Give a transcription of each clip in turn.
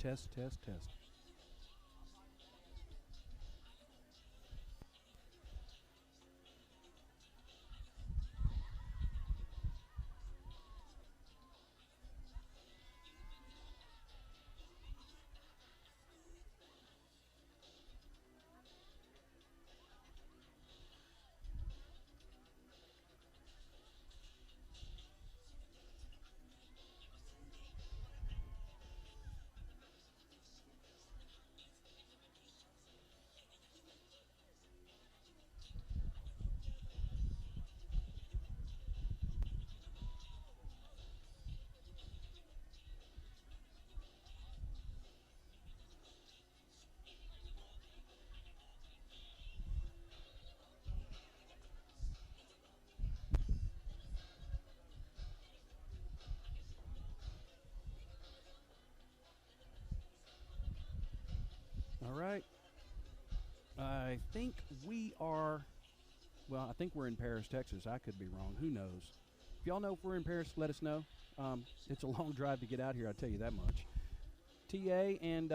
test, test, test. All right. I think we are, well, I think we're in Paris, Texas. I could be wrong. Who knows? If y'all know if we're in Paris, let us know. It's a long drive to get out here, I'll tell you that much. TA and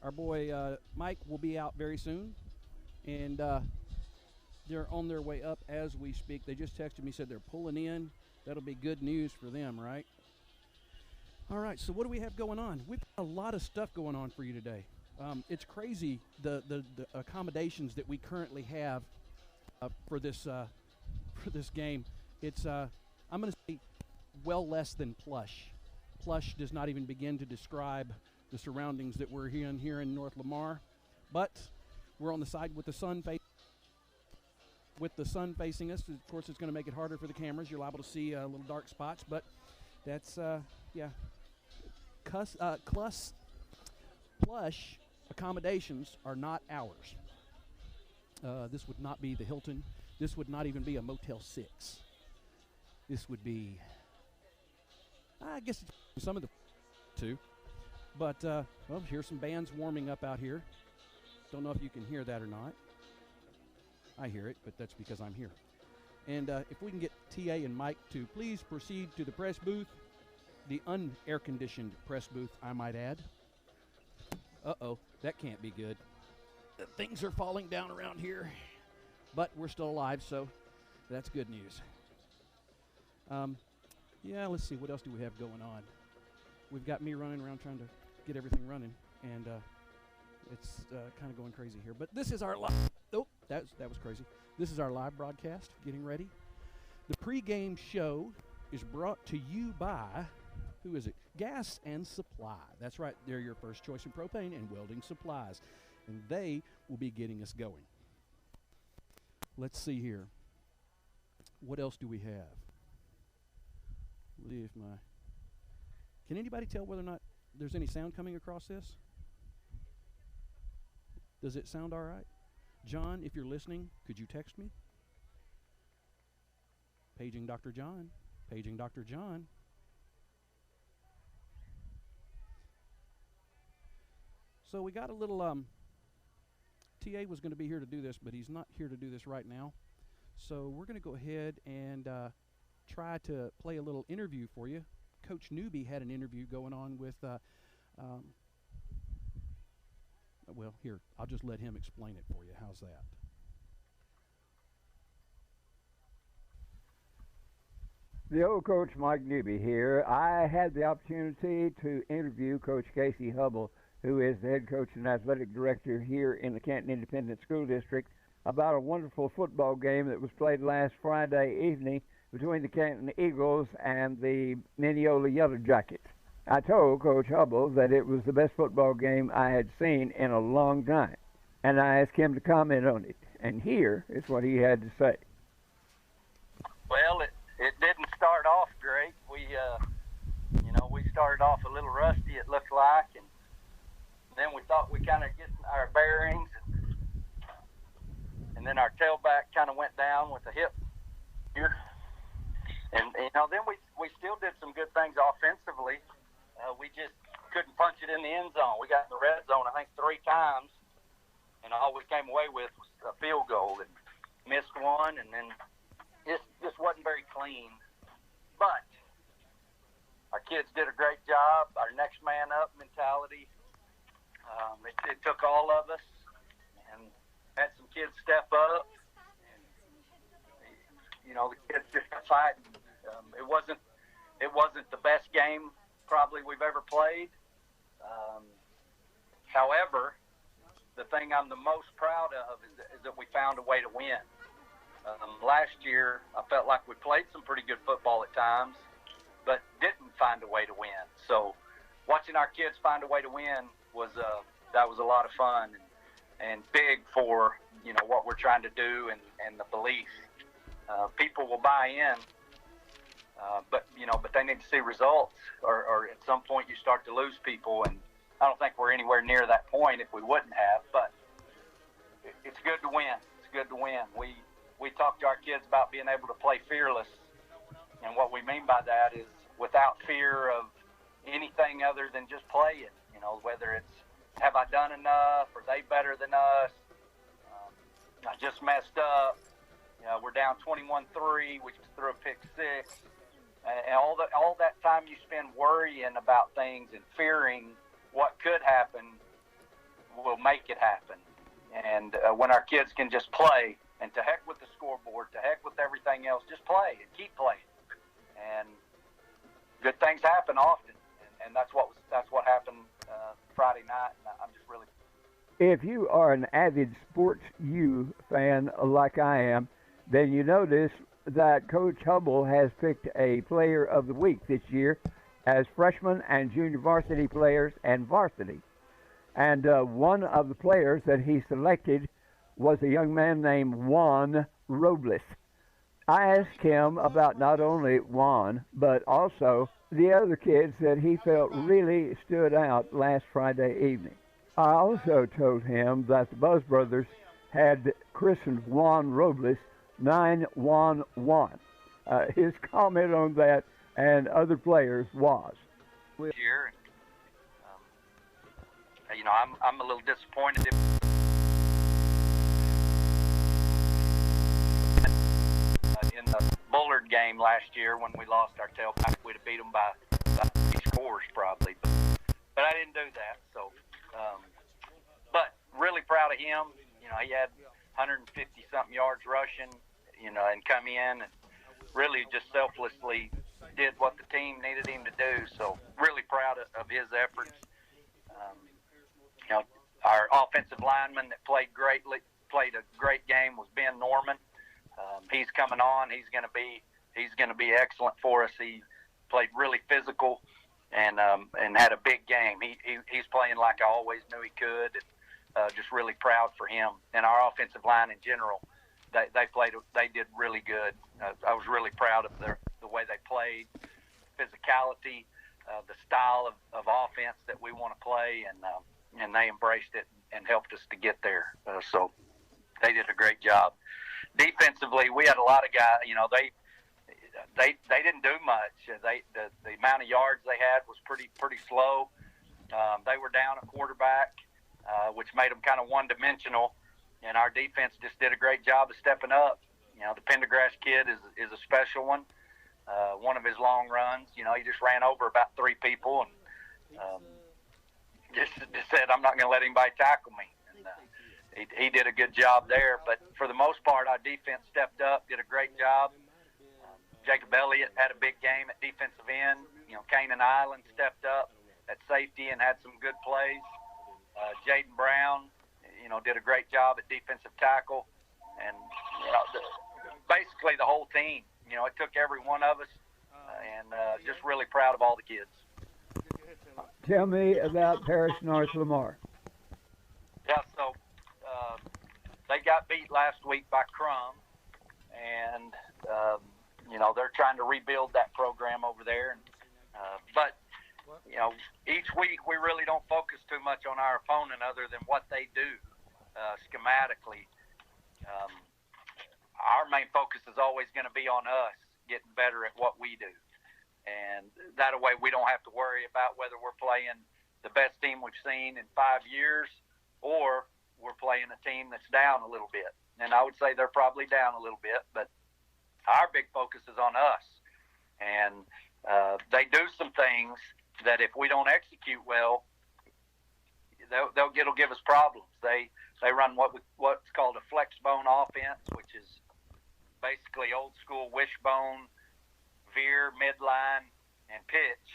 our boy Mike will be out very soon. And they're on their way up as we speak. They just texted me, said they're pulling in. That'll be good news for them, right? All right, so what do we have going on? We've got a lot of stuff going on for you today. It's crazy the accommodations that we currently have for this game. It's I'm going to say well less than plush. Plush does not even begin to describe the surroundings that we're here in North Lamar, but we're on the side with the sun facing us. Of course, it's going to make it harder for the cameras. You're liable to see little dark spots, but that's yeah. Plush accommodations are not ours. This would not be the Hilton. This would not even be a Motel 6. This would be, I guess, it's some of the too. But, well, here's some bands warming up out here. Don't know if you can hear that or not. I hear it, but that's because I'm here. And if we can get TA and Mike to please proceed to the press booth, the un-air-conditioned press booth, I might add. Uh-oh, that can't be good. Things are falling down around here, but we're still alive, so that's good news. Yeah, let's see, what else do we have going on? We've got me running around trying to get everything running, and it's kind of going crazy here. But this is our live. Oh, that was crazy. This is our live broadcast, getting ready. The pregame show is brought to you by, who is it? Gas and Supply. That's right. They're your first choice in propane and welding supplies. And they will be getting us going. Let's see here. What else do we have? Can anybody tell whether or not there's any sound coming across this? Does it sound all right? John, if you're listening, could you text me? Paging Dr. John. Paging Dr. John. So we got a little, TA was going to be here to do this, but he's not here to do this right now. So we're going to go ahead and try to play a little interview for you. Coach Newby had an interview going on with, well, here, I'll just let him explain it for you. How's that? The old coach Mike Newby here. I had the opportunity to interview Coach Casey Hubble, who is the head coach and athletic director here in the Canton Independent School District, about a wonderful football game that was played last Friday evening between the Canton Eagles and the Mineola Yellow Jackets. I told Coach Hubble that it was the best football game I had seen in a long time, and I asked him to comment on it. And here is what he had to say. Well, it didn't start off great. We started off a little rusty, it looked like, and then we thought we kind of get our bearings, and then our tailback kind of went down with the hip here. And then we still did some good things offensively. We just couldn't punch it in the end zone. We got in the red zone, I think, 3 times, and all we came away with was a field goal and missed one, and then it just wasn't very clean. But our kids did a great job. Our next man up mentality. It took all of us, and had some kids step up. And, the kids just got fighting. It wasn't the best game probably we've ever played. However, the thing I'm the most proud of is that we found a way to win. Last year, I felt like we played some pretty good football at times, but didn't find a way to win. So watching our kids find a way to win was a lot of fun and big for what we're trying to do and the belief. People will buy in, but they need to see results, or at some point you start to lose people, and I don't think we're anywhere near that point if we wouldn't have. But it's good to win. It's good to win. We talk to our kids about being able to play fearless, and what we mean by that is without fear of anything other than just playing. Whether it's have I done enough, or they better than us, I just messed up. We're down 21-3. We just threw a pick six, and all that time you spend worrying about things and fearing what could happen will make it happen. And when our kids can just play, and to heck with the scoreboard, to heck with everything else, just play and keep playing, and good things happen often. And that's what happened Friday night. And I'm just really. If you are an avid Sports U fan like I am, then you notice that Coach Hubble has picked a Player of the Week this year as freshman and junior varsity players and varsity. And one of the players that he selected was a young man named Juan Robles. I asked him about not only Juan, but also the other kids that he felt really stood out last Friday evening. I also told him that the Buzz Brothers had christened Juan Robles 911. His comment on that and other players was, here, I'm a little disappointed in the Bullard game last year when we lost our tailback. We'd have beat them by 3 scores probably, but I didn't do that. So, but really proud of him. He had 150-something yards rushing, and come in and really just selflessly did what the team needed him to do. So really proud of his efforts. Our offensive lineman that played a great game was Ben Norman. He's coming on. He's going to be excellent for us. He played really physical and had a big game. He's playing like I always knew he could. Just really proud for him and our offensive line in general. They did really good. I was really proud of the way they played, physicality, the style of offense that we want to play, and they embraced it and helped us to get there. So they did a great job. Defensively, we had a lot of guys. They didn't do much. The amount of yards they had was pretty slow. They were down a quarterback, which made them kind of one-dimensional. And our defense just did a great job of stepping up. The Pendergrass kid is a special one. One of his long runs, he just ran over about 3 people and just said, "I'm not going to let anybody tackle me." And he did a good job there. But for the most part, our defense stepped up, did a great job. Jacob Elliott had a big game at defensive end. Kanan Island stepped up at safety and had some good plays. Jaden Brown, did a great job at defensive tackle, and basically the whole team. It took every one of us, and just really proud of all the kids. Tell me about Paris North Lamar. Yeah, so they got beat last week by Crum, and they're trying to rebuild that program over there. But each week we really don't focus too much on our opponent other than what they do. Schematically, our main focus is always going to be on us getting better at what we do, and that way we don't have to worry about whether we're playing the best team we've seen in 5 years or we're playing a team that's down a little bit. And I would say they're probably down a little bit, but our big focus is on us, and they do some things that if we don't execute well, it'll give us problems. They run what's called a flex bone offense, which is basically old school wishbone, veer, midline, and pitch,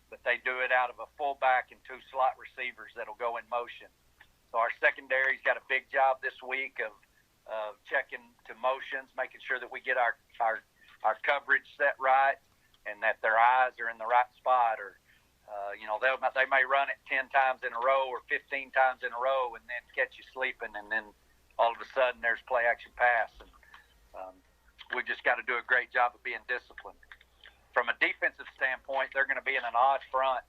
but they do it out of a fullback and 2 slot receivers that'll go in motion. So our secondary's got a big job this week of checking to motions, making sure that we get our coverage set right and that their eyes are in the right spot. Or they may run it 10 times in a row or 15 times in a row and then catch you sleeping, and then all of a sudden there's play action pass. And we just got to do a great job of being disciplined. From a defensive standpoint, they're going to be in an odd front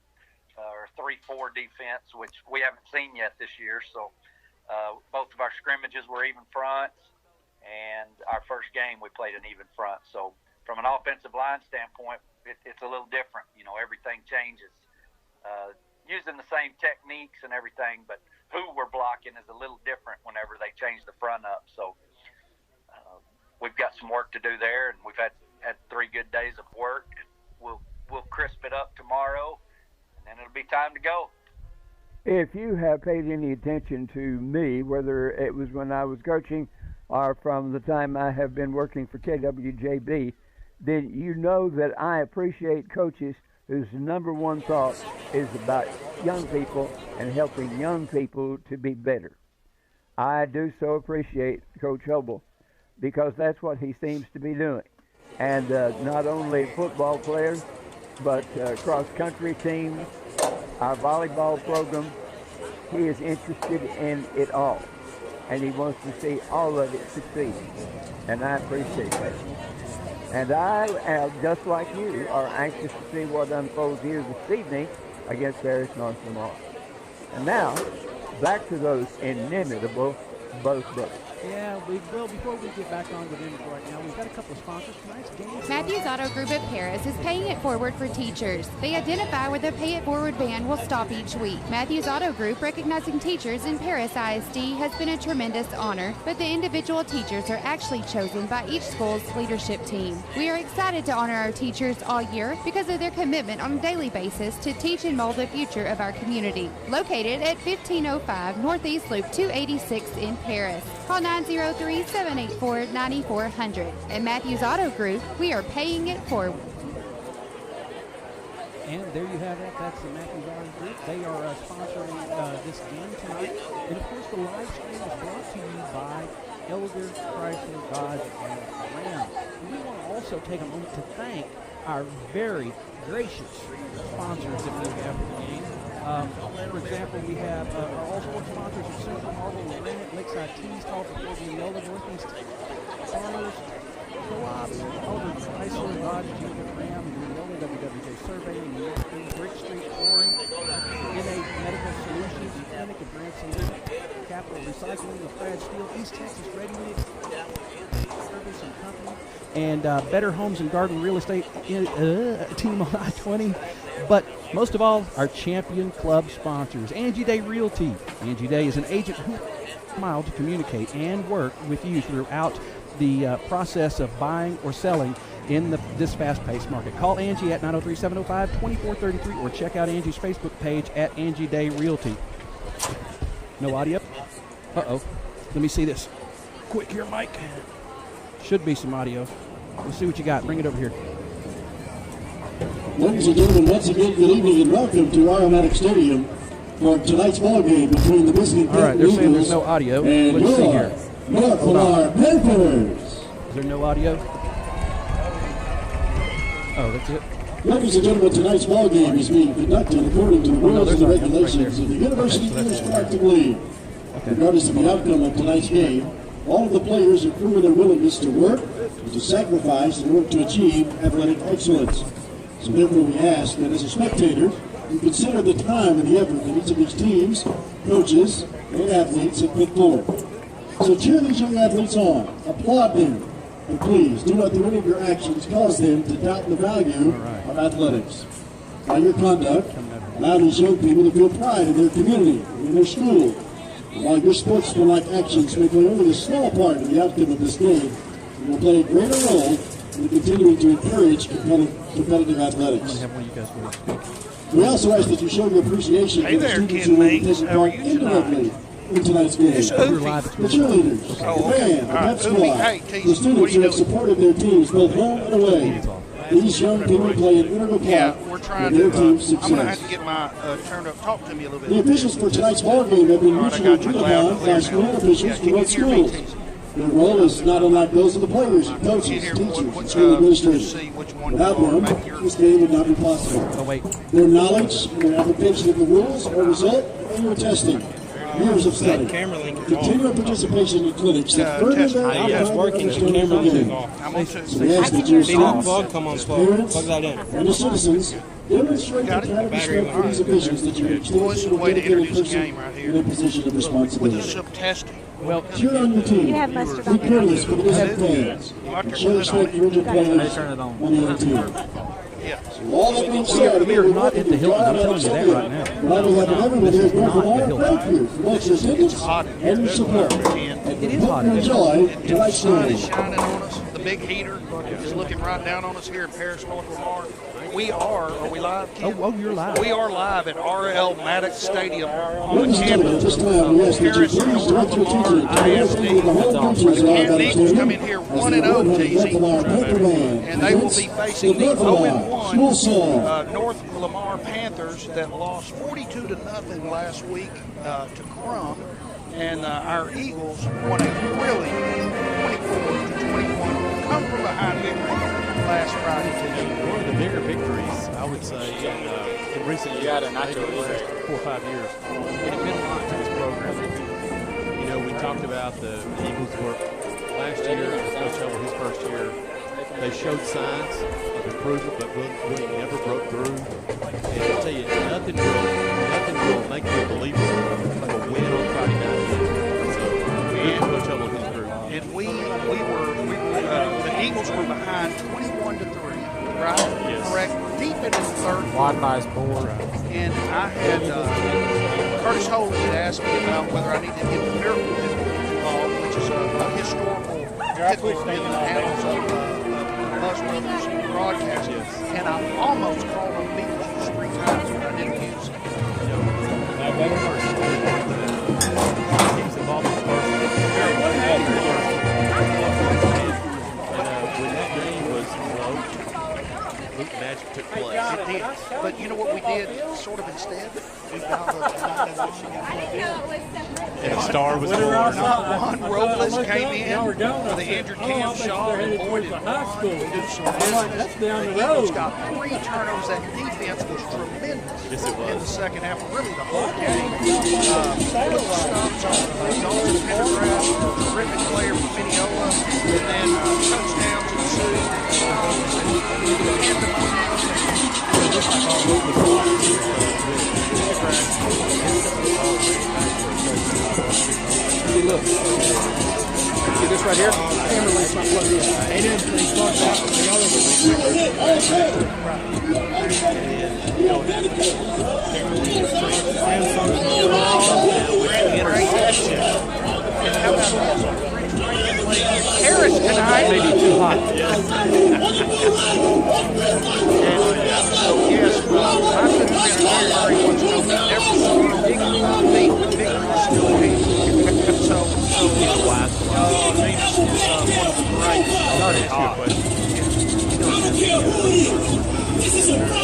or 3-4 defense, which we haven't seen yet this year. So both of our scrimmages were even fronts, and our first game we played an even front. So from an offensive line standpoint, it's a little different. Everything changes. Using the same techniques and everything, but who we're blocking is a little different whenever they change the front up. So we've got some work to do there, and we've had 3 good days of work. We'll crisp it up tomorrow, and then it'll be time to go. If you have paid any attention to me, whether it was when I was coaching or from the time I have been working for KWJB, then you know that I appreciate coaches whose number one thought is about young people and helping young people to be better. I do so appreciate Coach Hubble, because that's what he seems to be doing. And not only football players, but cross-country teams, our volleyball program, he is interested in it all. And he wants to see all of it succeed. And I appreciate that. And I, just like you, are anxious to see what unfolds here this evening against Paris North Lamar. And now, back to those inimitable both brothers. Yeah, before we get back on with them right now, we've got a couple of sponsors. Tonight's game. Matthews Auto Group at Paris is paying it forward for teachers. They identify where the Pay It Forward band will stop each week. Matthews Auto Group, recognizing teachers in Paris ISD, has been a tremendous honor, but the individual teachers are actually chosen by each school's leadership team. We are excited to honor our teachers all year because of their commitment on a daily basis to teach and mold the future of our community. Located at 1505 Northeast Loop 286 in Paris. Call 903-784-9400. At Matthews Auto Group, we are paying it forward. And there you have it. That's the Matthews Auto Group. They are sponsoring this game tonight. And, of course, the live stream is brought to you by Elder Chrysler Dodge and Ram. And we want to also take a moment to thank our very gracious sponsors that we have for the game. For example, we have our all-sports sponsors of Central Marble and Granite, Lakeside Tees, Hall for the Elder Northeast Farmers Co-op, Elder Chrysler Dodge Jeep and Ram, and the Elder WWJ Surveying, Brick Street Flooring, NA Medical Solutions, Clinic and Grant Solutions, Capital Recycling, LaFrad Steel, East Texas Ready Mix Service and Company, and Better Homes and Garden Real Estate team on I-20. But most of all, our champion club sponsors, Angie Day Realty. Angie Day is an agent who smile to communicate and work with you throughout the process of buying or selling in this fast-paced market. Call Angie at 903-705-2433 or check out Angie's Facebook page at Angie Day Realty. No audio? Uh-oh. Let me see this. Quick here, Mike. Should be some audio. Let's see what you got. Bring it over here. Ladies and gentlemen, once again, good evening and welcome to Aromatic Stadium for tonight's ball game between the Michigan All right, they're saying there's no audio. and Let's see here. North Lamar Panthers. Is there no audio? Oh, that's it. Ladies and gentlemen, tonight's ball game is being conducted according to the rules and regulations of the University Intercollective League. Regardless of the outcome of tonight's game, all of the players have proven their willingness to work and to sacrifice in order to achieve athletic excellence. So therefore we ask that as a spectator, you consider the time and the effort that each of these teams, coaches, and athletes have put forward. So cheer these young athletes on, applaud them, and please do not through any of your actions cause them to doubt the value of athletics. By your conduct, allow these young people to feel pride in their community, in their school. And while your sportsmanlike actions may play only a small part in the outcome of this game, it will play a greater role and continuing to encourage competitive athletics. Have one of you guys with us. We also ask that you show your appreciation Hey to the there, students Ken who will be Meeks. taking How are part you indirectly in tonight's game. It's The Oofy. cheerleaders, Oh, the okay. band, the All right, pep Oofy. squad, Hey, the Teasy, what are students you who have doing? supported their teams both home and away. These young people play an integral Yeah, part we're in trying their to. team's I'm going to have success. to get my turned up. Talk to me a little The bit. officials for tonight's ball game have been All right, I mutually got you agreed loud and upon clear by now. school officials Yeah, for can you both hear me, schools. Teasy? Their role is not unlike those of the players, Can coaches, you hear teachers, what, and school let's administrators. see which one Without you are. them, Maybe you're. this game would not be possible. Oh, wait. Their knowledge and their application of the rules are a result of your testing, years of study, continual participation in clinics that further test. their Yeah, it's outline working. of understanding of the game. I'm on to We ask that your students, Plug, come on, parents, plug that in. and the citizens demonstrate the Got it? kind of respect for these officials that your Well, this is extension the will way to dedicate a introduce the person game right here. in a position of with responsibility. some testing. Well, Cheer on your team. You have mustard Be on your courteous for the other fans. Dr. Show Flynn on respect it. for your players on the other team. Yeah. All that being said, we are not at the Hilton. I'm telling you that right now. But on behalf of everyone here at North Lamar, thank you for both your attendance Hot in here. and your support. And It is hot in Hope you here. enjoy the tonight's sun game. is shining on us. The big heater is looking right down on us here in Paris, North Lamar. Are we live, Ken? Oh, you're live. We are live at R.L. Maddox Stadium on Ladies the and gentlemen, at campus this time, we ask that you Paris, please North direct your Lamar, attention to the ISD. home coaches The of Canton Alabama Eagles come Stadium in here as 1-0, the North TZ, Lamar Panther Band and they will be presents facing the North Lamar 0-1 School Song. North Lamar Panthers that lost 42-0 last week to Crum, and our Eagles won a really 24-21 come from behind victory last Friday. One of the bigger victories, I would say, in recent years, maybe the last 4 or 5 years. And it meant a lot to this program. You know, we talked about the Eagles were last year, as Coach Hubble, his first year, they showed signs of improvement, but really never broke through. And I'll tell you, nothing will make you a believer of a win on Friday night. So, Coach Hubble and his group. And the Eagles were behind 21-3, right? Yes. Correct. Deep into the third. Wi-Fi's poor. And I had Curtis Holt had asked me about whether I needed to get the Miracle involved, which is a historical pivotal in the annals of Buzz Brothers broadcast. And I almost called on Beatles 3 times, but I didn't use it. He was involved in the first. When that game was close, magic took place. It did. But you know what we did sort of instead? We dialed up. And the star was born. Juan Robles came in for the injured Cam Shaw and Boyd and Ron to do some business. The Eagles got 3 turnovers. That defense was tremendous Yes, it was. in the second half, really the whole game. Put the stops on Dalton Pendergrass, a terrific player from Mineola, and then touchdowns ensued. Hey, look. See this right here? Camera link's not plugged in. It is. They plugged out. They all Harris tonight. Maybe too hot. Yes, I couldn't have been very much no never saw a big feet with victory still here. So Venus is one of the great.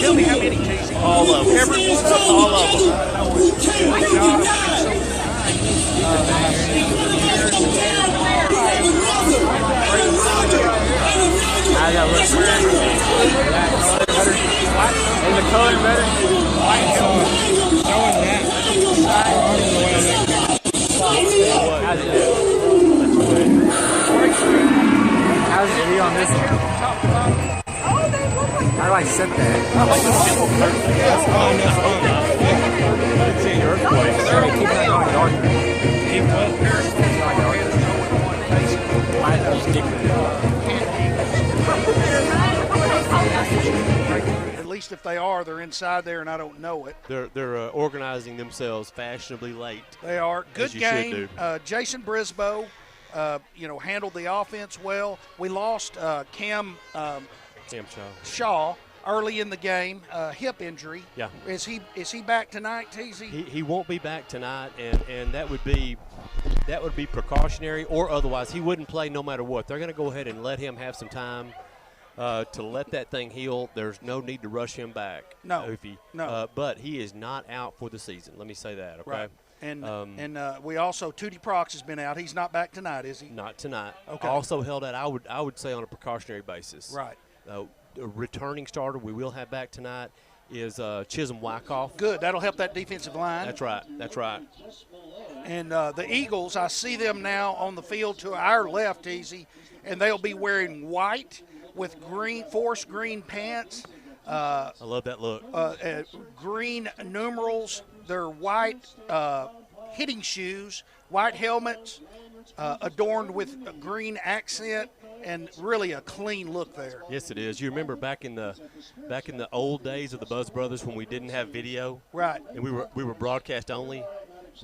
Tell me how many teasing. All of them. Every one of them. All of them. Great job. I got look better. And the color better. How's it be on this one? How do I set that? At least if they are, they're inside there and I don't know it. They're organizing themselves fashionably late. They are. Good As you should game. do. Jason Brisboe handled the offense well. We lost Cam Shaw. Shaw early in the game, hip injury. Yeah. Is he back tonight, TZ? He won't be back tonight, and that would be precautionary, or otherwise he wouldn't play no matter what. They're going to go ahead and let him have some time to let that thing heal. There's no need to rush him back. No. But he is not out for the season. Let me say that, okay? Right. And we also, Tootie Prox has been out. He's not back tonight, is he? Not tonight. Okay. Also held out, I would say, on a precautionary basis. Right. A returning starter we will have back tonight is Chisholm Wyckoff. Good. That'll help that defensive line. That's right. And the Eagles, I see them now on the field to our left, Easy, and they'll be wearing white with forest green pants. I love that look. Green numerals. They're white hitting shoes, white helmets, adorned with a green accent, and really a clean look there. Yes, it is. You remember back in the old days of the Buzz Brothers when we didn't have video, right? And we were broadcast only.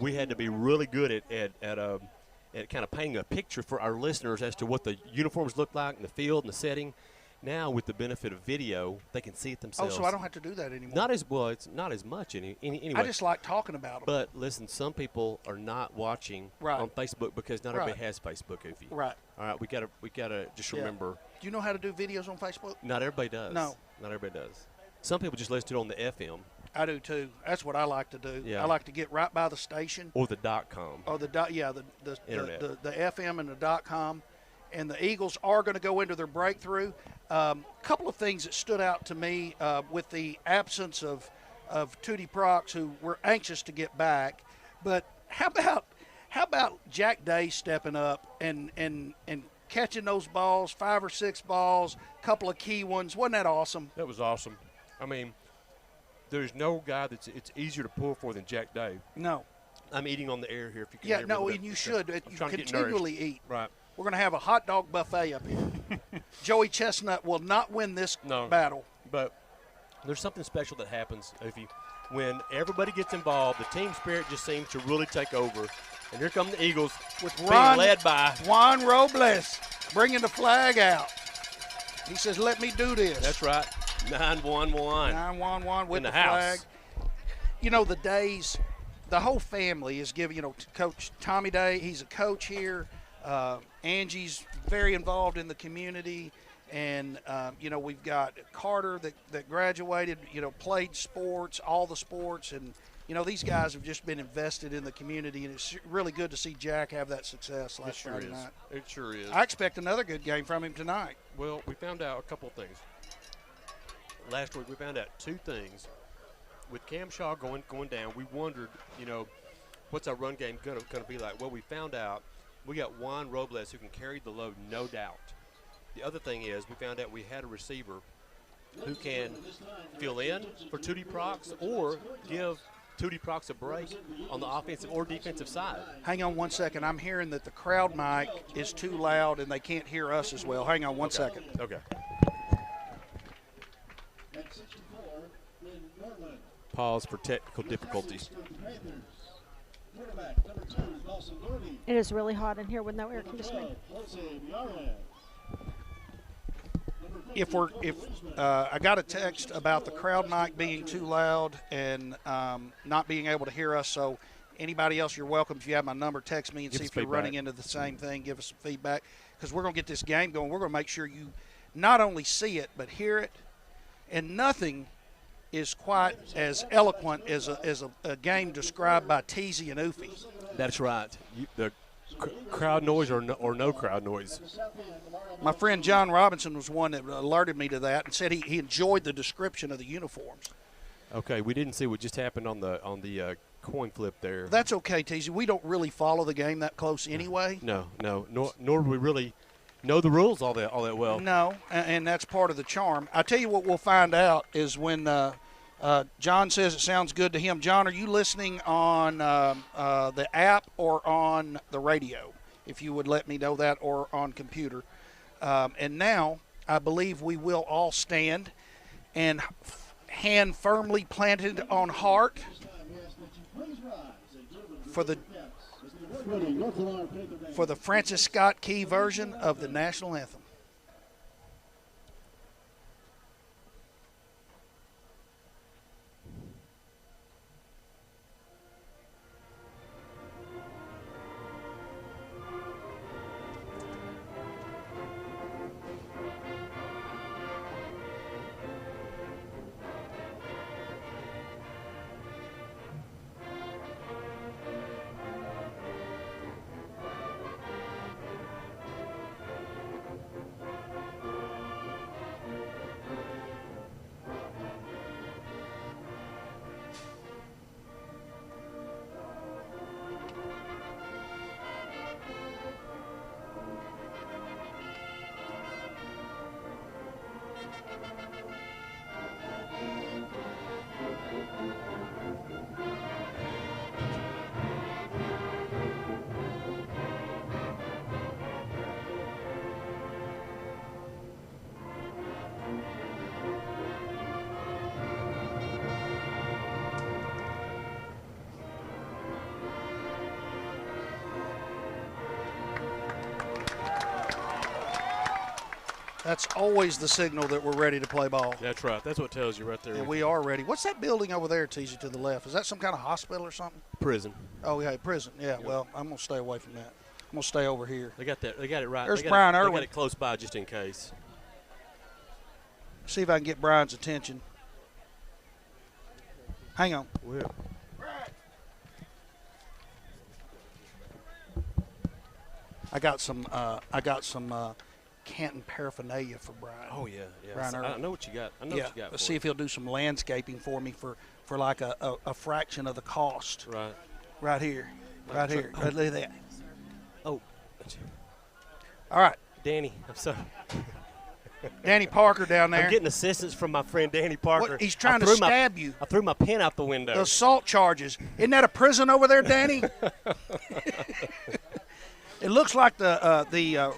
We had to be really good at kind of painting a picture for our listeners as to what the uniforms looked like in the field and the setting. Now, with the benefit of video, they can see it themselves. Oh, so I don't have to do that anymore. Not as well. It's not as much anyway. I just like talking about them. But listen, some people are not watching on Facebook because not everybody has Facebook. Goofy. Right. All right. We gotta just remember. Do you know how to do videos on Facebook? Not everybody does. No. Not everybody does. Some people just listen to it on the FM. I do too. That's what I like to do. Yeah. I like to get right by the station. Or the .com. Or the Internet. the FM and the .com. And the Eagles are going to go into their breakthrough. A couple of things that stood out to me with the absence of Tootie Prox, who we're anxious to get back. But how about Jack Day stepping up and catching those balls, 5 or 6 balls, a couple of key ones? Wasn't that awesome? That was awesome. I mean, there's no guy it's easier to pull for than Jack Day. No. I'm eating on the air here. If you can Yeah, hear no, me and you should. You trying to get continually nourished. eat. Right. We're going to have a hot dog buffet up here. Joey Chestnut will not win this battle. But there's something special that happens when everybody gets involved. The team spirit just seems to really take over. And here come the Eagles with being led by Juan Robles bringing the flag out. He says, "Let me do this." That's right. 9-1-1. 9-1-1 with in the flag. house. You know, the whole family is giving, Coach Tommy Day, he's a coach here. Angie's very involved in the community. And, we've got Carter that graduated, played sports, all the sports. And, these guys have just been invested in the community. And it's really good to see Jack have that success last Friday night. It sure is. I expect another good game from him tonight. Well, we found out a couple of things. Last week we found out 2 things. With Cam Shaw going down, we wondered, what's our run game going to be like? Well, we found out we got Juan Robles who can carry the load, no doubt. The other thing is we found out we had a receiver who can fill in for Tootie Prox or give Tootie Prox a break on the offensive or defensive side. Hang on one second. I'm hearing that the crowd mic is too loud and they can't hear us as well. Hang on one second. Okay. Pause for technical difficulties. It is really hot in here with no air conditioning. If I got a text about the crowd mic being too loud and not being able to hear us, so anybody else, you're welcome. If you have my number, text me and see if you're running into the same thing. Give us some feedback because we're going to get this game going. We're going to make sure you not only see it but hear it, and nothing is quite as eloquent as a game described by Teasy and Oofy. That's right. The crowd noise or no crowd noise. My friend John Robinson was one that alerted me to that and said he enjoyed the description of the uniforms. Okay, we didn't see what just happened on the coin flip there. That's okay, Teasy. We don't really follow the game that close anyway. No. Nor do we really know the rules all that well. No, and that's part of the charm. I tell you what we'll find out is when John says it sounds good to him. John, are you listening on the app or on the radio? If you would let me know that, or on computer. And now I believe we will all stand and hand firmly planted on heart for the for the Francis Scott Key version of the national anthem. That's always the signal that we're ready to play ball. That's right. That's what tells you right there. And we are ready. What's that building over there, TZ, to the left? Is that some kind of hospital or something? Prison. Oh, yeah, prison. Yeah, well, I'm going to stay away from that. I'm going to stay over here. They got that. They got it right. There's Brian Irwin. They got it close by just in case. See if I can get Brian's attention. Hang on. Well. I got some Canton paraphernalia for Brian. Oh yeah, yeah. Brian I know what you got. I know what you got. Let's see if he'll do some landscaping for me for like a fraction of the cost. Right. Right here. Right here. Right, look at that. Oh. All right. Danny, I'm sorry. Danny Parker down there. I'm getting assistance from my friend Danny Parker. What? He's trying to stab you. I threw my pen out the window. The assault charges. Isn't that a prison over there, Danny? It looks like the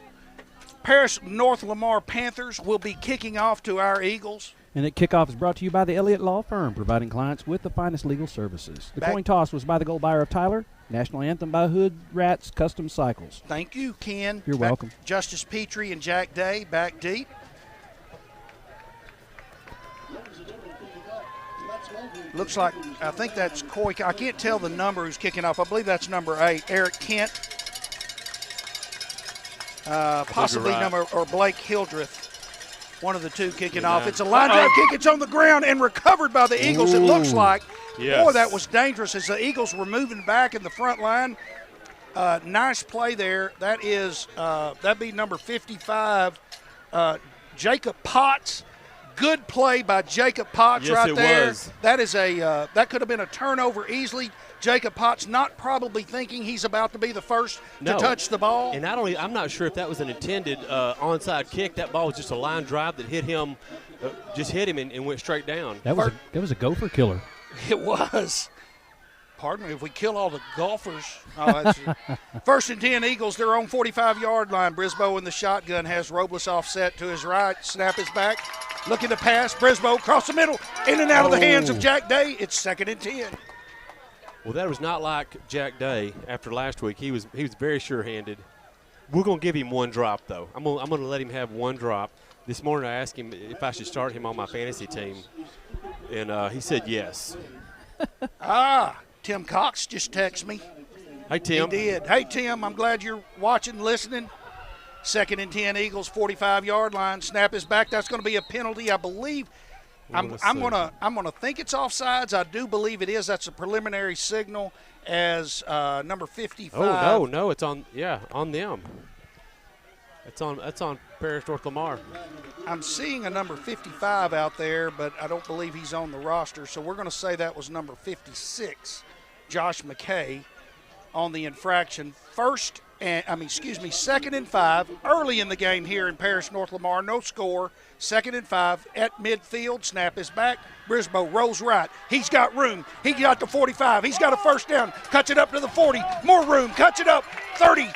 Paris North Lamar Panthers will be kicking off to our Eagles. And the kickoff is brought to you by the Elliott Law Firm, providing clients with the finest legal services. The coin toss was by the gold buyer of Tyler. National anthem by Hood Rats Custom Cycles. Thank you, Ken. You're welcome. Justice Petrie and Jack Day back deep. Looks like, I think that's Coy. I can't tell the number who's kicking off. I believe that's number 8, Eric Kent. Possibly right. number, or Blake Hildreth. One of the two kicking off. It's a line drive kick. It's on the ground and recovered by the Eagles, it looks like. Yes. Boy, that was dangerous as the Eagles were moving back in the front line. Nice play there. That is, that'd be number 55, Jacob Potts. Good play by Jacob Potts right there. Was. That is that could have been a turnover easily. Jacob Potts not probably thinking he's about to be the first to touch the ball. And I'm not sure if that was an intended onside kick. That ball was just a line drive that hit him, and went straight down. That was a gopher killer. It was. Pardon me, if we kill all the golfers. Oh, that's first and 10 Eagles, their own 45-yard line. Brisboe in the shotgun has Robles offset to his right. Snap is back. Looking to pass. Brisboe across the middle. In and out of the hands of Jack Day. It's 2nd and 10. Well, that was not like Jack Day after last week. He was very sure-handed. We're going to give him one drop, though. I'm going to let him have one drop. This morning I asked him if I should start him on my fantasy team, and he said yes. Tim Cox just texted me. Hey, Tim. He did. Hey, Tim, I'm glad you're watching, listening. 2nd and 10 Eagles, 45-yard line. Snap is back. That's going to be a penalty, I believe. I'm gonna think it's offsides. I do believe it is. That's a preliminary signal as number 55. Oh no, it's on them. That's on Paris North Lamar. I'm seeing a number 55 out there, but I don't believe he's on the roster. So we're going to say that was number 56, Josh McKay, on the infraction. 2nd and 5, early in the game here in Paris North Lamar. No score. 2nd and 5 at midfield. Snap is back. Brisboe rolls right. He's got room. He got the 45. He's got a first down. Cuts it up to the 40. More room. Cuts it up. 30.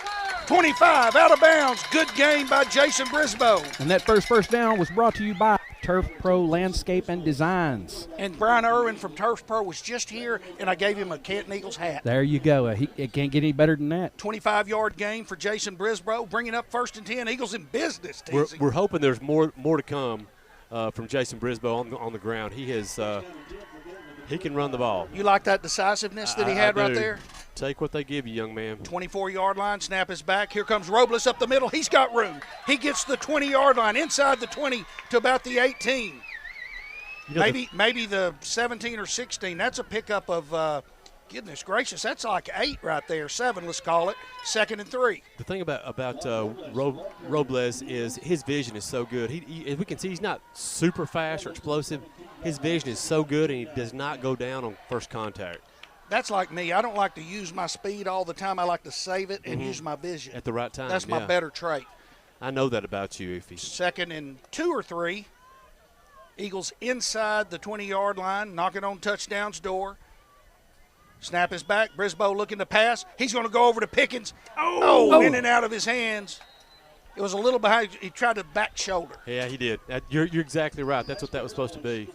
25 out of bounds. Good game by Jason Brisboe. And that first down was brought to you by Turf Pro Landscape and Designs. And Brian Irwin from Turf Pro was just here, and I gave him a Canton Eagles hat. There you go. It can't get any better than that. 25-yard gain for Jason Brisboe, bringing up 1st and 10. Eagles in business, TZ. We're hoping there's more to come from Jason Brisboe on the ground. He can run the ball. You like that decisiveness that he had right there? Take what they give you, young man. 24-yard line, snap is back. Here comes Robles up the middle. He's got room. He gets the 20-yard line, inside the 20 to about the 18. Maybe the 17 or 16. That's a pickup of, goodness gracious, that's like 8 right there. 7, let's call it. 2nd and 3. The thing about Robles is his vision is so good. As we can see, he's not super fast or explosive. His vision is so good, and he does not go down on first contact. That's like me. I don't like to use my speed all the time. I like to save it and use my vision. At the right time. That's my better trait. I know that about you, Iffy. 2nd and 2 or 3. Eagles inside the 20-yard line, knocking on touchdown's door. Snap is back. Brisboe looking to pass. He's going to go over to Pickens. Oh, in and out of his hands. It was a little behind. He tried to back shoulder. Yeah, he did. You're exactly right. That's what that was supposed to be.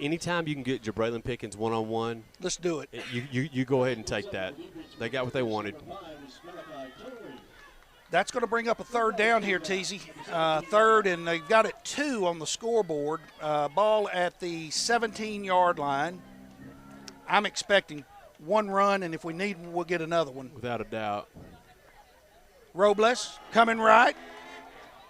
Anytime you can get Jabraylon Pickens one-on-one, let's do it. You go ahead and take that. They got what they wanted. That's going to bring up a 3rd down here, TZ. 3rd, and they've got it 2 on the scoreboard. Ball at the 17-yard line. I'm expecting 1 run, and if we need one, we'll get another one. Without a doubt. Robles coming right.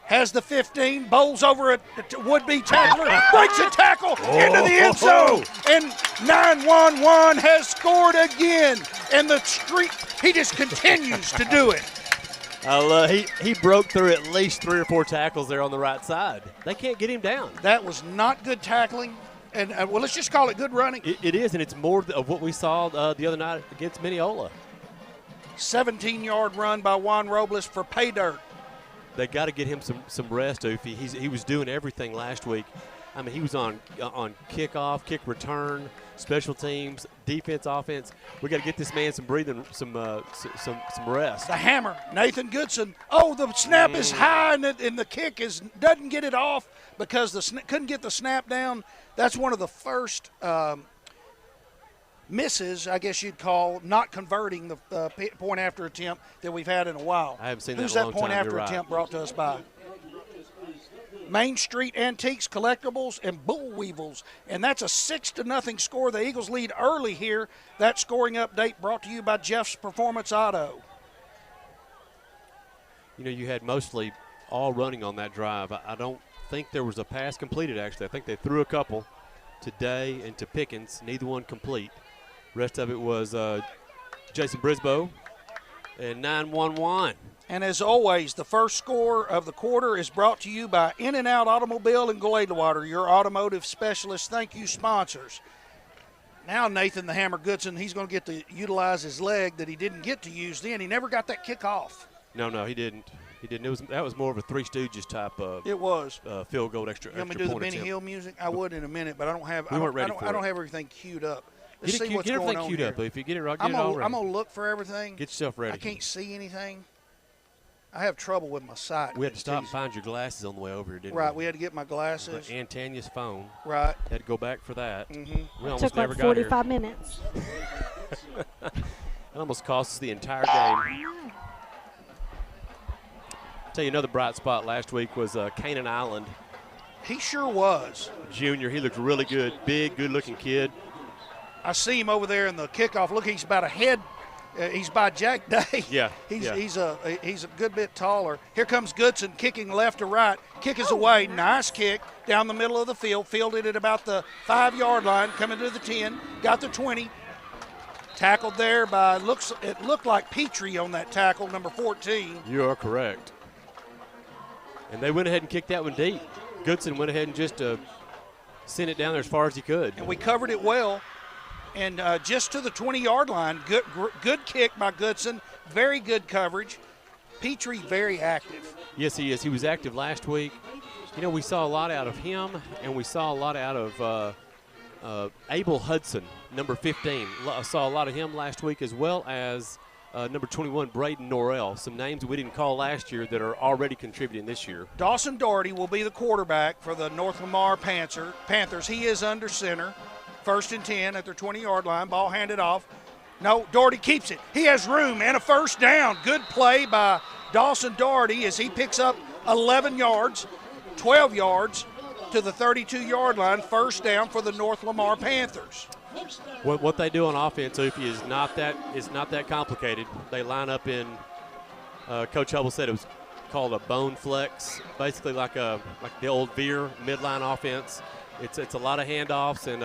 Has the 15, bowls over a would-be tackler, breaks a tackle into the end zone, and 911 has scored again. And the streak, he just continues to do it. He broke through at least 3 or 4 tackles there on the right side. They can't get him down. That was not good tackling, and well, let's just call it good running. It is, and it's more of what we saw the other night against Mineola. 17-yard run by Juan Robles for pay dirt. They got to get him some rest, Oofy. He was doing everything last week. I mean, he was on kickoff, kick return, special teams, defense, offense. We got to get this man some breathing, some rest. The hammer, Nathan Goodson. Oh, the snap is high, and the kick doesn't get it off because couldn't get the snap down. That's one of the first misses, I guess you'd call, not converting the point after attempt that we've had in a while. I haven't seen that Who's in a that long point time. after attempt brought to us by? Main Street Antiques, Collectibles, and Bull Weevils. And that's a 6-0 score. The Eagles lead early here. That scoring update brought to you by Jeff's Performance Auto. You know, you had mostly all running on that drive. I don't think there was a pass completed, actually. I think they threw a couple to Day and to Pickens, neither one complete. Rest of it was Jason Brisboe and 911. And as always, the first score of the quarter is brought to you by In-N-Out Automobile in Gladewater, your automotive specialist. Thank you, sponsors. Now Nathan the Hammer Goodson, he's going to get to utilize his leg that he didn't get to use then. He never got that kick off. No, he didn't. He didn't. That was more of a Three Stooges type of field goal extra. You want me to do the Benny Hill music? I would in a minute, but I don't have. We weren't ready I don't have everything queued up. Let's see what's get going everything on queued here. up. If you get it right, I'm all ready. gonna look for everything. Get yourself ready. I can't see anything. I have trouble with my sight. We had to stop and find your glasses on the way over here, didn't we? Right, we had to get my glasses. And Tanya's phone. Right. Had to go back for that. Mm-hmm. We almost took never like got here. 45 minutes. It almost cost us the entire game. Tell you another bright spot last week was Canaan Island. He sure was. Junior, he looked really good. Big, good-looking kid. I see him over there in the kickoff. Look, he's about a head. He's by Jack Day. Yeah. He's a good bit taller. Here comes Goodson kicking left to right. Kick is away. Nice kick down the middle of the field. Fielded at about the 5-yard line. Coming to the 10. Got the 20. Tackled there by it looked like Petrie on that tackle, number 14. You are correct. And they went ahead and kicked that one deep. Goodson went ahead and just sent it down there as far as he could. And we covered it well. And just to the 20-yard line, good kick by Goodson. Very good coverage. Petrie very active. Yes, he is. He was active last week. You know, we saw a lot out of him, and we saw a lot out of Abel Hudson, number 15. I saw a lot of him last week, as well as number 21, Braden Norrell. Some names we didn't call last year that are already contributing this year. Dawson Doherty will be the quarterback for the North Lamar Panthers. He is under center. 1st and 10 at their 20-yard line. Ball handed off. No, Doherty keeps it. He has room and a first down. Good play by Dawson Doherty as he picks up 11 yards, 12 yards to the 32-yard line. First down for the North Lamar Panthers. What they do on offense, Sophie, is not that complicated. They line up in. Coach Hubble said it was called a bone flex, basically like the old veer midline offense. It's a lot of handoffs and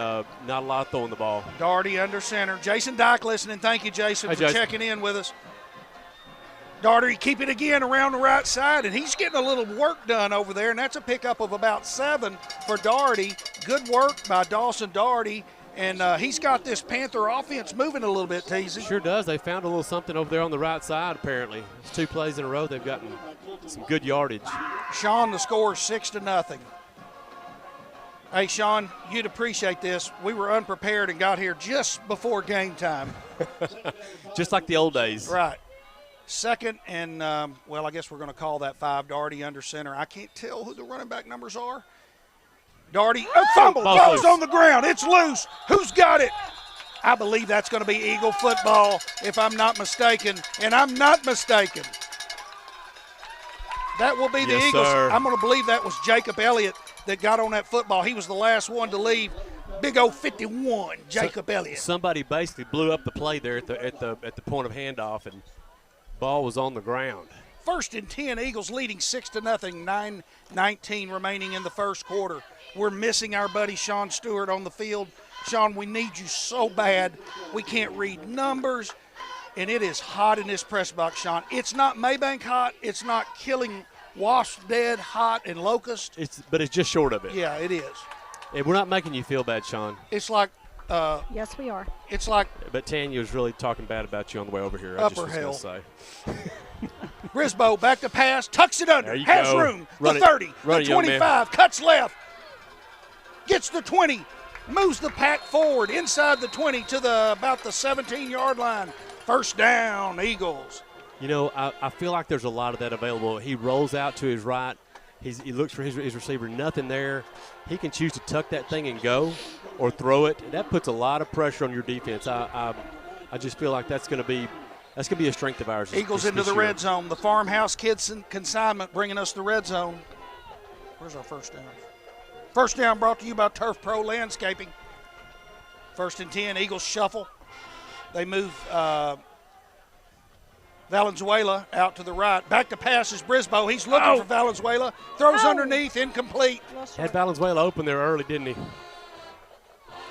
not a lot of throwing the ball. Doherty under center. Jason Dyke listening. Thank you, Jason, hey, for checking in with us. Doherty keep it again around the right side, and he's getting a little work done over there, and that's a pickup of about 7 for Doherty. Good work by Dawson Doherty, and he's got this Panther offense moving a little bit, Teasy. Sure does. They found a little something over there on the right side, apparently. It's 2 plays in a row. They've gotten some good yardage. Sean, the score is 6-0. Hey, Sean, you'd appreciate this. We were unprepared and got here just before game time. Just like the old days. Right. 2nd and, I guess we're going to call that 5. Doherty under center. I can't tell who the running back numbers are. Doherty, fumble, falls on the ground. It's loose. Who's got it? I believe that's going to be Eagle football, if I'm not mistaken, and I'm not mistaken. That will be the Eagles. Sir. I'm going to believe that was Jacob Elliott that got on that football. He was the last one to leave. Big old 51, Jacob Elliott. Somebody basically blew up the play there at the point of handoff, and ball was on the ground. 1st and 10, Eagles leading 6-0, 9:19 remaining in the first quarter. We're missing our buddy Sean Stewart on the field. Sean, we need you so bad. We can't read numbers, and it is hot in this press box, Sean. It's not Maybank hot. It's not killing wasp dead hot and locust. But it's just short of it. Yeah, it is. And we're not making you feel bad, Sean. It's like yes, we are. It's like But Tanya was really talking bad about you on the way over here. Upper I just was going to say. Brisboe back to pass, tucks it under, has go. room, Run the it. 30, Run the it, 25, cuts left, gets the 20, moves the pack forward inside the 20 to about the 17-yard line. First down, Eagles. You know, I feel like there's a lot of that available. He rolls out to his right. He looks for his receiver, nothing there. He can choose to tuck that thing and go or throw it. That puts a lot of pressure on your defense. I just feel like that's going to be a strength of ours. Eagles into the red zone. The Farmhouse Kids consignment bringing us the red zone. Where's our first down? First down brought to you by Turf Pro Landscaping. 1st and 10, Eagles shuffle. They move Valenzuela out to the right. Back to pass is Brisboe. He's looking for Valenzuela. Throws underneath, incomplete. Had Valenzuela open there early, didn't he?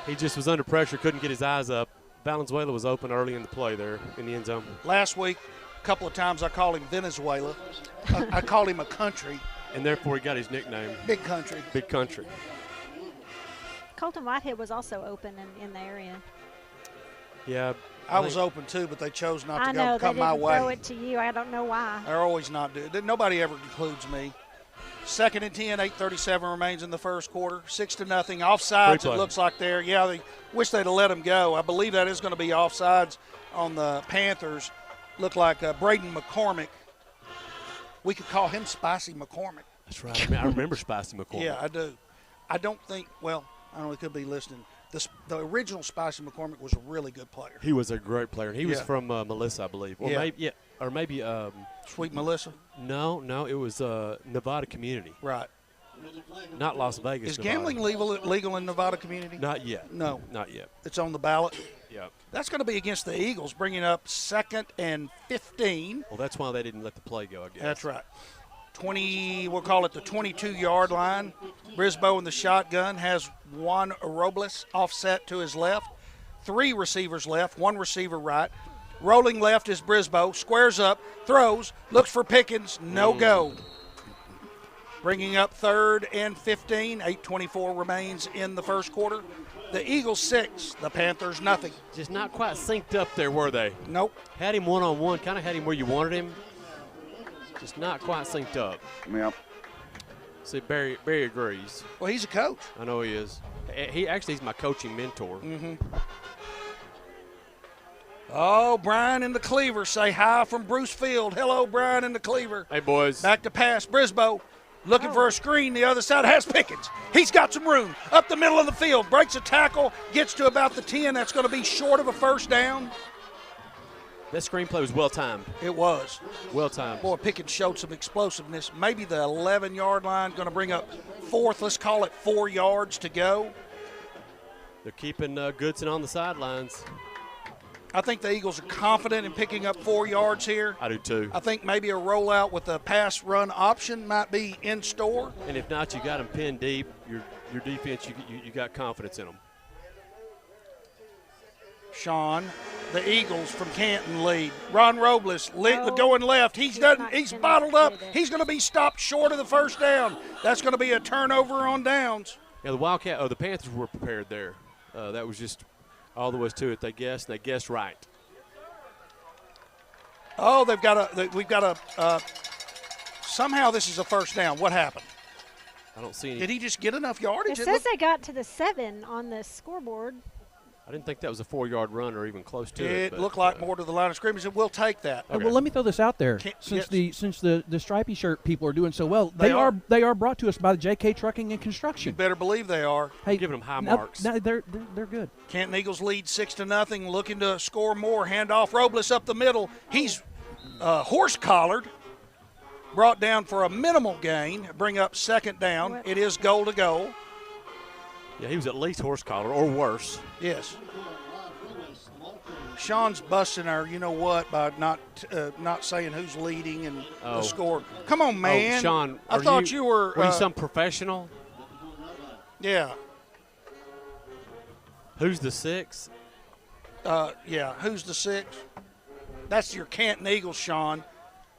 He just was under pressure, couldn't get his eyes up. Valenzuela was open early in the play there in the end zone. Last week, a couple of times I called him Venezuela. I called him a country. And therefore he got his nickname. Big Country. Big Country. Colton Whitehead was also open in the area. Yeah. I was open too, but they chose not to I know, come they my didn't way. throw it to you. I don't know why. They're always not doing it. Nobody ever includes me. 2nd and 10, 8:37 remains in the first quarter. 6-0. Offsides, it looks like there. Yeah, they wish they'd have let him go. I believe that is going to be offsides on the Panthers. Look like Braden McCormick. We could call him Spicy McCormick. That's right. I remember Spicy McCormick. Yeah, I do. I don't think, well, I don't know, he could be listening. The original Spicy McCormick was a really good player. He was a great player. He was from Melissa, I believe. Or maybe Sweet Melissa? No, it was Nevada Community. Right. Not Las Vegas. Is Nevada. gambling legal in Nevada Community? Not yet. No. Not yet. It's on the ballot? Yeah. That's going to be against the Eagles, bringing up 2nd and 15. Well, that's why they didn't let the play go, I guess. That's right. 20, we'll call it the 22-yard line. Brisboe in the shotgun has Juan Robles offset to his left. 3 receivers left, 1 receiver right. Rolling left is Brisboe, squares up, throws, looks for Pickens, no go. Bringing up 3rd and 15, 8:24 remains in the first quarter. The Eagles 6, the Panthers nothing. Just not quite synced up there, were they? Nope. Had him one-on-one, kind of had him where you wanted him. Just not quite synced up. Yep. See, Barry agrees. Well, he's a coach. I know he is. He's my coaching mentor. Mm-hmm. Oh, Brian in the Cleaver. Say hi from Bruce Field. Hello, Brian in the Cleaver. Hey, boys. Back to pass. Brisboe looking for a screen. The other side has Pickens. He's got some room. Up the middle of the field. Breaks a tackle. Gets to about the 10. That's going to be short of a first down. That screenplay was well-timed. It was. Well-timed. Boy, Pickens showed some explosiveness. Maybe the 11-yard line going to bring up fourth. Let's call it 4 yards to go. They're keeping Goodson on the sidelines. I think the Eagles are confident in picking up 4 yards here. I do too. I think maybe a rollout with a pass-run option might be in store. And if not, you got them pinned deep. Your defense, you got confidence in them. Sean, the Eagles from Canton lead. Ron Robles going left. He's bottled up. He's going to be stopped short of the first down. That's going to be a turnover on downs. Yeah, the Panthers were prepared there. That was just all there was to it. They guessed, and they guessed right. Oh, somehow this is a first down. What happened? I don't see any. Did he just get enough yardage? It says they got to the 7 on the scoreboard. I didn't think that was a 4-yard run or even close to It it. looked like more to the line of scrimmage, and we'll take that. Okay. Well, let me throw this out there. Since the stripy shirt people are doing so well, they are brought to us by the JK Trucking and Construction. You better believe they are. Hey, giving them high marks. No, they're good. Canton Eagles lead 6-0, looking to score more. Handoff Robles up the middle. He's horse collared, brought down for a minimal gain. Bring up second down. It is goal to goal. Yeah, he was at least horse collar or worse. Yes. Sean's busting our, you know what, by not saying who's leading and the score. Come on, man. Oh, Sean, I thought you were. Were you some professional? Yeah. Who's the 6? Yeah, who's the 6? That's your Canton Eagles, Sean.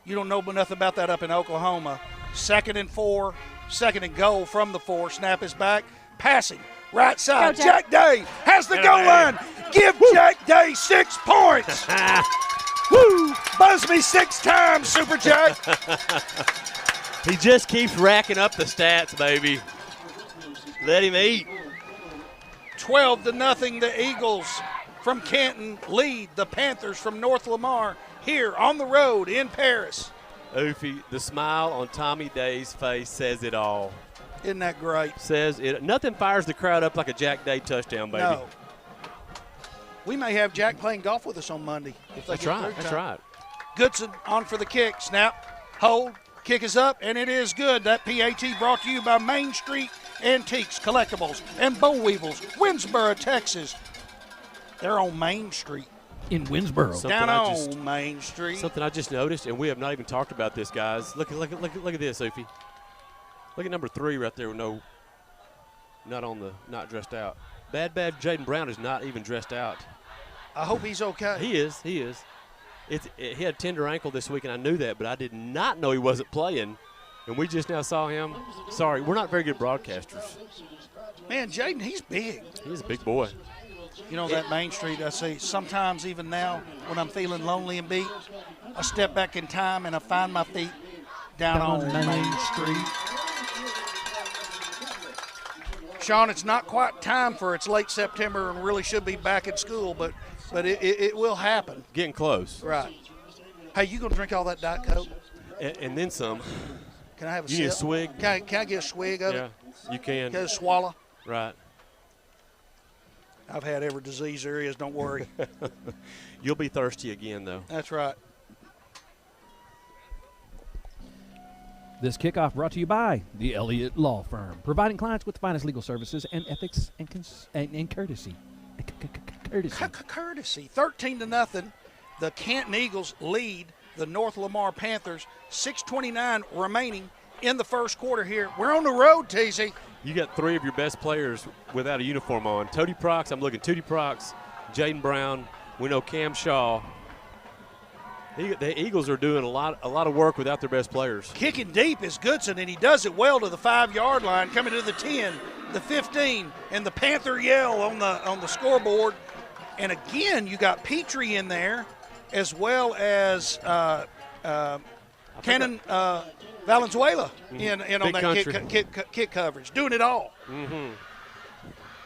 You don't know nothing about that up in Oklahoma. 2nd and 4, 2nd and goal from the 4. Snap is back. Passing, right side. Jack Day has the goal line. Give Jack Day 6 points. Woo! Buzz me 6 times, Super Jack. He just keeps racking up the stats, baby. Let him eat. 12-0, the Eagles from Canton lead the Panthers from North Lamar here on the road in Paris. Oofy, the smile on Tommy Day's face says it all. Isn't that great? Says it. Nothing fires the crowd up like a Jack Day touchdown, baby. No. We may have Jack playing golf with us on Monday. That's right. That's right. Goodson on for the kick. Snap, hold, kick is up, and it is good. That PAT brought to you by Main Street Antiques, Collectibles, and Boll Weevils, Winsboro, Texas. They're on Main Street. In Winsboro. Down on Main Street. Something I just noticed, and we have not even talked about this, guys. Look at this, Oofy. Look at number 3 right there. Not dressed out. Bad Jaden Brown is not even dressed out. I hope he's okay. He is. He had a tender ankle this week, and I knew that, but I did not know he wasn't playing. And we just now saw him. Sorry, we're not very good broadcasters. Man, Jaden, he's big. He's a big boy. You know, that Main Street, I say, sometimes even now when I'm feeling lonely and beat, I step back in time and I find my feet down on Main Street. Sean, it's not quite time for it's late September and really should be back at school, but it will happen. Getting close. Right. Hey, you going to drink all that Diet Coke? And then some. Can I have a sip? You need a swig? Can I get a swig of it? Yeah, you can. Get a swallow? Right. I've had every disease there is, don't worry. You'll be thirsty again, though. That's right. This kickoff brought to you by the Elliott Law Firm, providing clients with the finest legal services and ethics and courtesy. Courtesy. 13-0. The Canton Eagles lead the North Lamar Panthers. 6:29 remaining in the first quarter here. We're on the road, TZ. You got 3 of your best players without a uniform on. Tody Prox, I'm looking. Tody Prox, Jaden Brown. We know Cam Shaw. The Eagles are doing a lot of work without their best players. Kicking deep is Goodson, and he does it well to the 5-yard line, coming to the 10, the 15, and the Panther yell on the scoreboard. And again, you got Petrie in there, as well as Cannon Valenzuela in on that kick coverage, doing it all. Mm-hmm.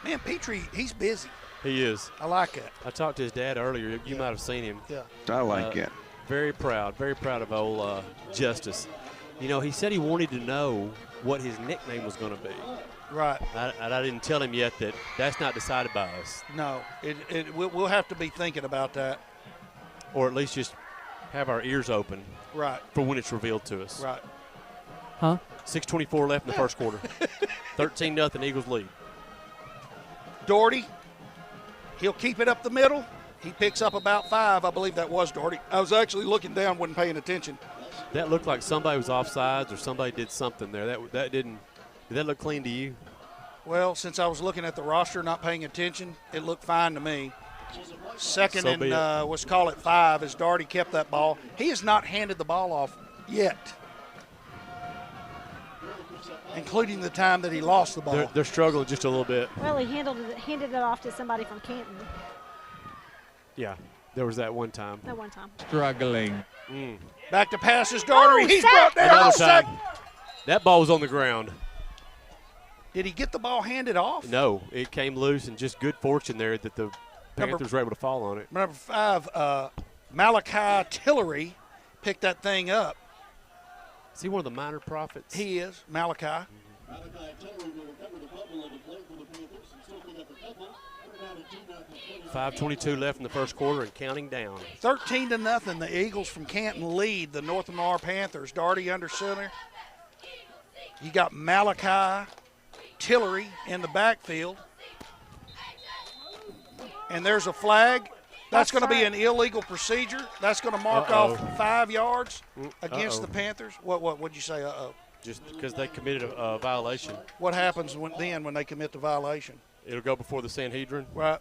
Man, Petrie, he's busy. He is. I like it. I talked to his dad earlier. You might have seen him. Yeah. I like it. Very proud of old Justice. You know, he said he wanted to know what his nickname was going to be. Right. I didn't tell him yet that that's not decided by us. No, we'll have to be thinking about that. Or at least just have our ears open. Right. For when it's revealed to us. Right. Huh? 6:24 left in the first quarter. 13-0 Eagles lead. Doherty, he'll keep it up the middle. He picks up about 5. I believe that was Doherty. I was actually looking down, wasn't paying attention. That looked like somebody was offsides or somebody did something there. That didn't. Did that look clean to you? Well, since I was looking at the roster, not paying attention, it looked fine to me. Second and let's call it 5 as Doherty kept that ball. He has not handed the ball off yet, including the time that he lost the ball. They're struggling just a little bit. Well, he handed it off to somebody from Canton. Yeah, there was that one time. That one time. Struggling. Back to passes, Doherty. He's brought down. Another time. That ball was on the ground. Did he get the ball handed off? No, it came loose, and just good fortune there that the Panthers were able to fall on it. Number 5, Malachi Tillery picked that thing up. Is he one of the minor prophets? He is, Malachi. Malachi Tillery will recover the fumble of the play for the Panthers and still pick up a couple. 5:22 left in the first quarter and counting down. 13-0. The Eagles from Canton lead the North Lamar Panthers. Doherty under center. You got Malachi Tillery in the backfield. And there's a flag. That's going to be an illegal procedure. That's going to mark off 5 yards against the Panthers. What'd you say? Just because they committed a violation. What happens when they commit the violation? It'll go before the Sanhedrin. Right.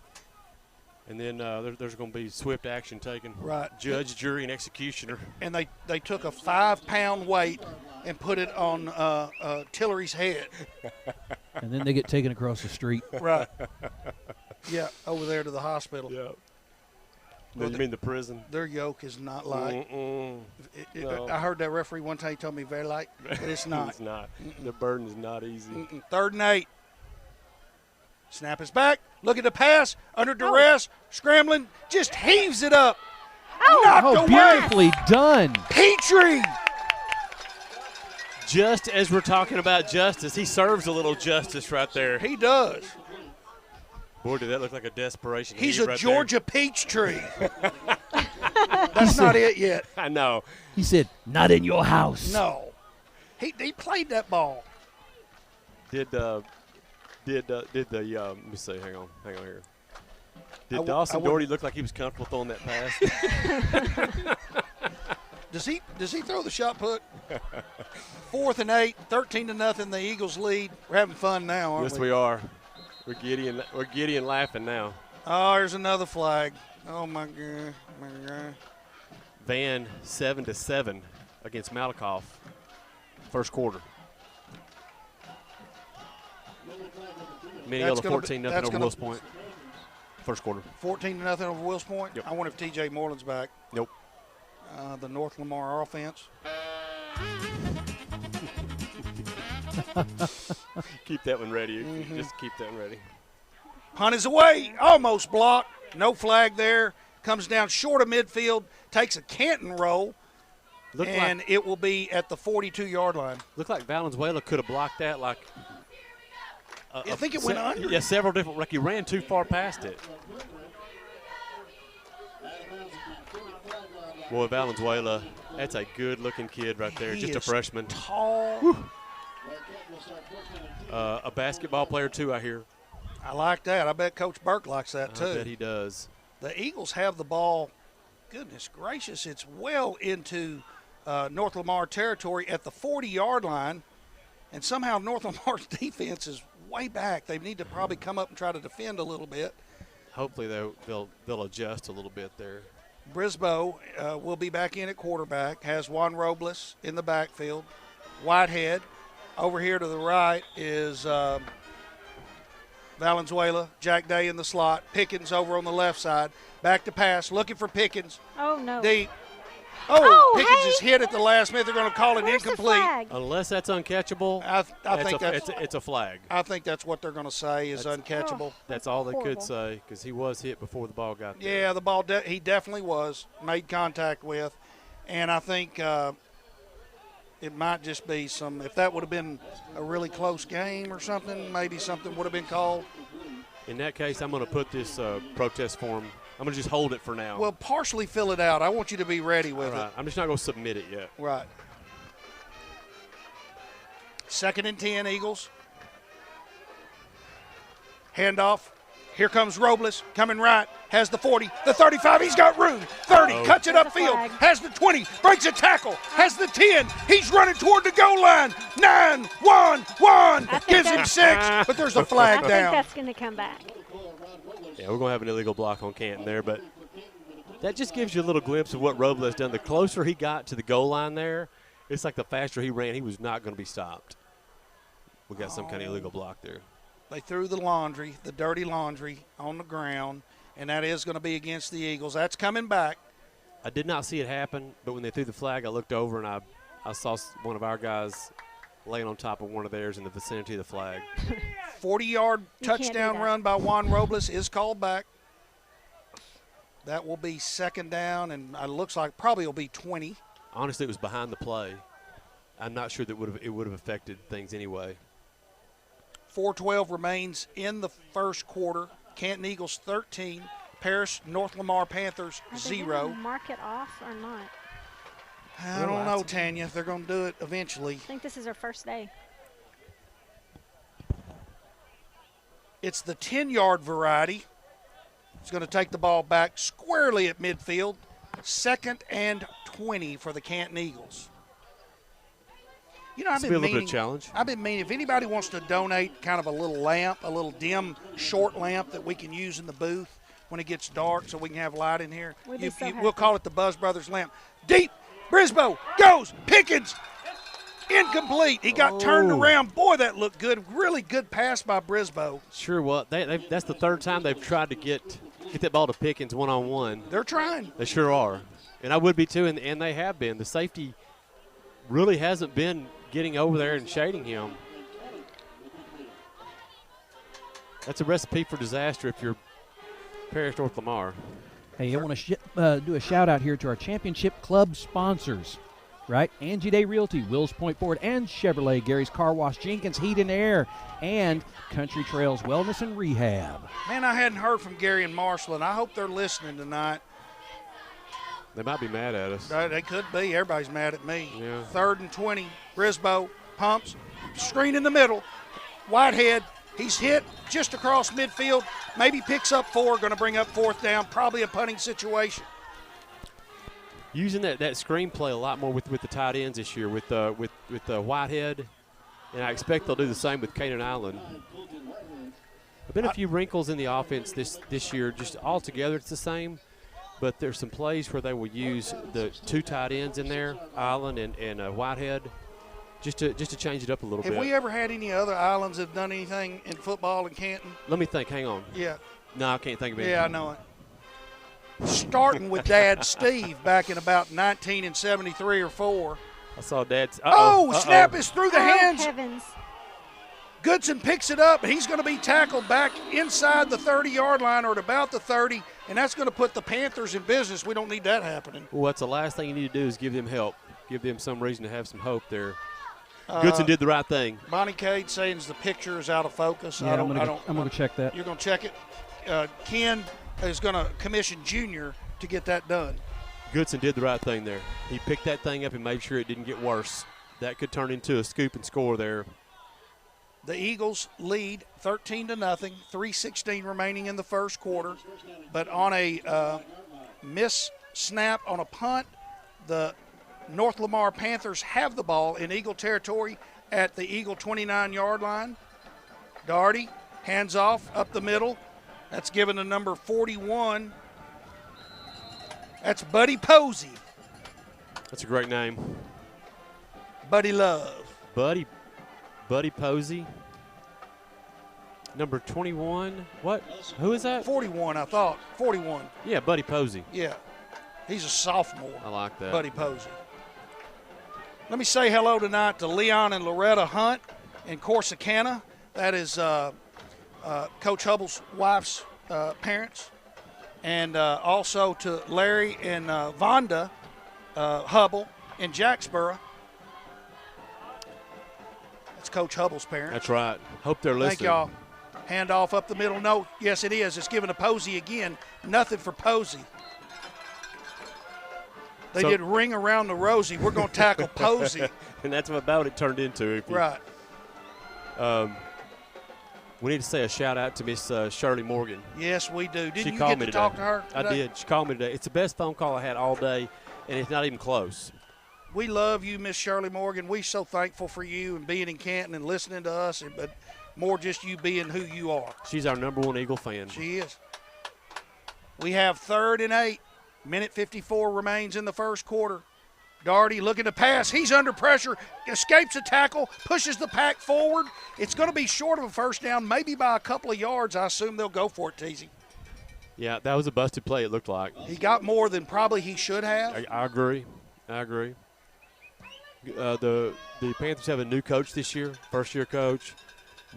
And then there's going to be swift action taken. Right. Judge, jury, and executioner. And they took a 5-pound weight and put it on Tillery's head. And then they get taken across the street. Right. Yeah, over there to the hospital. Yeah. Well, you mean the prison? Their yoke is not light. No. I heard that referee one time, he told me very light, but it's not. It's not. The burden is not easy. 3rd and 8. Snap is back. Look at the pass. Under duress. Scrambling. Just heaves it up. Knocked away. Beautifully done. Petrie. Just as we're talking about justice, he serves a little justice right there. He does. Boy, did that look like a desperation. He's a right Georgia peach tree. That's not it yet. I know. He said, "Not in your house." No. He played that ball. Did the let me see, hang on here. Did Dawson Doherty look like he was comfortable throwing that pass? Does he throw the shot put? 4th and 8, 13-0. The Eagles lead. We're having fun now, aren't we? Yes, we are. We're giddy and laughing now. Oh, there's another flag. Oh my God. Van 7-7 against Malakoff. First quarter. Minneola 14-0 over Wills Point. First quarter. 14-0 over Wills Point. Yep. I wonder if T.J. Moreland's back. Nope. The North Lamar offense. Keep that one ready. Just keep that one ready. Punt is away. Almost blocked. No flag there. Comes down short of midfield. Takes a Canton roll. It will be at the 42-yard line. Looked like Valenzuela could have blocked that like I think it went under. Yeah, several different. Like he ran too far past it. Boy, Valenzuela, that's a good-looking kid right there. Just a freshman. Tall. A basketball player, too, I hear. I like that. I bet Coach Burke likes that, too. I bet he does. The Eagles have the ball. Goodness gracious, it's well into North Lamar territory at the 40-yard line. And somehow North Lamar's defense is way back. They need to probably come up and try to defend a little bit. Hopefully they'll adjust a little bit there. Brisboe will be back in at quarterback, has Juan Robles in the backfield. Whitehead. Over here to the right is Valenzuela, Jack Day in the slot, Pickens over on the left side. Back to pass, looking for Pickens. Oh, no. Deep. Pickens is hit at the last minute. They're going to call it incomplete. Unless that's uncatchable, I think it's a flag. I think that's what they're going to say is uncatchable. That's all they could say because he was hit before the ball got there. Yeah, the ball he definitely was made contact with, and I think it might just be some. If that would have been a really close game or something, maybe something would have been called. In that case, I'm going to put this protest form. I'm going to just hold it for now. Well, partially fill it out. I want you to be ready with it. I'm just not going to submit it yet. Right. 2nd and 10, Eagles. Handoff. Here comes Robles, coming right, has the 40, the 35, he's got room, 30, cuts it upfield, has the 20, breaks a tackle, has the 10, he's running toward the goal line, 9, 1, 1, gives him 6, but there's a flag down. I think that's going to come back. Yeah, we're going to have an illegal block on Canton there, but that just gives you a little glimpse of what Robles done. The closer he got to the goal line there, it's like the faster he ran, he was not going to be stopped. We got some kind of illegal block there. They threw the laundry, the dirty laundry, on the ground, and that is going to be against the Eagles. That's coming back. I did not see it happen, but when they threw the flag, I looked over and I saw one of our guys laying on top of one of theirs in the vicinity of the flag. 40-yard touchdown run by Juan Robles is called back. That will be 2nd down, and it looks like probably will be 20. Honestly, it was behind the play. I'm not sure that it would have affected things anyway. 4:12 remains in the first quarter. Canton Eagles 13, Paris North Lamar Panthers 0. Mark it off or not? I don't know, Tanya. They're going to do it eventually. I think this is our first day. It's the 10-yard variety. It's going to take the ball back squarely at midfield. 2nd and 20 for the Canton Eagles. You know, I've been meaning, if anybody wants to donate kind of a little lamp, a little dim short lamp that we can use in the booth when it gets dark so we can have light in here, we'll call it the Buzz Brothers lamp. Deep, Brisboe goes, Pickens, incomplete. He got turned around. Boy, that looked good. Really good pass by Brisboe. Sure, well, that's the 3rd time they've tried to get that ball to Pickens one-on-one. They're trying. They sure are. And I would be too, and they have been. The safety really hasn't been getting over there and shading him. That's a recipe for disaster if you're Paris North Lamar. Hey, I want to do a shout-out here to our championship club sponsors, right? Angie Day Realty, Wills Point Ford, and Chevrolet, Gary's Car Wash, Jenkins Heat and Air, and Country Trails Wellness and Rehab. Man, I hadn't heard from Gary and Marshall, and I hope they're listening tonight. They might be mad at us. They could be. Everybody's mad at me. Yeah. 3rd and 20. Brisboe pumps. Screen in the middle. Whitehead. He's hit just across midfield. Maybe picks up 4. Going to bring up 4th down. Probably a punting situation. Using that screenplay a lot more with the tight ends this year with Whitehead, and I expect they'll do the same with Canaan Island. There've been a few wrinkles in the offense this year. Just altogether, it's the same. But there's some plays where they will use the 2 tight ends in there, Island and Whitehead, just to change it up a little bit. Have we ever had any other islands that have done anything in football in Canton? Let me think. Hang on. Yeah. No, I can't think of anything. Yeah, I know it. Starting with Dad Steve back in about 1973 or 4. I saw Dad's. Snap is through the hands. Heavens. Goodson picks it up, and he's going to be tackled back inside the 30-yard line or at about the 30, and that's going to put the Panthers in business. We don't need that happening. Well, that's the last thing you need to do is give them help, give them some reason to have some hope there. Goodson did the right thing. Bonnie Cade saying the picture is out of focus. Yeah, I'm going to check that. You're going to check it? Ken is going to commission Junior to get that done. Goodson did the right thing there. He picked that thing up and made sure it didn't get worse. That could turn into a scoop and score there. The Eagles lead 13-0, 3:16 remaining in the first quarter. But on a miss snap on a punt, the North Lamar Panthers have the ball in Eagle territory at the Eagle 29-yard line. Doherty hands off up the middle. That's given to number 41. That's Buddy Posey. That's a great name. Buddy Love. Buddy Posey. Number 21. What? Who is that? 41, I thought. 41. Yeah, Buddy Posey. Yeah. He's a sophomore. I like that. Buddy Posey. Let me say hello tonight to Leon and Loretta Hunt in Corsicana. That is Coach Hubble's wife's parents. And also to Larry and Vonda Hubble in Jacksboro. That's Coach Hubble's parents. That's right. Hope they're listening. Thank y'all. Hand off up the middle. No, yes, it is. It's given to Posey again. Nothing for Posey. They did ring around the rosy. We're going to tackle Posey. And that's about what it turned into. Right. We need to say a shout-out to Miss Shirley Morgan. Yes, we do. Didn't you called get me to today. talk to her today? I did. She called me today. It's the best phone call I had all day, and it's not even close. We love you, Miss Shirley Morgan. We're so thankful for you and being in Canton and listening to us, but more just you being who you are. She's our #1 Eagle fan. She is. We have 3rd and 8. Minute 54 remains in the first quarter. Daugherty looking to pass. He's under pressure. Escapes a tackle. Pushes the pack forward. It's going to be short of a first down, maybe by a couple of yards. I assume they'll go for it, Teasy. Yeah, that was a busted play, it looked like. He got more than probably he should have. I agree. The Panthers have a new coach this year, first-year coach,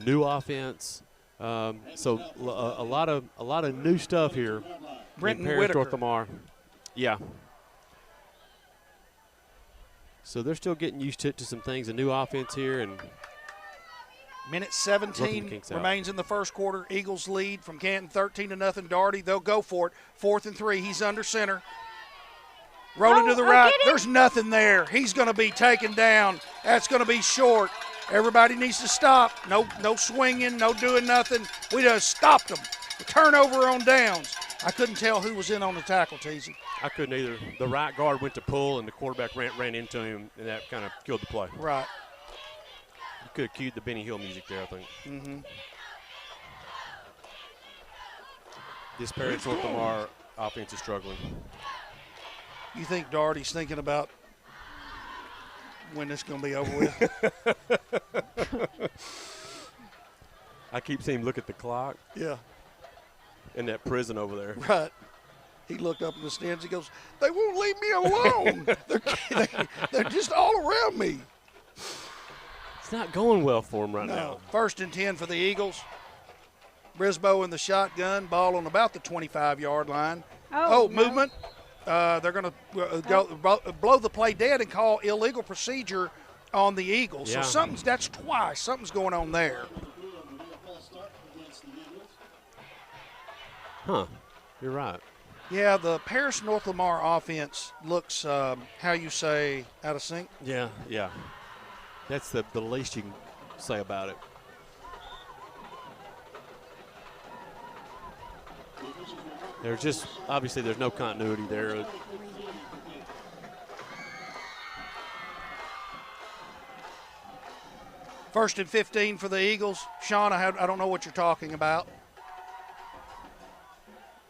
new offense. So a lot of new stuff here. Brenton in Paris, Whitaker. North Lamar. Yeah. So they're still getting used to some things, a new offense here. And Minute 17 remains in the first quarter. Eagles lead from Canton 13-0. Daugherty, they'll go for it. 4th and 3. He's under center. Rolling to the right. There's nothing there. He's going to be taken down. That's going to be short. Everybody needs to stop. No swinging, no doing nothing. We just stopped them. The turnover on downs. I couldn't tell who was in on the tackle, Teasy. I couldn't either. The right guard went to pull, and the quarterback ran into him, and that kind of killed the play. Right. You could have cued the Benny Hill music there, I think. Mm-hmm. This Paris North Lamar offense is struggling. You think Daugherty's thinking about when this is going to be over with? I keep seeing him look at the clock. Yeah. In that prison over there. Right. He looked up in the stands. He goes, they won't leave me alone. they're just all around me. It's not going well for him right now. 1st and 10 for the Eagles. Brisboe in the shotgun. Ball on about the 25-yard line. Movement. They're going to blow the play dead and call illegal procedure on the Eagles. Yeah. So that's twice. Something's going on there. Huh. You're right. Yeah, the Paris North Lamar offense looks, how you say, out of sync. Yeah. That's the least you can say about it. There's just, obviously, there's no continuity there. First and 15 for the Eagles. Sean, I don't know what you're talking about.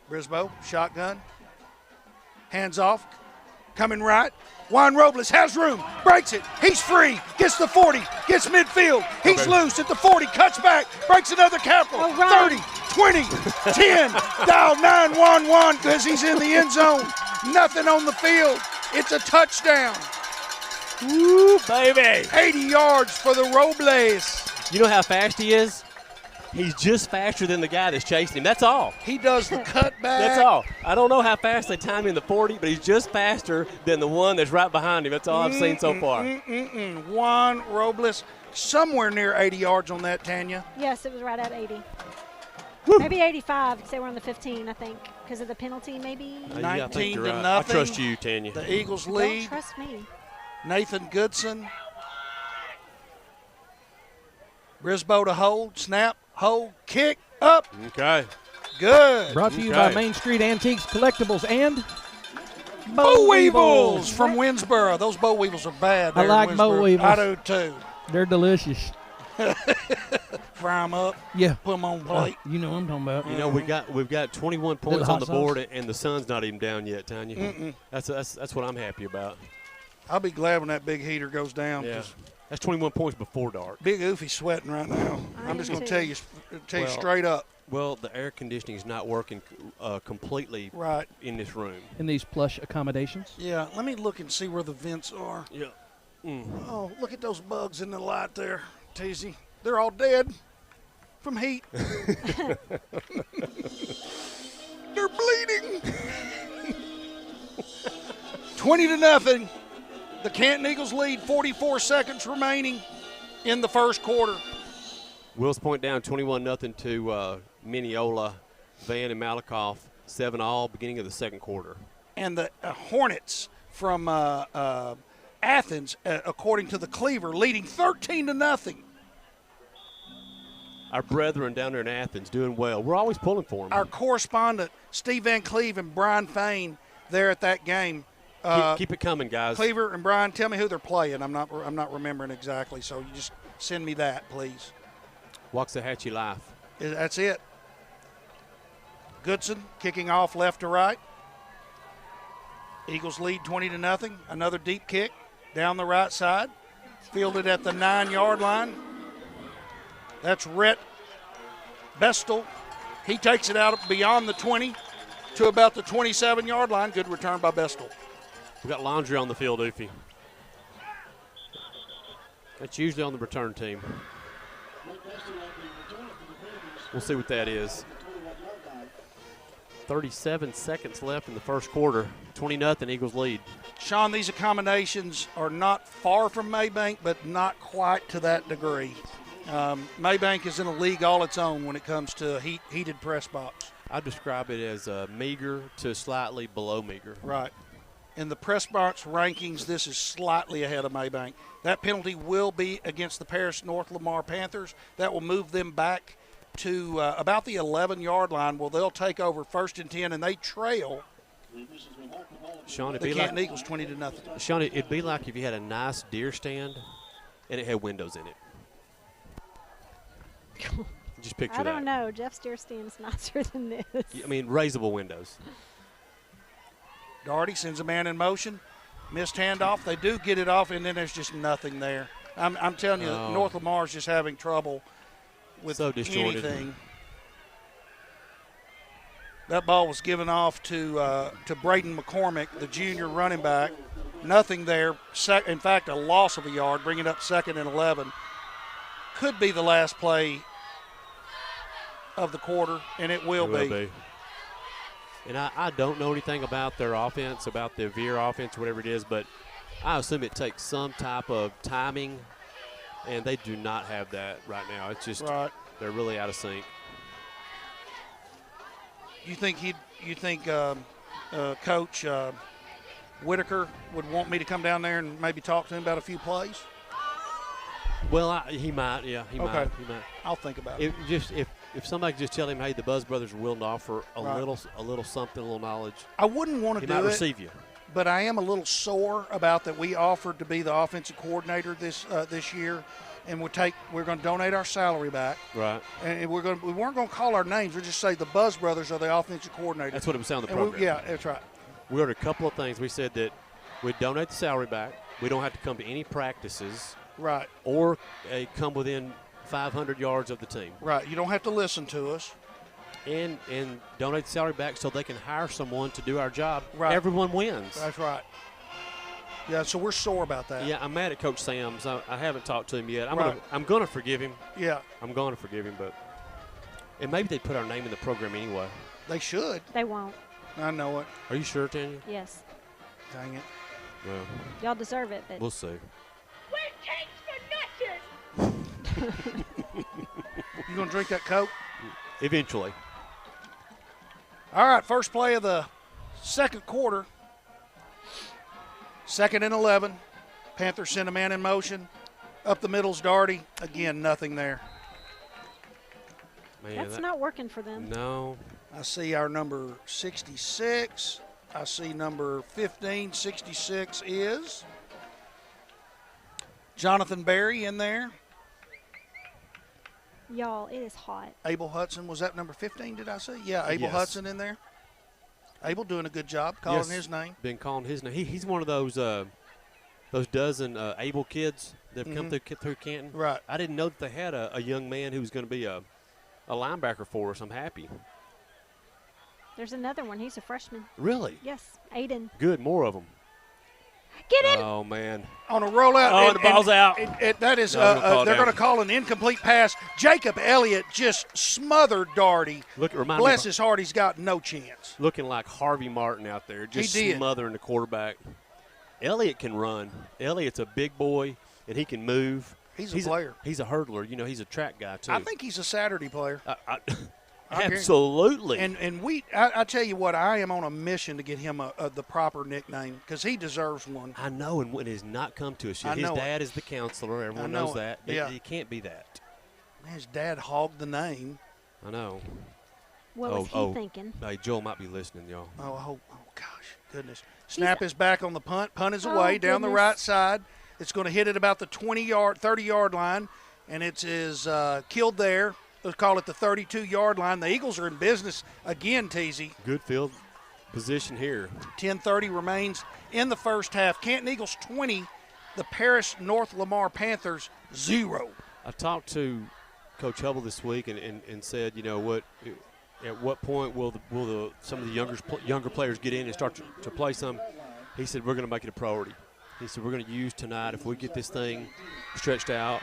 Brisboe, shotgun. Hands off. Coming right. Juan Robles has room. Breaks it. He's free. Gets the 40. Gets midfield. He's loose at the 40. Cuts back. Breaks another tackle. 30, 20, 10. Dial 911 because he's in the end zone. Nothing on the field. It's a touchdown. Woo, baby. 80 yards for the Robles. You know how fast he is? He's just faster than the guy that's chasing him. That's all. He does the cutback. That's all. I don't know how fast they time him in the 40, but he's just faster than the one that's right behind him. That's all I've seen so far. Juan Robles, somewhere near 80 yards on that, Tanya. Yes, it was right at 80. Woo. Maybe 85 because they were on the 15, I think, because of the penalty maybe. 19 to right. nothing. I trust you, Tanya. The Eagles Don't lead. trust me. Nathan Goodson. Brisboe to hold, snap, hold, kick, up. Okay. Good. Brought to you by Main Street Antiques, Collectibles, and Boll Weevils from Winsboro. Those Boll Weevils are bad. I like Boll Weevils. I do too. They're delicious. Fry them up. Yeah. Put them on plate. You know what I'm talking about. You know, we've got 21 points on the board, and the sun's not even down yet, Tanya. That's what I'm happy about. I'll be glad when that big heater goes down. Yeah. That's 21 points before dark. Big Oofy's sweating right now. I'm just going to tell you straight up. Well, the air conditioning is not working completely right in this room. In these plush accommodations? Yeah, let me look and see where the vents are. Yeah. Oh, look at those bugs in the light there, Teasy. They're all dead from heat. They're bleeding. 20-0. The Canton Eagles lead, 44 seconds remaining in the first quarter. Wills Point down 21-0 to Mineola, Van, and Malakoff, 7-all, beginning of the second quarter. And the Hornets from Athens, according to the Cleaver, leading 13-0. Our brethren down there in Athens doing well. We're always pulling for them. Our correspondent, Steve Van Cleve and Brian Fain, there at that game. Keep it coming, guys. Cleaver and Brian, tell me who they're playing. I'm not remembering exactly, so you just send me that, please. Waxahachie Life. That's it. Goodson kicking off left to right. Eagles lead 20-0. Another deep kick down the right side. Fielded at the 9-yard line. That's Rhett Bestel. He takes it out beyond the 20 to about the 27-yard line. Good return by Bestel. We got laundry on the field, Oofy. That's usually on the return team. We'll see what that is. 37 seconds left in the first quarter. 20-0 Eagles lead. Sean, these accommodations are not far from Maybank, but not quite to that degree. Maybank is in a league all its own when it comes to heated press box. I describe it as meager to slightly below meager. Right. In the press box rankings, this is slightly ahead of Maybank. That penalty will be against the Paris North Lamar Panthers. That will move them back to about the 11-yard line, where they'll take over 1st and 10, and they trail Sean, the Canton Eagles 20-0. Sean, it'd be like if you had a nice deer stand and it had windows in it. Just picture that. I don't know. Jeff's deer stand's nicer than this. I mean, raisable windows. Doherty sends a man in motion. Missed handoff. They do get it off, and then there's just nothing there. I'm telling you, North Lamar's just having trouble with anything. That ball was given off to Braden McCormick, the junior running back. Nothing there. In fact, a loss of a yard, bringing up 2nd and 11. Could be the last play of the quarter, and it will be. And I don't know anything about their offense, about the Veer offense, whatever it is, but I assume it takes some type of timing, and they do not have that right now. It's just they're really out of sync. You think Coach Whitaker would want me to come down there and maybe talk to him about a few plays? Well, he might. Yeah, he might. I'll think about it. If somebody could just tell him, hey, the Buzz Brothers are willing to offer a little something, a little knowledge. I wouldn't want to do it. He might receive you. But I am a little sore about that we offered to be the offensive coordinator this year, and we're going to donate our salary back. Right. And we weren't going to call our names. We just say the Buzz Brothers are the offensive coordinator. That's what it was on the program. Yeah, that's right. We heard a couple of things. We said that we'd donate the salary back. We don't have to come to any practices. Right. Or come within 500 yards of the team. Right. You don't have to listen to us. And donate the salary back so they can hire someone to do our job. Right. Everyone wins. That's right. Yeah, so we're sore about that. Yeah, I'm mad at Coach Sams. I haven't talked to him yet. I'm gonna forgive him. Yeah. I'm gonna forgive him, and maybe they put our name in the program anyway. They should. They won't. I know it. Are you sure, Tanya? Yes. Dang it. Well, y'all deserve it, but we'll see. You gonna drink that Coke? Eventually. All right, first play of the second quarter. 2nd and 11. Panthers send a man in motion. Up the middle's Doherty. Again, nothing there. Man, that's not working for them. No. I see our number 66. I see number 15. 66 is Jonathan Berry in there. Y'all, it is hot. Abel Hudson, was that number 15, did I say? Yeah, Abel Hudson in there. Abel doing a good job calling his name. Been calling his name. He's one of those dozen Abel kids that have come through Canton. Right. I didn't know that they had a young man who was going to be a a linebacker for us. I'm happy. There's another one. He's a freshman. Really? Yes, Aiden. Good, more of them. Get in. Oh, man. On a rollout. Oh, the ball's out. That is, No, they're going to call an incomplete pass. Jacob Elliott just smothered Darty. Bless his heart, he's got no chance. Looking like Harvey Martin out there, just smothering the quarterback. Elliott can run. Elliott's a big boy, and he can move. He's a player. He's a hurdler. You know, he's a track guy, too. I think he's a Saturday player. Absolutely. And I tell you what, I am on a mission to get him the proper nickname because he deserves one. I know, and it has not come to us yet. His dad is the counselor. Everyone knows that. Yeah. It can't be that. Man, his dad hogged the name. I know. What was he thinking? Hey, Joel might be listening, y'all. Oh, gosh, goodness. Snap is back on the punt. Punt is away down the right side. It's going to hit at about the 30-yard line, and it is killed there. Let's call it the 32-yard line. The Eagles are in business again, Teasy. Good field position here. 10:30 remains in the first half. Canton Eagles 20, the Paris North Lamar Panthers 0. I talked to Coach Hubble this week and said, you know what, at what point will some of the younger players get in and start to play some? He said, we're going to make it a priority. He said, we're going to use tonight, if we get this thing stretched out,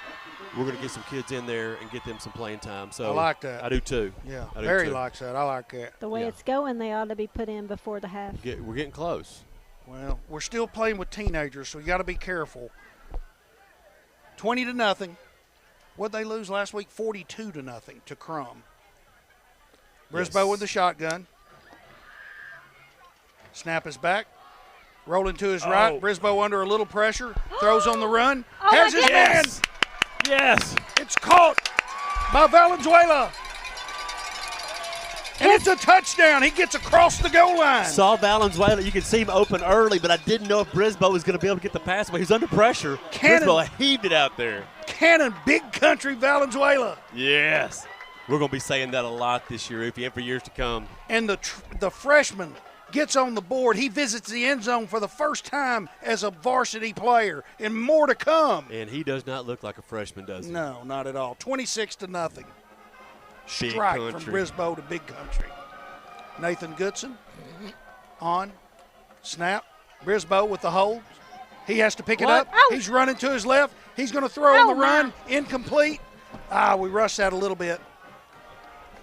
we're going to get some kids in there and get them some playing time. So I like that. I do too. Yeah, I do Barry too. likes that. I like that. The way it's going, they ought to be put in before the half. We're getting close. Well, we're still playing with teenagers, so you got to be careful. 20-0. What'd they lose last week? 42-0 to Crum. Brisboe with the shotgun. Snap is back. Rolling to his right. Brisboe under a little pressure. Throws on the run. Has his man. Yes. It's caught by Valenzuela. And it's a touchdown. He gets across the goal line. Saw Valenzuela. You can see him open early, but I didn't know if Brisboe was going to be able to get the pass away. He was under pressure. Brisboe heaved it out there. Cannon, big country Valenzuela. Yes. We're going to be saying that a lot this year, for years to come. And the freshman gets on the board. He visits the end zone for the first time as a varsity player, and more to come. And he does not look like a freshman, does he? No, not at all. 26-0. Big Strike country. from Brisboe to Big Country. Nathan Goodson on. Snap. Brisboe with the hold. He has to pick it up. Oh. He's running to his left. He's going to throw on the run. Incomplete. We rushed that a little bit.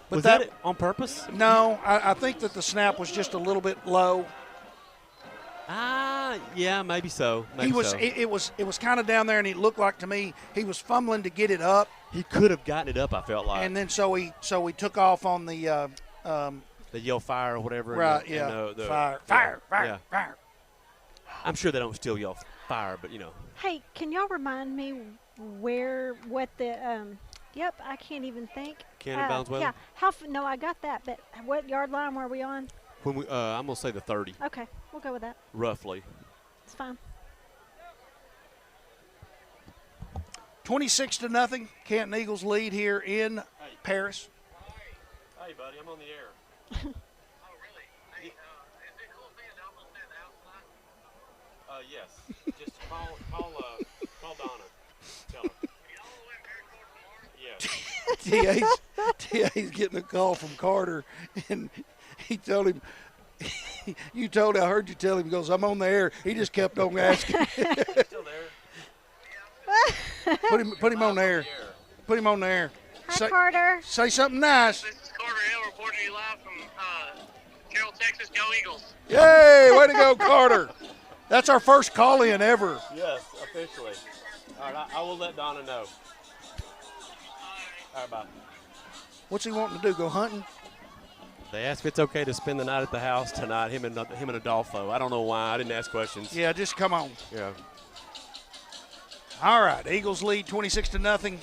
But was that on purpose? No, I think that the snap was just a little bit low. Yeah, maybe so. It was kind of down there, and it looked like to me he was fumbling to get it up. He could have gotten it up, I felt like. And then so he took off on the yell fire or whatever. Right, fire. I'm sure they don't still yell fire, but you know. Hey, can y'all remind me what the yep, I can't even think. Cannon Valenzuela? Yeah. No, I got that, but what yard line were we on? When I'm going to say the 30. Okay, we'll go with that. Roughly. It's fine. 26-0. Canton Eagles lead here in Paris. Hey, buddy, I'm on the air. Oh, really? Hey, is it cool being almost at the house tonight? Yes. Just call Donna. Tell her. TA's getting a call from Carter, and he told him, I heard you tell him, he goes, I'm on the air. He just kept on asking. Still there? Put him on the air. Put him on the air. Hi, Carter. Say something nice. This is Carter Hill reporting you live from Carroll, Texas. Go Eagles. Yay, way to go, Carter. That's our first call-in ever. Yes, officially. All right, I will let Donna know. All right, bye. What's he wanting to do, go hunting? They asked if it's okay to spend the night at the house tonight, him and Adolfo. I don't know why. I didn't ask questions. Yeah, just come on. Yeah. All right, Eagles lead 26-0.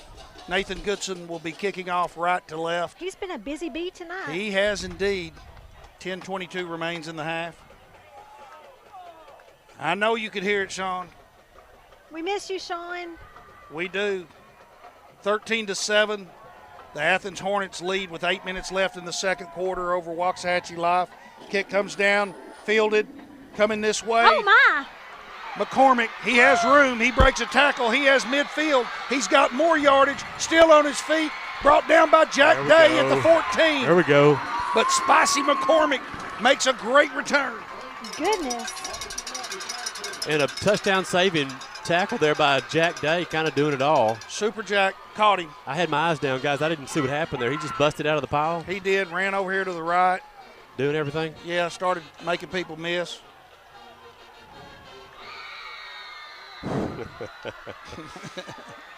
Nathan Goodson will be kicking off right to left. He's been a busy bee tonight. He has indeed. 10:22 remains in the half. I know you could hear it, Sean. We miss you, Sean. We do. 13-7. The Athens Hornets lead with 8 minutes left in the second quarter over Waxahachie Life. Kick comes down, fielded, coming this way. Oh, my. McCormick, he has room. He breaks a tackle. He has midfield. He's got more yardage, still on his feet. Brought down by Jack Day at the 14. There we go. But Spicy McCormick makes a great return. Goodness. And a touchdown saving tackle there by Jack Day, kind of doing it all. Super Jack caught him. I had my eyes down, guys. I didn't see what happened there. He just busted out of the pile. He did, ran over here to the right. Doing everything? Yeah, started making people miss.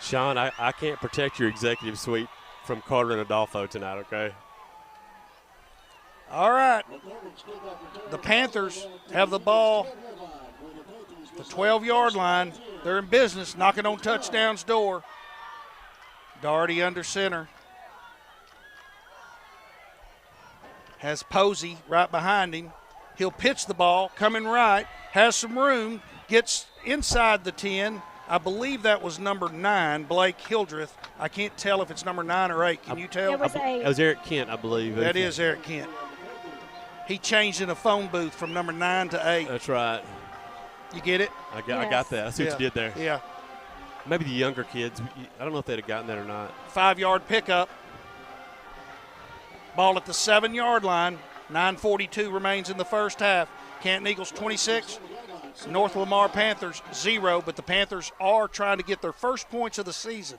Sean, I can't protect your executive suite from Carter and Adolfo tonight, okay? All right. The Panthers have the ball. The 12-yard line. They're in business, knocking on touchdown's door. Doherty under center. Has Posey right behind him. He'll pitch the ball, coming right, has some room, gets inside the 10. I believe that was number 9, Blake Hildreth. I can't tell if it's number 9 or 8. Can you tell? It was 8. That was Eric Kent, I believe. That is Eric Kent. He changed in a phone booth from number 9 to 8. That's right. You get it? I got that. I see what you did there. Yeah. Maybe the younger kids, I don't know if they'd have gotten that or not. 5-yard pickup. Ball at the 7-yard line. 9:42 remains in the first half. Canton Eagles 26, North Lamar Panthers 0, but the Panthers are trying to get their first points of the season.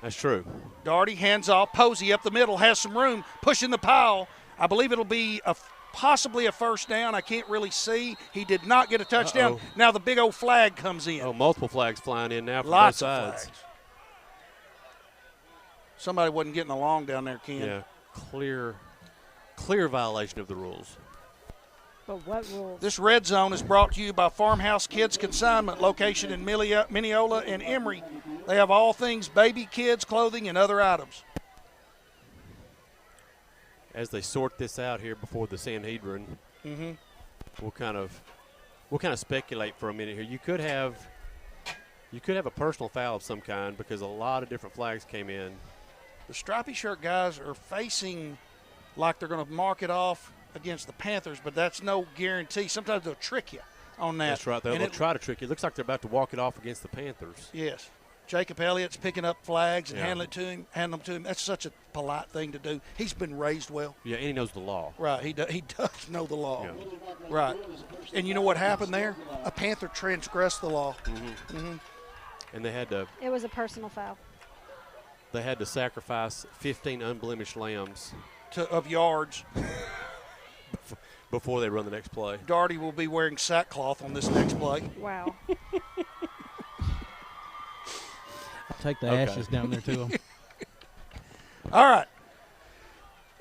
That's true. Doherty hands off. Posey up the middle, has some room, pushing the pile. I believe it'll be possibly a first down. I can't really see. He did not get a touchdown. Uh-oh. Now the big old flag comes in. Oh, multiple flags flying in now from Lots both of sides. flags. Somebody wasn't getting along down there, Ken. Yeah, clear violation of the rules. But what rules? This red zone is brought to you by Farmhouse Kids Consignment, location in Mineola and Emory. They have all things baby, kids, clothing, and other items. As they sort this out here before the Sanhedrin, we'll kind of speculate for a minute here. You could have a personal foul of some kind because a lot of different flags came in. The stripy shirt guys are facing like they're going to mark it off against the Panthers, but that's no guarantee. Sometimes they'll trick you on that. That's right. They'll try to trick you. It looks like they're about to walk it off against the Panthers. Yes. Jacob Elliott's picking up flags and handing them to him. That's such a polite thing to do. He's been raised well. Yeah, and he knows the law. Right. He does know the law. Yeah. Right. And you know what happened there? A Panther transgressed the law. And they had to. It was a personal foul. They had to sacrifice 15 unblemished lambs of yards before they run the next play. Doherty will be wearing sackcloth on this next play. Wow. I'll take the ashes down there to him. All right.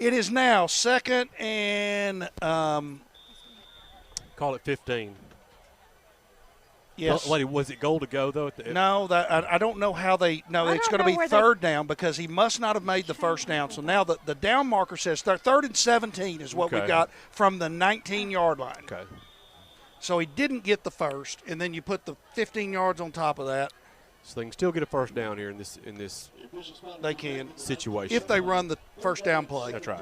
It is now second and call it 15. Yes. Lady, was it goal to go, though? No, I don't know how they – no, it's going to be third down because he must not have made the first down. So now the down marker says third and 17 is what we got from the 19-yard line. Okay. So he didn't get the first, and then you put the 15 yards on top of that. So they can still get a first down here in this they can situation. If they run the first down play. That's right.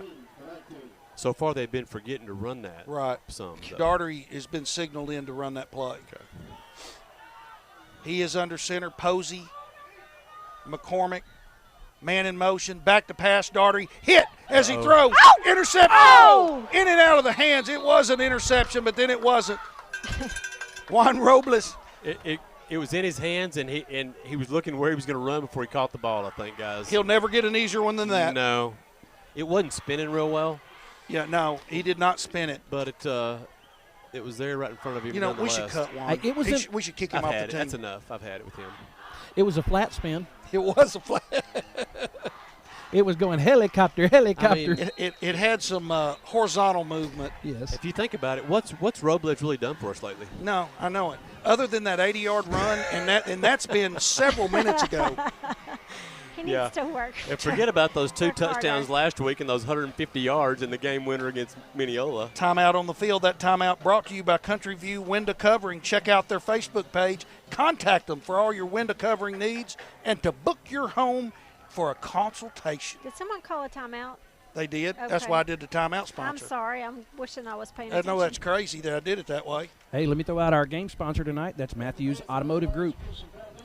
So far they've been forgetting to run that. Right. Some. Doherty has been signaled in to run that play. Okay. He is under center. Posey, McCormick, man in motion, back to pass. Doherty hit as he throws. Interception. Oh! In and out of the hands. It was an interception, but then it wasn't. Juan Robles. It was in his hands, and he was looking where he was going to run before he caught the ball, I think, guys. He'll never get an easier one than that. No. It wasn't spinning real well. Yeah, no, he did not spin it. But it was there right in front of him. You know, we should cut one. We should kick him off the team. That's enough. I've had it with him. It was a flat spin. It was a flat. It was going helicopter. I mean, it had some horizontal movement. Yes. If you think about it, what's Robles really done for us lately? No, I know it. Other than that 80-yard run, and that's been several minutes ago. He needs to work. And forget about those 2 touchdowns last week and those 150 yards in the game winner against Mineola. Timeout on the field. That timeout brought to you by Country View Window Covering. Check out their Facebook page. Contact them for all your window covering needs and to book your home for a consultation. Did someone call a timeout? They did. Okay. That's why I did the timeout sponsor. I'm sorry. I'm wishing I was paying attention. I know that's crazy that I did it that way. Hey, let me throw out our game sponsor tonight. That's Matthews Automotive Group.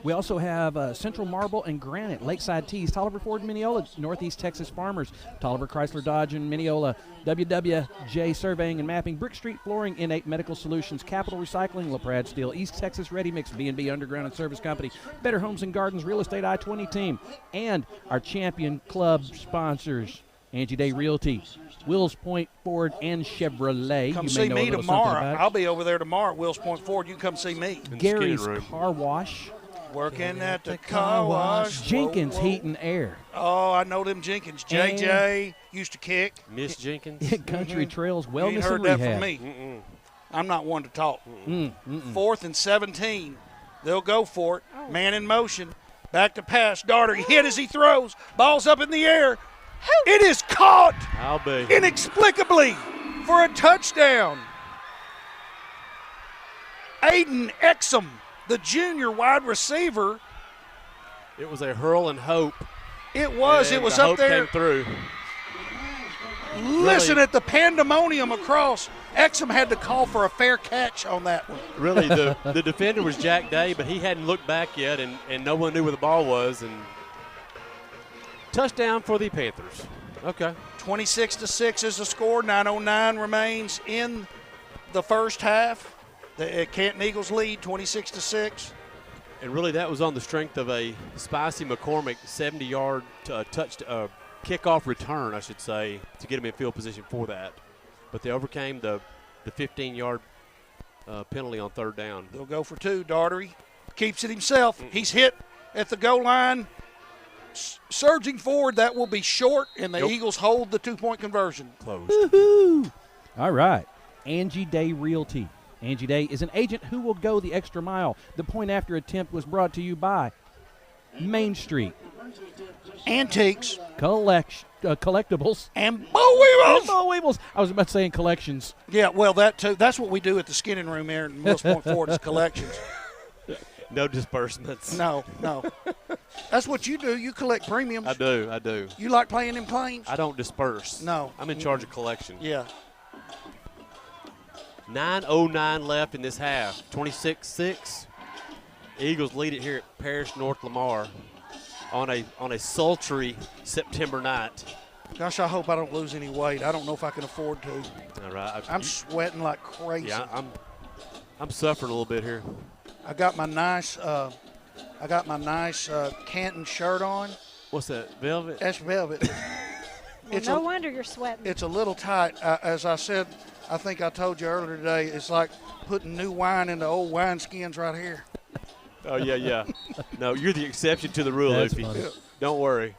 We also have Central Marble and Granite, Lakeside Tees, Tolliver Ford, Mineola, Northeast Texas Farmers, Tolliver Chrysler Dodge and Mineola, WWJ Surveying and Mapping, Brick Street Flooring, Innate Medical Solutions, Capital Recycling, LaPrade Steel, East Texas Ready Mix, B&B Underground and Service Company, Better Homes and Gardens, Real Estate I-20 Team, and our champion club sponsors, Angie Day Realty, Wills Point Ford and Chevrolet. Come you see may know me a little tomorrow. something about it. I'll be over there tomorrow at Wills Point Ford. You can come see me. Gary's Car Wash. Working at the car wash. Jenkins Heat and Air. Oh, I know them Jenkins. JJ used to kick. Miss Jenkins. Country Trails You Wellness ain't heard and that Rehab. from me. I'm not one to talk. 4th and 17. They'll go for it. Man in motion. Back to pass. Darter hit as he throws. Ball's up in the air. It is caught I'll be. inexplicably for a touchdown. Aiden Exum, the junior wide receiver. It was a hurl and hope. It was. And It was the up hope there. came through. Listen at the pandemonium across. Exum had to call for a fair catch on that one. Really, the defender was Jack Day, but he hadn't looked back yet, and no one knew where the ball was. And touchdown for the Panthers. Okay. 26-6 is the score. 9:09 remains in the first half. The Canton Eagles lead 26-6. And really, that was on the strength of a Spicy McCormick 70-yard kickoff return, I should say, to get him in field position for that. But they overcame the 15-yard penalty on third down. They'll go for two. Daugherty keeps it himself. He's hit at the goal line. Surging forward, that will be short, and the Eagles hold the two-point conversion. Closed. Woo-hoo. All right. Angie Day Realty. Angie Day is an agent who will go the extra mile. The point after attempt was brought to you by Main Street. Antiques. Collectibles. And Bo Weevils. And Bo Weevils. I was about to say in collections. Yeah, well, that too. That's what we do at the skinning room here in Mills Point Ford is collections. No disbursements. No. That's what you do. You collect premiums. I do. You like playing in claims? I don't disperse. No. I'm in charge of collection. Yeah. 9:09 left in this half. 26-6. Eagles lead it here at Parish North Lamar on a sultry September night. Gosh, I hope I don't lose any weight. I don't know if I can afford to. All right. I'm sweating like crazy. Yeah, I'm suffering a little bit here. I got my nice Canton shirt on. What's that? Velvet? That's velvet. Well, no wonder you're sweating. It's a little tight. As I said, I think I told you earlier today, it's like putting new wine into old wineskins right here. Oh, yeah. No, you're the exception to the rule, That's Opie. funny. Don't worry.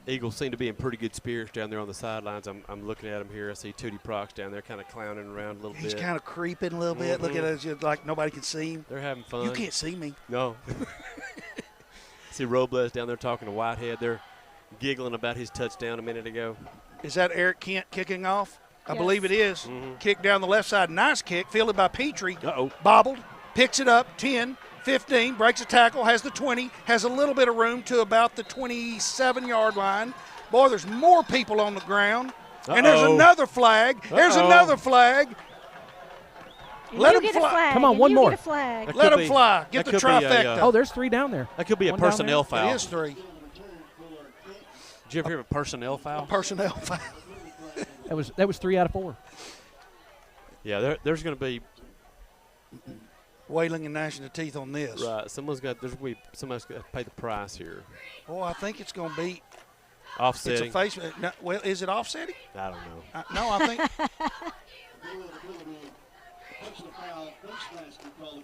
Eagles seem to be in pretty good spirits down there on the sidelines. I'm looking at them here. I see Tootie Prox down there kind of clowning around a little bit. He's kind of creeping a little bit. Look at it, like nobody can see him. They're having fun. You can't see me. No. See Robles down there talking to Whitehead. They're giggling about his touchdown a minute ago. Is that Eric Kent kicking off? I Yes. believe it is. Kick down the left side. Nice kick. Fielded by Petrie. Uh-oh. Bobbled. Picks it up. 10, 15. Breaks a tackle. Has the 20. Has a little bit of room to about the 27-yard line. Boy, there's more people on the ground. And there's another flag. There's another flag. Let him fly. Come on, one more. Get a flag. Let him fly. Get the trifecta. Oh, there's three down there. That could be a One down personnel there. foul. It is 3. Did you ever hear of a personnel foul? Personnel foul. That was 3 out of 4. Yeah, there's going to be Wailing and gnashing of teeth on this. right. Somebody's got to pay the price here. Oh, I think it's going to be. Offsetting. It's a face. No, well, is it offsetting? I don't know. No, I think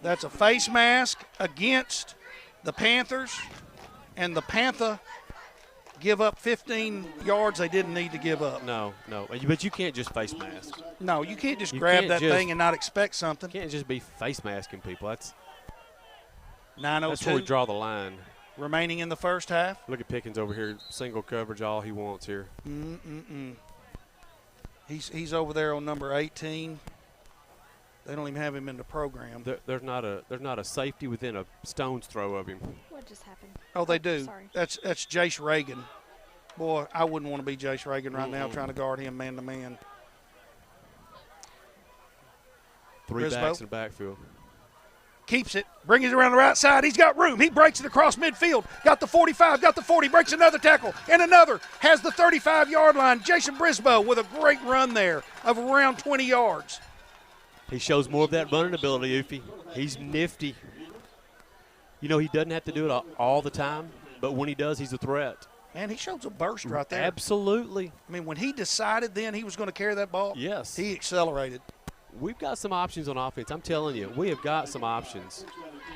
that's a face mask against the Panthers, and the Panther give up 15 yards they didn't need to give up. No. But you can't just face mask. No, you can't just You grab can't that just- thing and not expect something. You can't just be face masking people. That's 9:02 where we draw the line. remaining in the first half. Look at Pickens over here, single coverage, all he wants here. He's over there on number 18. They don't even have him in the program. There's not a safety within a stone's throw of him. What just happened? Oh, they do. Sorry. That's Jace Reagan. Boy, I wouldn't want to be Jace Reagan right now trying to guard him man to man. Three Brisboe backs in the backfield. keeps it, brings it around the right side. He's got room. He breaks it across midfield. Got the 45, got the 40, breaks another tackle, and another. Has the 35-yard line. Jason Brisboe with a great run there of around 20 yards. He shows more of that running ability, Oofy. He's nifty. You know, he doesn't have to do it all the time, but when he does, he's a threat. Man, he shows a burst right there. Absolutely. I mean, when he decided then he was going to carry that ball, yes, he accelerated. We've got some options on offense. I'm telling you, we have got some options.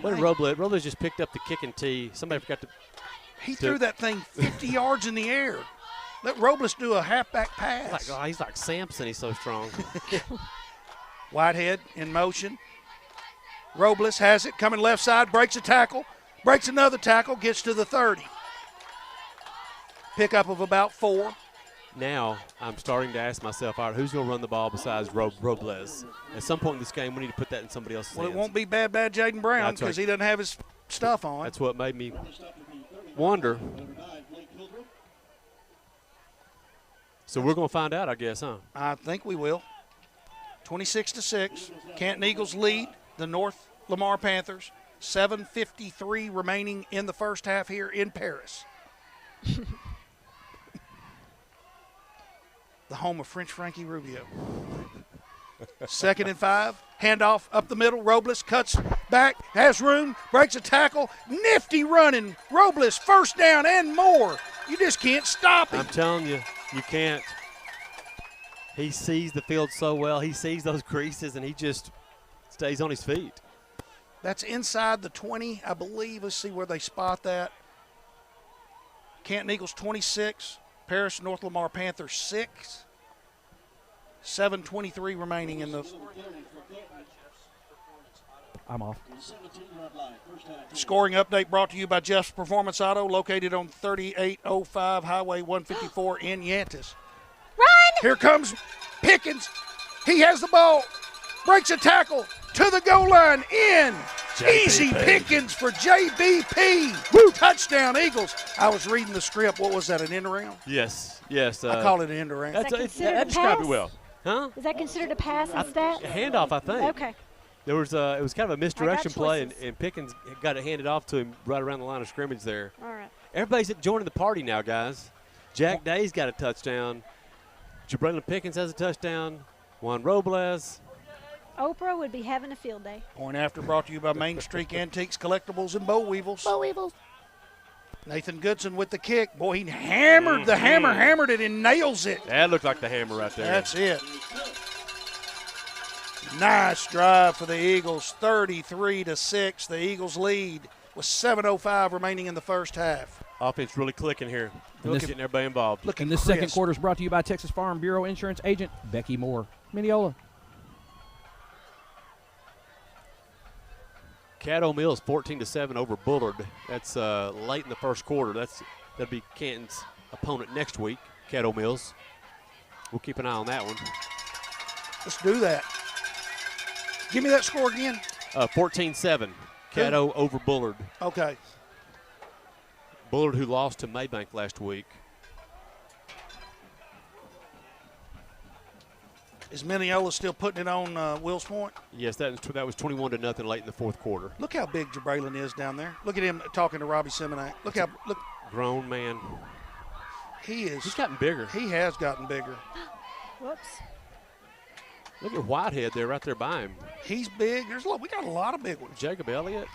What did Robles just picked up the kicking tee. Somebody forgot to. He threw that thing 50 yards in the air. Let Robles do a halfback pass. He's like Samson. He's so strong. Whitehead in motion. Robles has it, coming left side, breaks a tackle, breaks another tackle, gets to the 30. Pickup of about 4. Now I'm starting to ask myself, all right, who's going to run the ball besides Robles? At some point in this game, we need to put that in somebody else's hands. It won't be bad Jaden Brown because he doesn't have his stuff on. That's what made me wonder. So we're going to find out, I guess, huh? I think we will. 26-6. Canton Eagles lead the North Lamar Panthers. 7:53 remaining in the first half here in Paris. The home of French Frankie Rubio. 2nd and 5. Handoff up the middle. Robles cuts back, has room, breaks a tackle. Nifty running. Robles first down and more. You just can't stop him. I'm telling you, you can't. He sees the field so well. He sees those creases, and he just stays on his feet. That's inside the 20, I believe. Let's see where they spot that. Canton Eagles 26. Paris North Lamar Panthers 6. 7:23 remaining in the. I'm off. Scoring update brought to you by Jeff's Performance Auto, located on 3805 Highway 154 in Yantis. Run! Here comes Pickens. He has the ball. Breaks a tackle to the goal line in. JBP. Easy Pickens for JBP. Woo! Touchdown Eagles. I was reading the script. What was that, an end around? Yes. I call it an end around. That described pass? it well. Huh? Is that considered a pass instead? A handoff, I think. Okay. There was it was kind of a misdirection play, choices. and Pickens got it handed off to him right around the line of scrimmage there. All right. Everybody's joining the party now, guys. Jack Day's got a touchdown. Jabrillin Pickens has a touchdown. Juan Robles. Oprah would be having a field day. Point after brought to you by Main Street Antiques, Collectibles, and Boll Weevils. Boll Weevils. Nathan Goodson with the kick. Boy, he hammered the hammer, hammered it, and nails it. That looked like the hammer right there. That's it. Nice drive for the Eagles, 33-6. The Eagles lead with 7:05 remaining in the first half. Offense really clicking here. And this- Getting everybody involved. And this second quarter is brought to you by Texas Farm Bureau Insurance Agent Becky Moore. Mineola. Caddo Mills 14-7 over Bullard. That's late in the first quarter. That'll be Canton's opponent next week, Caddo Mills. We'll keep an eye on that one. Let's do that. Give me that score again. 14-7, Caddo over Bullard. Okay. Bullard, who lost to Maybank last week. Is Mineola still putting it on Wills Point? Yes, that was 21-0 late in the fourth quarter. Look how big Jabrillin is down there. Look at him talking to Robbie Simonak. Look. Grown man. He's gotten bigger. He has gotten bigger. Whoops. Look at Whitehead there, right there by him. He's big. We got a lot of big ones. Jacob Elliott.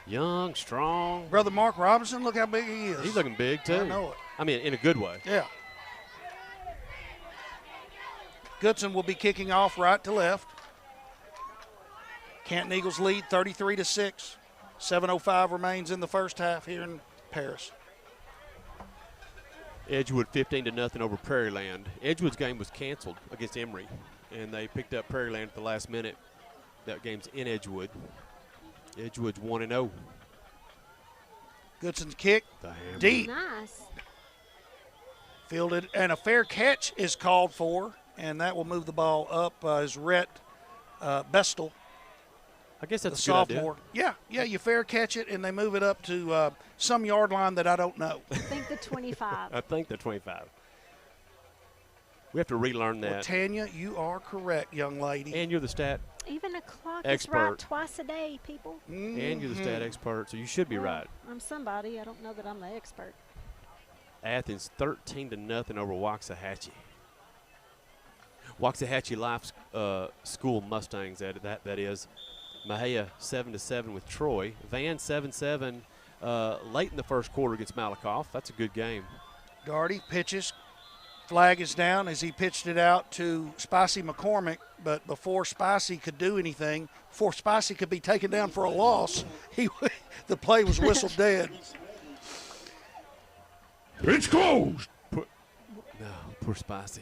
Young, strong. Brother Mark Robinson, look how big he is. He's looking big, too. I know it. I mean, in a good way. Yeah. Goodson will be kicking off right to left. Canton Eagles lead 33-6. 7:05 remains in the first half here in Paris. Edgewood 15-0 over Prairieland. Edgewood's game was canceled against Emory, and they picked up Prairieland at the last minute. That game's in Edgewood. Edgewood's 1-0. Goodson's kick, deep. Nice. Fielded, and a fair catch is called for, and that will move the ball up as Rhett Bestel. I guess that's the a good sophomore. idea. Yeah, you fair catch it, and they move it up to some yard line that I don't know. I think the 25. I think the 25. We have to relearn that. Well, Tanya, you are correct, young lady. And you're the stat Even a clock expert. is right twice a day, people. And you're the stat expert, so you should be right. I'm somebody. I don't know that I'm the expert. Athens 13-0 over Waxahachie. Waxahachie Life School Mustangs, that is. Mahia 7-7 with Troy. Van 7-7 late in the first quarter against Malakoff. That's a good game. Darty pitches. Flag is down as he pitched it out to Spicy McCormick, but before Spicy could do anything, before Spicy could be taken down for a loss, the play was whistled dead. It's closed. No, poor Spicy.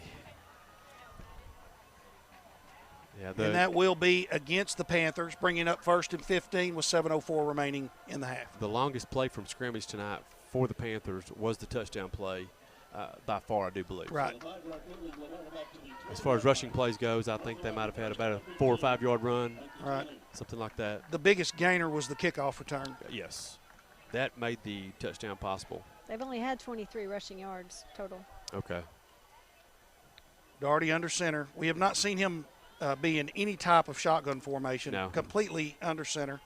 Yeah, And that will be against the Panthers, bringing up 1st and 15 with 7:04 remaining in the half. The longest play from scrimmage tonight for the Panthers was the touchdown play, by far, I do believe. Right. As far as rushing plays goes, I think they might have had about a 4 or 5 yard run. Right. Something like that. The biggest gainer was the kickoff return. Yes. That made the touchdown possible. They've only had 23 rushing yards total. Okay. Darty under center. We have not seen him be in any type of shotgun formation. No. Completely under center.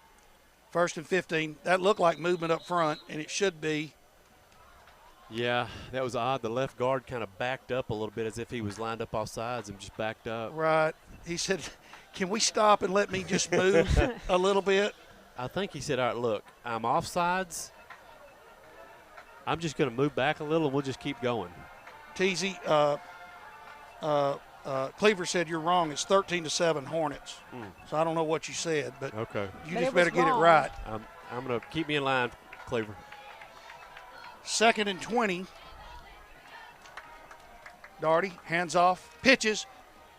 1st and 15. That looked like movement up front, and it should be. Yeah, that was odd. The left guard kind of backed up a little bit as if he was lined up off sides and just backed up. Right. He said, can we stop and let me just move a little bit? I think he said, all right, look, I'm off sides. I'm just going to move back a little and we'll just keep going. Teasy, Cleaver said you're wrong. It's 13-7 Hornets. So I don't know what you said, but okay. You just better get it right. I'm going to keep me in line, Cleaver. 2nd and 20. Darty, hands off, pitches.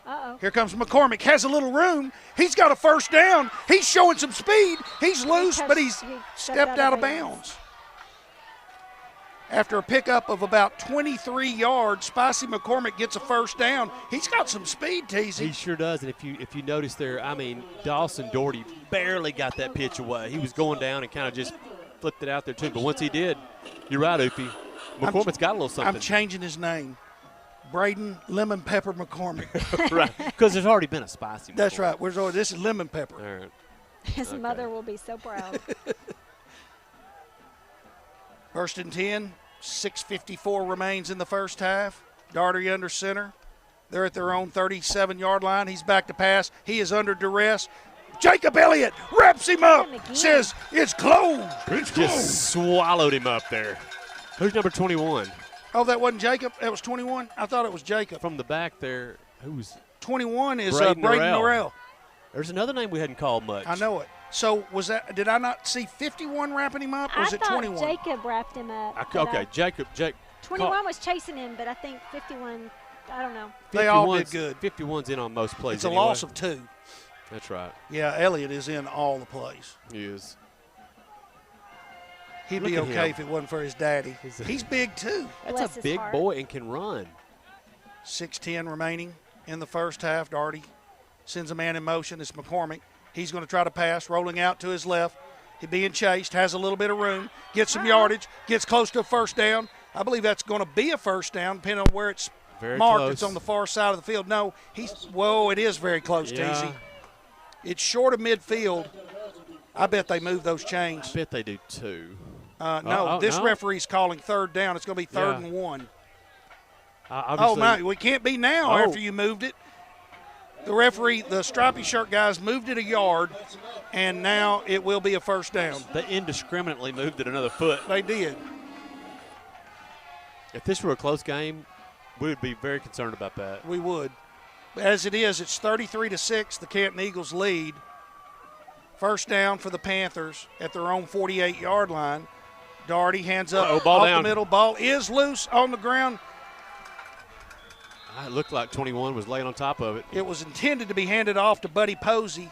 Uh-oh. Here comes McCormick, has a little room. He's got a first down. He's showing some speed. He's loose, but he's stepped out of bounds. After a pickup of about 23 yards, Spicy McCormick gets a first down. He's got some speed, Teasy. He sure does, and if you notice there, I mean, Dawson Doherty barely got that pitch away. He was going down and kind of just flipped it out there too, but once he did, you're right, Oofy. McCormick's got a little something. I'm changing his name. Braden Lemon Pepper McCormick. Right, because there's already been a Spicy McCormick. That's right. This is Lemon Pepper. All right. His mother will be so proud. 1st and 10, 6:54 remains in the first half. Darty under center. They're at their own 37-yard line. He's back to pass. He is under duress. Jacob Elliott wraps him up, says it's closed. It's Just closed. swallowed him up there. Who's number 21? Oh, that wasn't Jacob? That was 21? I thought it was Jacob. From the back there, who's 21 is Braden Braden Norrell. Norrell. There's another name we hadn't called much. I know it. So did I not see 51 wrapping him up, or was I it thought 21? Jacob wrapped him up. Okay, Jacob. 21 was chasing him, but I think 51, I don't know. They all did good. 51's in on most plays. It's a anyway. loss of 2. That's right. Yeah, Elliott is in all the plays. He is. He'd Look be at okay him. if it wasn't for his daddy. He's big, too. That's Bless a his big heart. boy and can run. 6:10 remaining in the first half. Darty sends a man in motion. It's McCormick. He's going to try to pass, rolling out to his left. He's being chased, has a little bit of room, gets some yardage, gets close to a first down. I believe that's going to be a first down, depending on where it's Very marked. close. It's on the far side of the field. No, it is very close, Yeah. Teasy. It's short of midfield. I bet they move those chains. I bet they do too. No, this no? referee's calling third down. It's going to be third Yeah. and 1. Oh, Obviously, my, we can't be now Oh. after you moved it. The referee, the stripy shirt guys, moved it a yard, and now it will be a first down. they indiscriminately moved it another foot. They did. If this were a close game, we would be very concerned about that. We would. As it is, it's 33-6. The Canton Eagles lead. First down for the Panthers at their own 48-yard line. Darty hands up ball off down. the middle. Ball is loose on the ground. It looked like 21 was laying on top of it. It was intended to be handed off to Buddy Posey.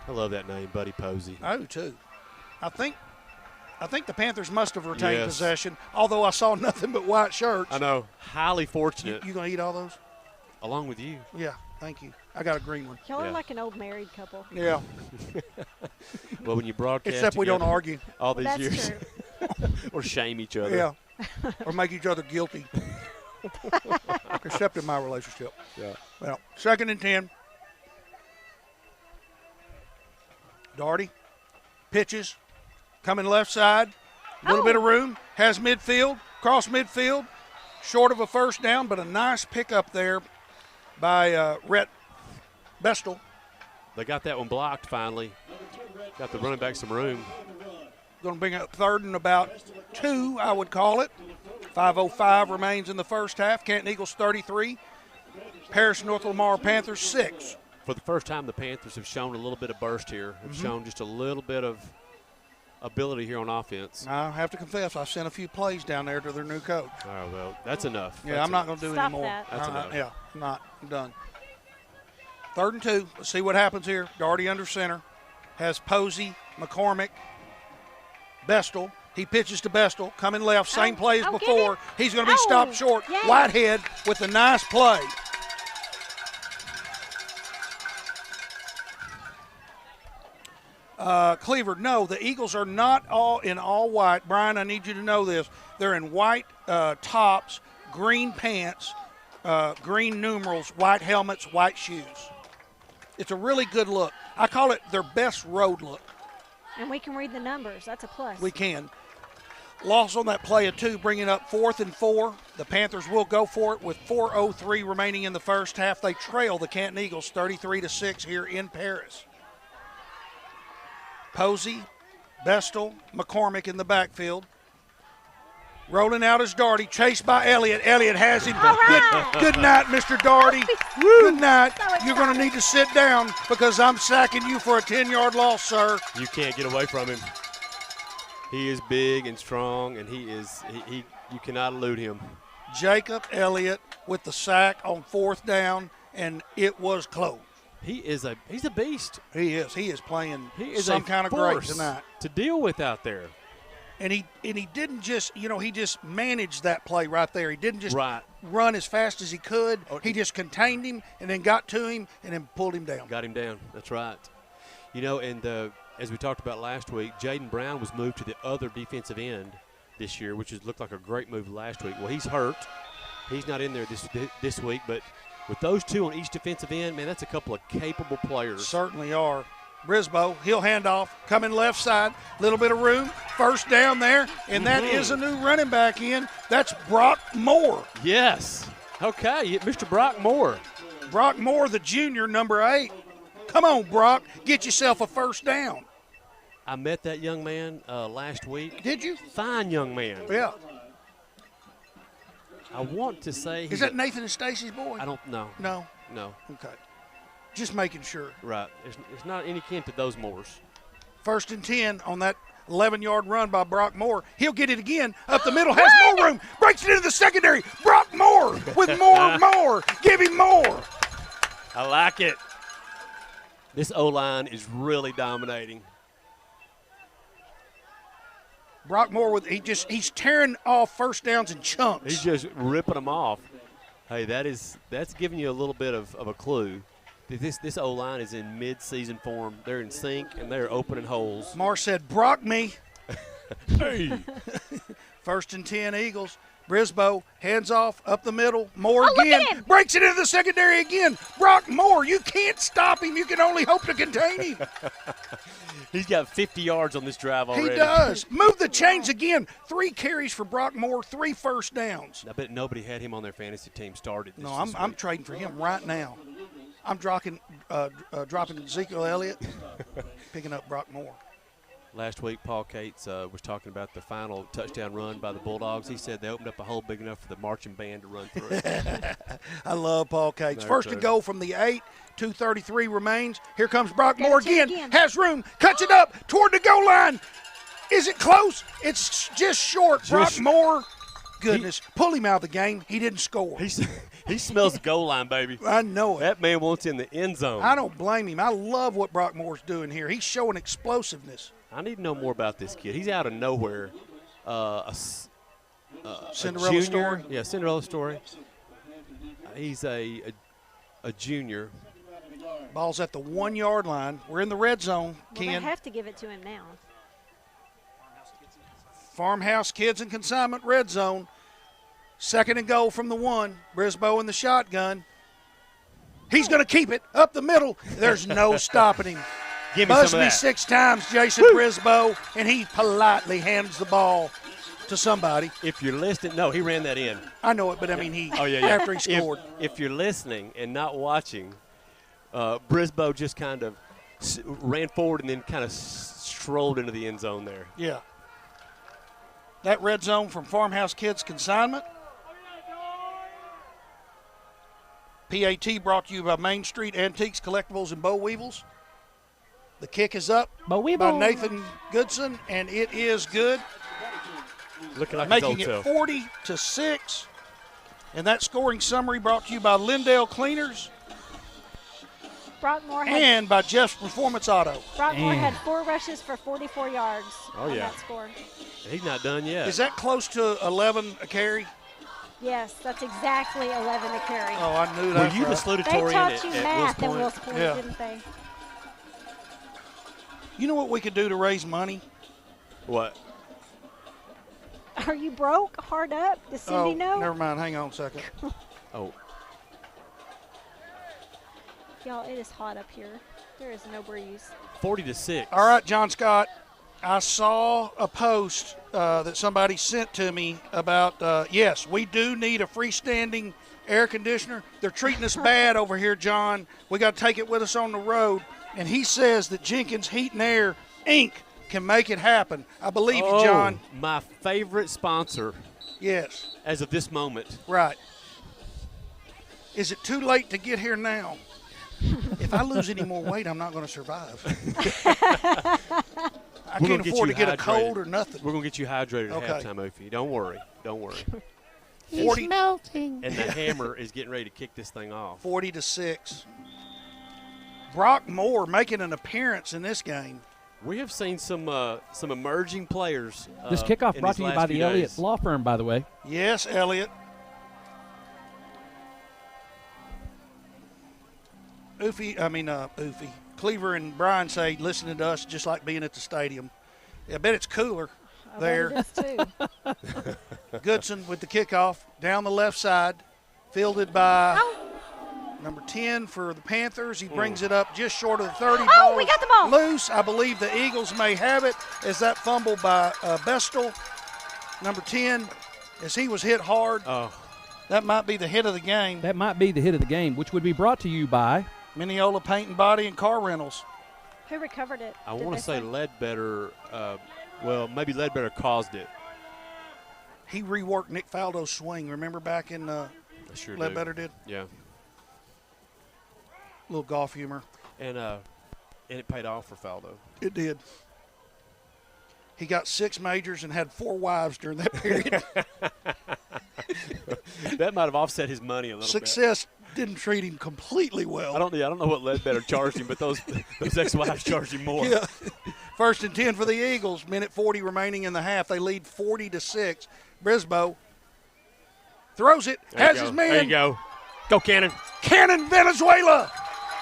I love that name, Buddy Posey. I do too. I think the Panthers must have retained Yes. possession, although I saw nothing but white shirts. I know. Highly fortunate. You gonna eat all those? Along with you. Yeah, thank you. I got a green one. Y'all are Yeah. like an old married couple. Yeah, Well, when you broadcast except we don't together argue. all these That's years true. or shame each other. Yeah, or make each other guilty. Except in my relationship. Yeah. Well, 2nd and 10. Daugherty pitches, coming left side, a little bit of room, has midfield, cross midfield, short of a first down, but a nice pickup there by Rhett Bestel. They got that one blocked finally. Got the running back some room. Going to bring up 3rd and about 2, I would call it. 5:05 remains in the first half. Canton Eagles 33, Paris North Lamar Panthers 6. For the first time, the Panthers have shown a little bit of burst here. Have shown just a little bit of ability here on offense. I have to confess, I've sent a few plays down there to their new coach. Oh, well, that's enough. Yeah, that's I'm not going to do Stop any more. that. That's enough. Yeah, I'm not. I'm done. 3rd and 2. Let's see what happens here. Daugherty under center. Has Posey, McCormick, Bestel. He pitches to Bestel. Coming left. Same play as before. He's going to be stopped short. Yay. Whitehead with a nice play. Cleaver, no, the Eagles are not all in all white. Brian, I need you to know this. They're in white tops, green pants, green numerals, white helmets, white shoes. It's a really good look. I call it their best road look. And we can read the numbers. That's a plus. We can. Loss on that play of 2, bringing up 4th and 4. The Panthers will go for it with 4:03 remaining in the first half. They trail the Canton Eagles 33-6 here in Paris. Posey, Bestel, McCormick in the backfield. Rolling out is Daugherty, chased by Elliott. Elliott has him. Right. Good night, Mr. Daugherty. Good night. You're going to need to sit down because I'm sacking you for a 10-yard loss, sir. You can't get away from him. He is big and strong, and he you cannot elude him. Jacob Elliott with the sack on 4th down, and it was close. He's a beast. He is. He is playing He is some a kind of great force tonight. to deal with out there. And he didn't just, he just managed that play right there. He didn't just Right. run as fast as he could. He just contained him and then got to him and then pulled him down. Got him down. That's right. And as we talked about last week, Jaden Brown was moved to the other defensive end this year, which looked like a great move last week. Well, he's hurt. He's not in there this week, but with those 2 on each defensive end, man, that's a couple of capable players. Certainly are. Brisboe, he'll hand off, coming left side, little bit of room, first down there, and that is a new running back in. That's Brock Moore. Yes. Okay, Mr. Brock Moore. Brock Moore, the junior, number 8. Come on, Brock, get yourself a first down. I met that young man last week. Did you? Fine young man. Yeah. I want to say Is that Nathan and Stacy's boy? I don't know. No. No. Okay. Just making sure. Right. It's not any kin to those Moores. 1st and 10 on that 11-yard run by Brock Moore. He'll get it again. Up the middle, has more room. Breaks it into the secondary. Brock Moore with more. Give him more. I like it. This O-line is really dominating. Brock Moore he's tearing off first downs in chunks. He's just ripping them off. Hey, that's giving you a little bit of a clue. This O-line is in mid-season form. They're in sync, and they're opening holes. Mar said, Brock me. Hey. 1st and 10 Eagles. Brisboe, hands off, up the middle. Moore again. Breaks it into the secondary again. Brock Moore, you can't stop him. You can only hope to contain him. He's got 50 yards on this drive already. He does. Move the chains again. 3 carries for Brock Moore, 3 first downs. I bet nobody had him on their fantasy team started this I'm trading for him right now. I'm dropping Ezekiel Elliott, picking up Brock Moore. Last week, Paul Cates was talking about the final touchdown run by the Bulldogs. He said they opened up a hole big enough for the marching band to run through. I love Paul Cates. No, First true. to go from the 8, 2:33 remains. Here comes Brock Moore again. Has room, cuts it up toward the goal line. Is it close? It's just short. Brock Moore, goodness, pull him out of the game. He didn't score. He smells the goal line, baby. I know it. That man wants in the end zone. I don't blame him. I love what Brock Moore's doing here. He's showing explosiveness. I need to know more about this kid. He's out of nowhere. Cinderella story? Yeah, Cinderella story. He's a junior. Ball's at the 1-yard line. We're in the red zone, Well, Ken. they have to give it to him now. Farmhouse Kids and Consignment red zone. 2nd and goal from the 1. Brisboe in the shotgun. He's going to keep it up the middle. There's no stopping him. Give me Buzz some of me that. 6 times, Jason Brisboe, and he politely hands the ball to somebody. If you're listening, no, he ran that in. I know it, but I mean, he Oh, yeah. after he scored. If you're listening and not watching, Brisboe just kind of ran forward and then kind of strolled into the end zone there. Yeah. That red zone from Farmhouse Kids Consignment. PAT brought to you by Main Street Antiques, Collectibles, and Boll Weevils. The kick is up by Nathan Goodson, and it is good. Looking like making his old it 40-6. And that scoring summary brought to you by Lindale Cleaners and by Jeff's Performance Auto. Brockmore had 4 rushes for 44 yards on that score. He's not done yet. Is that close to 11 a carry? Yes, that's exactly 11 a carry. Oh, I knew that. Were you the salutatorian They taught you at math Wills in Wills Point, Yeah. didn't they? You know what we could do to raise money? What? Are you broke? Hard up? Does Cindy know? Never mind. Hang on a second. Oh. Y'all, it is hot up here. There is no breeze. 40-6. All right, John Scott. I saw a post that somebody sent to me about, yes, we do need a freestanding air conditioner. They're treating us bad over here, John. We got to take it with us on the road. And he says that Jenkins Heat and Air, Inc. can make it happen. I believe you, John. My favorite sponsor. Yes. As of this moment. Right. Is it too late to get here now? If I lose any more weight, I'm not going to survive. I can't afford to get a cold or nothing. We're going to get you hydrated Okay. at halftime, Opie. Don't worry. Don't worry. He's melting. And the hammer is getting ready to kick this thing off. 40-6. Brock Moore making an appearance in this game. We have seen some emerging players. This kickoff in brought these to you last by few the Elliott days. Law Firm, by the way. Yes, Elliott. Cleaver and Brian say listening to us just like being at the stadium. I bet it's cooler there. I bet it is too. Goodson with the kickoff down the left side, fielded by number 10 for the Panthers. He brings it up just short of the 30. Oh, we got the ball. Loose. I believe the Eagles may have it as that fumble by Bestel. Number 10, as he was hit hard. Oh. That might be the hit of the game. That might be the hit of the game, which would be brought to you by Mineola Paint and Body and Car Rentals. Who recovered it? I did want they to say Ledbetter. Maybe Ledbetter caused it. He reworked Nick Faldo's swing. Remember back in I sure Ledbetter do. did? Yeah. Little golf humor. And it paid off for Faldo. It did. He got 6 majors and had 4 wives during that period. That might have offset his money a little Success didn't treat him completely well. bit. I don't know what Ledbetter charged him, but those ex-wives charged him more. Yeah. 1st and 10 for the Eagles. Minute 40 remaining in the half. They lead 40-6. Brisboe throws it. Has his man. There you go. Go, Cannon. Cannon Venezuela.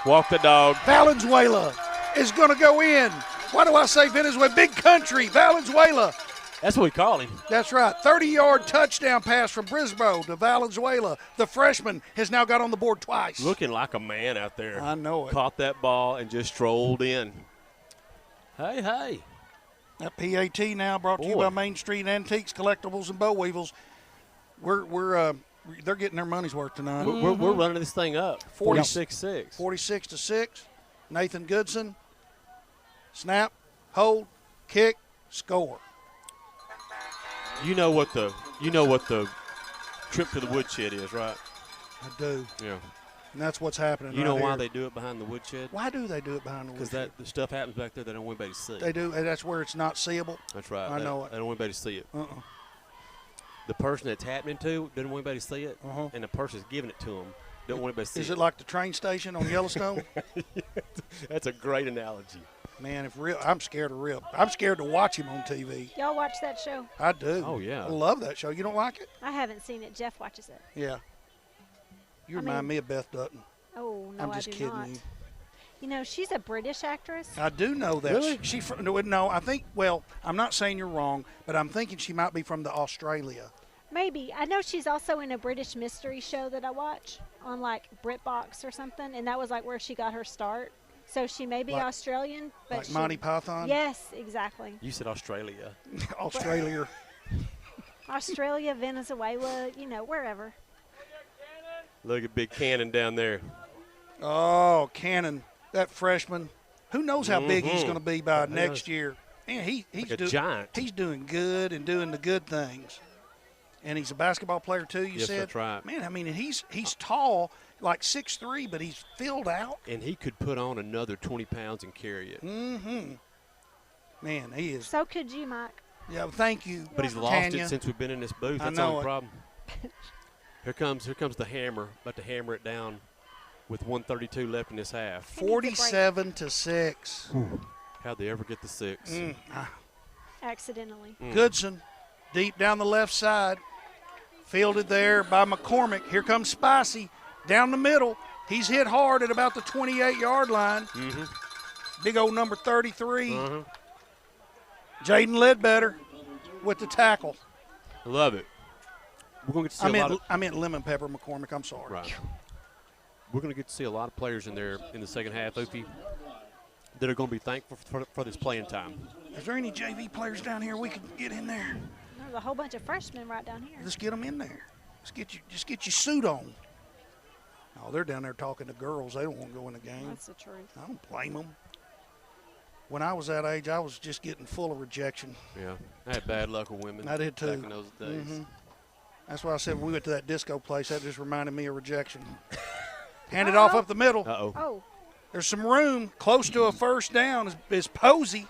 Walk the dog. Valenzuela is going to go in. Why do I say Venezuela? Big country. Valenzuela. That's what we call him. That's right. 30-yard touchdown pass from Brisboe to Valenzuela. The freshman has now got on the board twice. Looking like a man out there. I know it. Caught that ball and just strolled in. Hey. That PAT now brought to you by Main Street Antiques, Collectibles, and Boll Weevils. They're getting their money's worth tonight. We're running this thing up. 46-6. 46-6. Nathan Goodson. Snap, hold, kick, score. You know what the trip to the woodshed is, right? I do. Yeah. And that's what's happening. You know right why here. they do it behind the woodshed? Why do they do it behind the Because woodshed? the stuff happens back there they don't want anybody to see. They do, and that's where it's not seeable. That's right. I know it. They don't want anybody to see it. Uh-uh. The person that's happening to doesn't want anybody to see it, Uh-huh. and the person that's giving it to them don't want anybody to see it. Is it like the train station on Yellowstone? That's a great analogy. Man, I'm scared of Rip. I'm scared to watch him on TV. Y'all watch that show? I do. Oh, yeah. I love that show. You don't like it? I haven't seen it. Jeff watches it. Yeah. You remind me of Beth Dutton. Oh, no, I'm just I do kidding not. you. You know, she's a British actress. I do know that. Really? No, I think, well, I'm not saying you're wrong, but I'm thinking she might be from the Australia. Maybe. I know she's also in a British mystery show that I watch on like BritBox or something, and that was like where she got her start. So she may be Australian, but like Monty Python? Yes, exactly. You said Australia. Australia. Australia, Venezuela, you know, wherever. Look at Big Cannon down there. Oh, Cannon, that freshman. Who knows how big he's going to be by next year? And he's like a giant. He's doing good and doing the good things. And he's a basketball player too, you said? Yes, that's right. Man, I mean, he's tall, like 6'3", but he's filled out. And he could put on another 20 pounds and carry it. Mm-hmm. Man, he is. So could you, Mike. Yeah, well, thank you. But he's lost Tanya. it since we've been in this booth. That's I the know only it. problem. Here comes the hammer. About to hammer it down with 1:32 left in this half. 47-6. How'd they ever get the 6? Accidentally. Goodson, deep down the left side. Fielded there by McCormick. Here comes Spicy down the middle. He's hit hard at about the 28-yard line. Big old number 33. Jaden Ledbetter with the tackle. I love it. We're going to get to see I meant Lemon Pepper McCormick. I'm sorry. Right. We're going to get to see a lot of players in there in the second half, Opie, that are going to be thankful for this playing time. Is there any JV players down here we can get in there? There's a whole bunch of freshmen right down here. Let's get them in there. Just get your suit on. Oh, they're down there talking to girls. They don't want to go in the game. That's the truth. I don't blame them. When I was that age, I was just getting full of rejection. Yeah, I had bad luck with women. I did too. Back in those days. That's why I said when we went to that disco place, that just reminded me of rejection. Hand it off up the middle. Oh. There's some room close to a first down is Posey.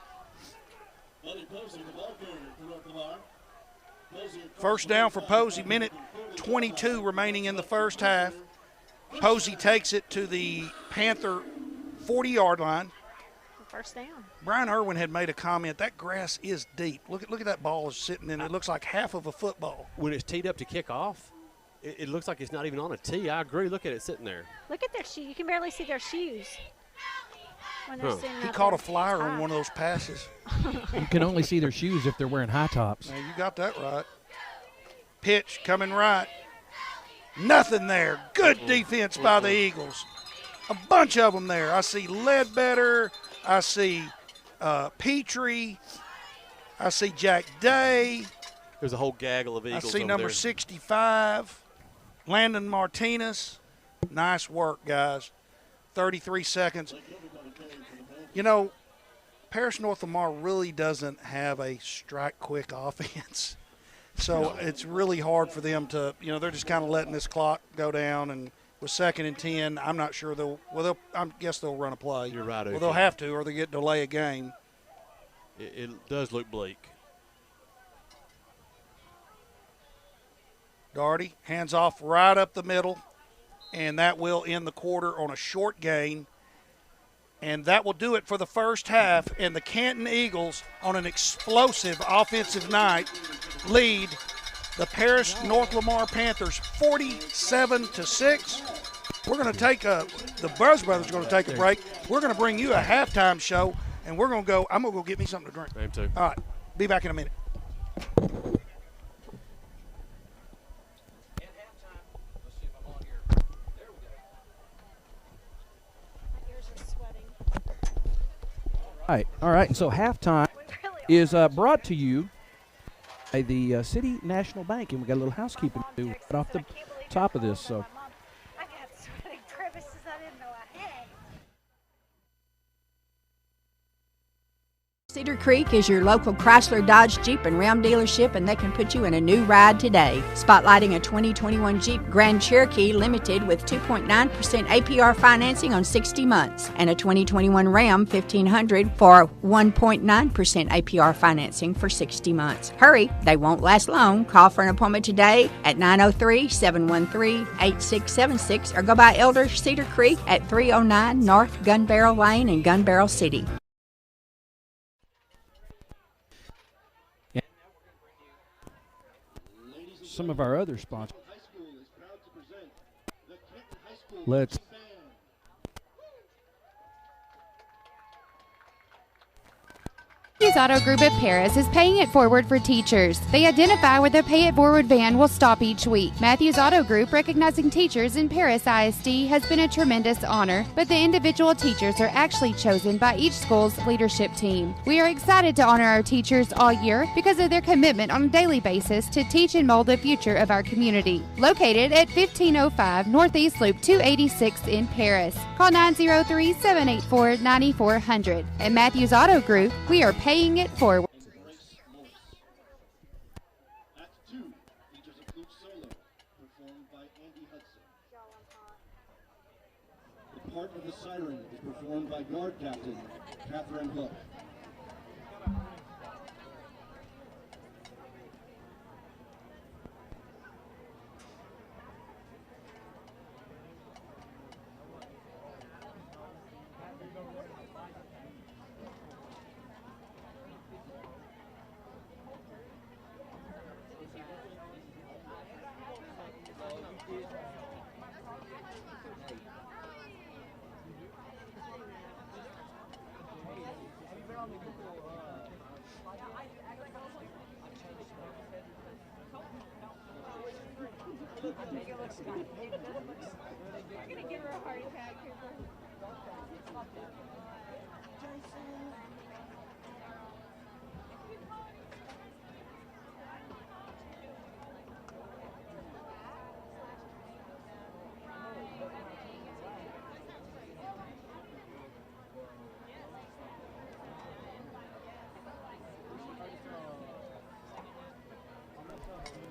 First down for Posey, minute 22 remaining in the first half. Posey takes it to the Panther 40-yard line. First down. Brian Irwin had made a comment, that grass is deep. Look at that ball is sitting in. It looks like half of a football. When it's teed up to kick off, it looks like it's not even on a tee. I agree. Look at it sitting there. Look at their shoes. You can barely see their shoes. When they're sitting He out caught there. a flyer on one of those passes. You can only see their shoes if they're wearing high tops. Now, you got that right. Pitch coming right. Nothing there. Good defense by the Eagles. A bunch of them there. I see Ledbetter. I see Petrie. I see Jack Day. There's a whole gaggle of Eagles. I see number 65, Landon Martinez. Nice work, guys. 33 seconds. You know, Paris North Lamar really doesn't have a strike-quick offense. So it's really hard for them to, they're just kind of letting this clock go down. And with 2nd and 10, I'm not sure I guess they'll run a play. You're right. Well, they'll have to, or they get delay a game. It does look bleak. Darty hands off right up the middle, and that will end the quarter on a short gain. And that will do it for the first half. And the Canton Eagles, on an explosive offensive night, lead the Paris North Lamar Panthers 47-6. We're going to take the Buzz Brothers are going to take a break. We're going to bring you a halftime show, and we're going to go. I'm going to go get me something to drink. Me too. All right. Be back in a minute. All right. And so halftime is brought to you by the City National Bank, and we got a little housekeeping to do right off the top of this. So. I got sweating crevices I didn't know I had. Cedar Creek is your local Chrysler, Dodge, Jeep, and Ram dealership, and they can put you in a new ride today. Spotlighting a 2021 Jeep Grand Cherokee Limited with 2.9% APR financing on 60 months, and a 2021 Ram 1500 for 1.9% APR financing for 60 months. Hurry, they won't last long. Call for an appointment today at 903-713-8676 or go by Elder Cedar Creek at 309 North Gun Barrel Lane in Gun Barrel City. Some of our other sponsors. Let's Matthews Auto Group of Paris is paying it forward for teachers. They identify where the Pay It Forward van will stop each week. Matthews Auto Group, recognizing teachers in Paris ISD, has been a tremendous honor, but the individual teachers are actually chosen by each school's leadership team. We are excited to honor our teachers all year because of their commitment on a daily basis to teach and mold the future of our community. Located at 1505 Northeast Loop 286 in Paris. Call 903-784-9400. At Matthews Auto Group, we are paying it forward. Act 2 features a flute solo performed by Andy Hudson. The part of the siren is performed by guard captain Catherine Hook.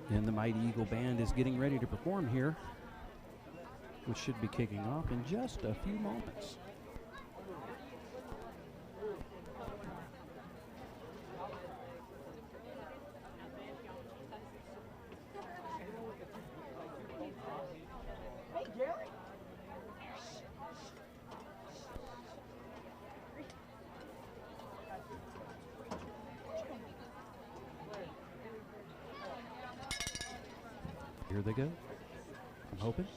And the Mighty Eagle Band is getting ready to perform here, which should be kicking off in just a few moments. Here they go. I'm hoping.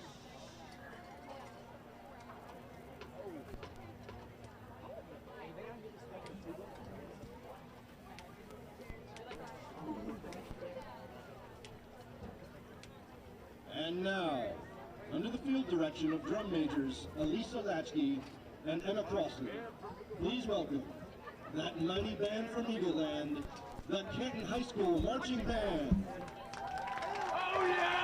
And now, under the field direction of drum majors Elisa Latchkey and Emma Crossley, please welcome that mighty band from Eagle Land, the Canton High School Marching Band. Oh yeah!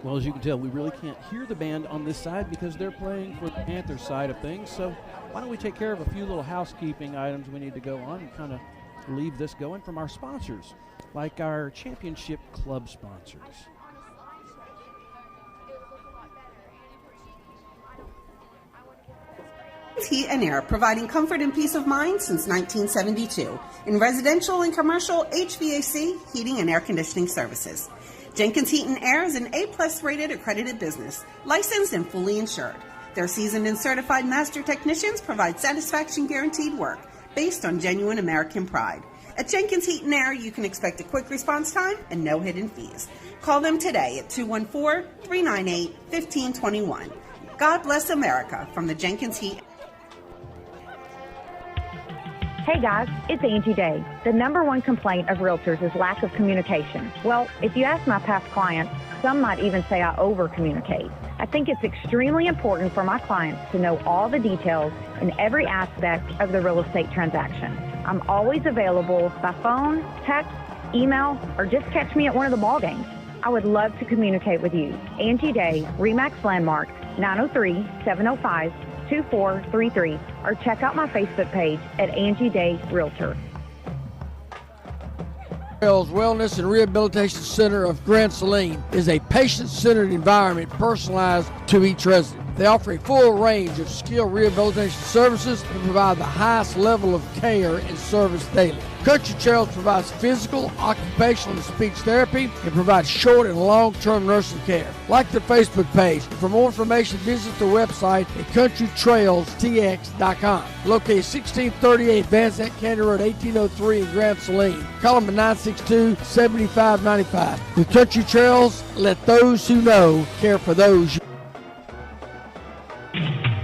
Well, as you can tell, we really can't hear the band on this side because they're playing for the Panthers side of things. So why don't we take care of a few little housekeeping items we need to go on and kind of leave this going from our sponsors, like our championship club sponsors. Heat and Air, providing comfort and peace of mind since 1972 in residential and commercial HVAC, heating and air conditioning services. Jenkins Heat and Air is an A+ rated accredited business, licensed and fully insured. Their seasoned and certified master technicians provide satisfaction guaranteed work based on genuine American pride. At Jenkins Heat and Air, you can expect a quick response time and no hidden fees. Call them today at 214-398-1521. God bless America from the Jenkins Heat. Hey guys, it's Angie Day. The #1 complaint of realtors is lack of communication. Well, if you ask my past clients, some might even say I over-communicate. I think it's extremely important for my clients to know all the details in every aspect of the real estate transaction. I'm always available by phone, text, email, or just catch me at one of the ball games. I would love to communicate with you. Angie Day, RE/MAX Landmark, 903-705-2433, or check out my Facebook page at Angie Day Realtor. Trails Wellness and Rehabilitation Center of Grand Saline is a patient-centered environment personalized to each resident. They offer a full range of skilled rehabilitation services and provide the highest level of care and service daily. Country Trails provides physical, occupational, and speech therapy and provides short and long-term nursing care. Like their Facebook page. For more information, visit their website at countrytrailstx.com. Located 1638 Van Zandt County Road, 1803 in Grand Saline. Call them at 962-7595. With Country Trails, let those who know care for those you.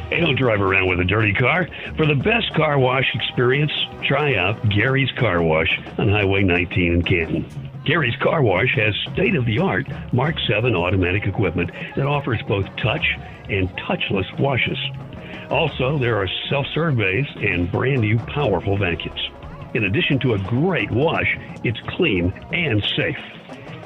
Hey, don't drive around with a dirty car. For the best car wash experience, try out Gary's Car Wash on Highway 19 in Canton. Gary's Car Wash has state-of-the-art Mark 7 automatic equipment that offers both touch and touchless washes. Also, there are self-serve bays and brand-new powerful vacuums. In addition to a great wash, it's clean and safe.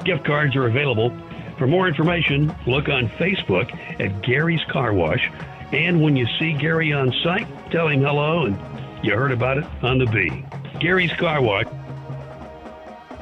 Gift cards are available. For more information, look on Facebook at Gary's Car Wash. And when you see Gary on site, tell him hello and you heard about it on the B. Gary's Car Wash.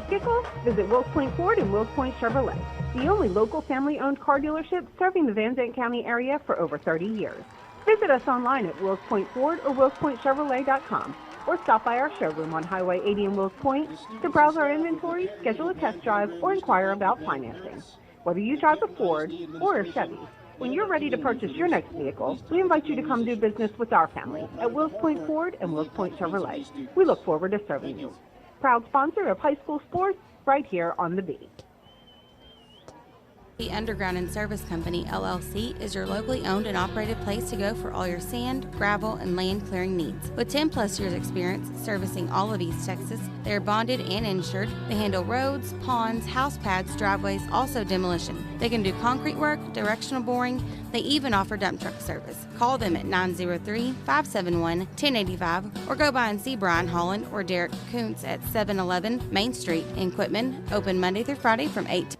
Vehicles? Visit Wills Point Ford and Wills Point Chevrolet, the only local family-owned car dealership serving the Van Zandt County area for over 30 years. Visit us online at Wills Point Ford or WillsPointChevrolet.com or stop by our showroom on Highway 80 in Wills Point to browse our inventory, schedule a test drive, or inquire about financing. Whether you drive a Ford or a Chevy, when you're ready to purchase your next vehicle, we invite you to come do business with our family at Wills Point Ford and Wills Point Chevrolet. We look forward to serving you. Proud sponsor of high school sports right here on the B. The Underground and Service Company, LLC, is your locally owned and operated place to go for all your sand, gravel, and land clearing needs. With 10-plus years experience servicing all of East Texas, they are bonded and insured. They handle roads, ponds, house pads, driveways, also demolition. They can do concrete work, directional boring. They even offer dump truck service. Call them at 903-571-1085 or go by and see Brian Holland or Derek Kuntz at 711 Main Street in Quitman, open Monday through Friday from 8 to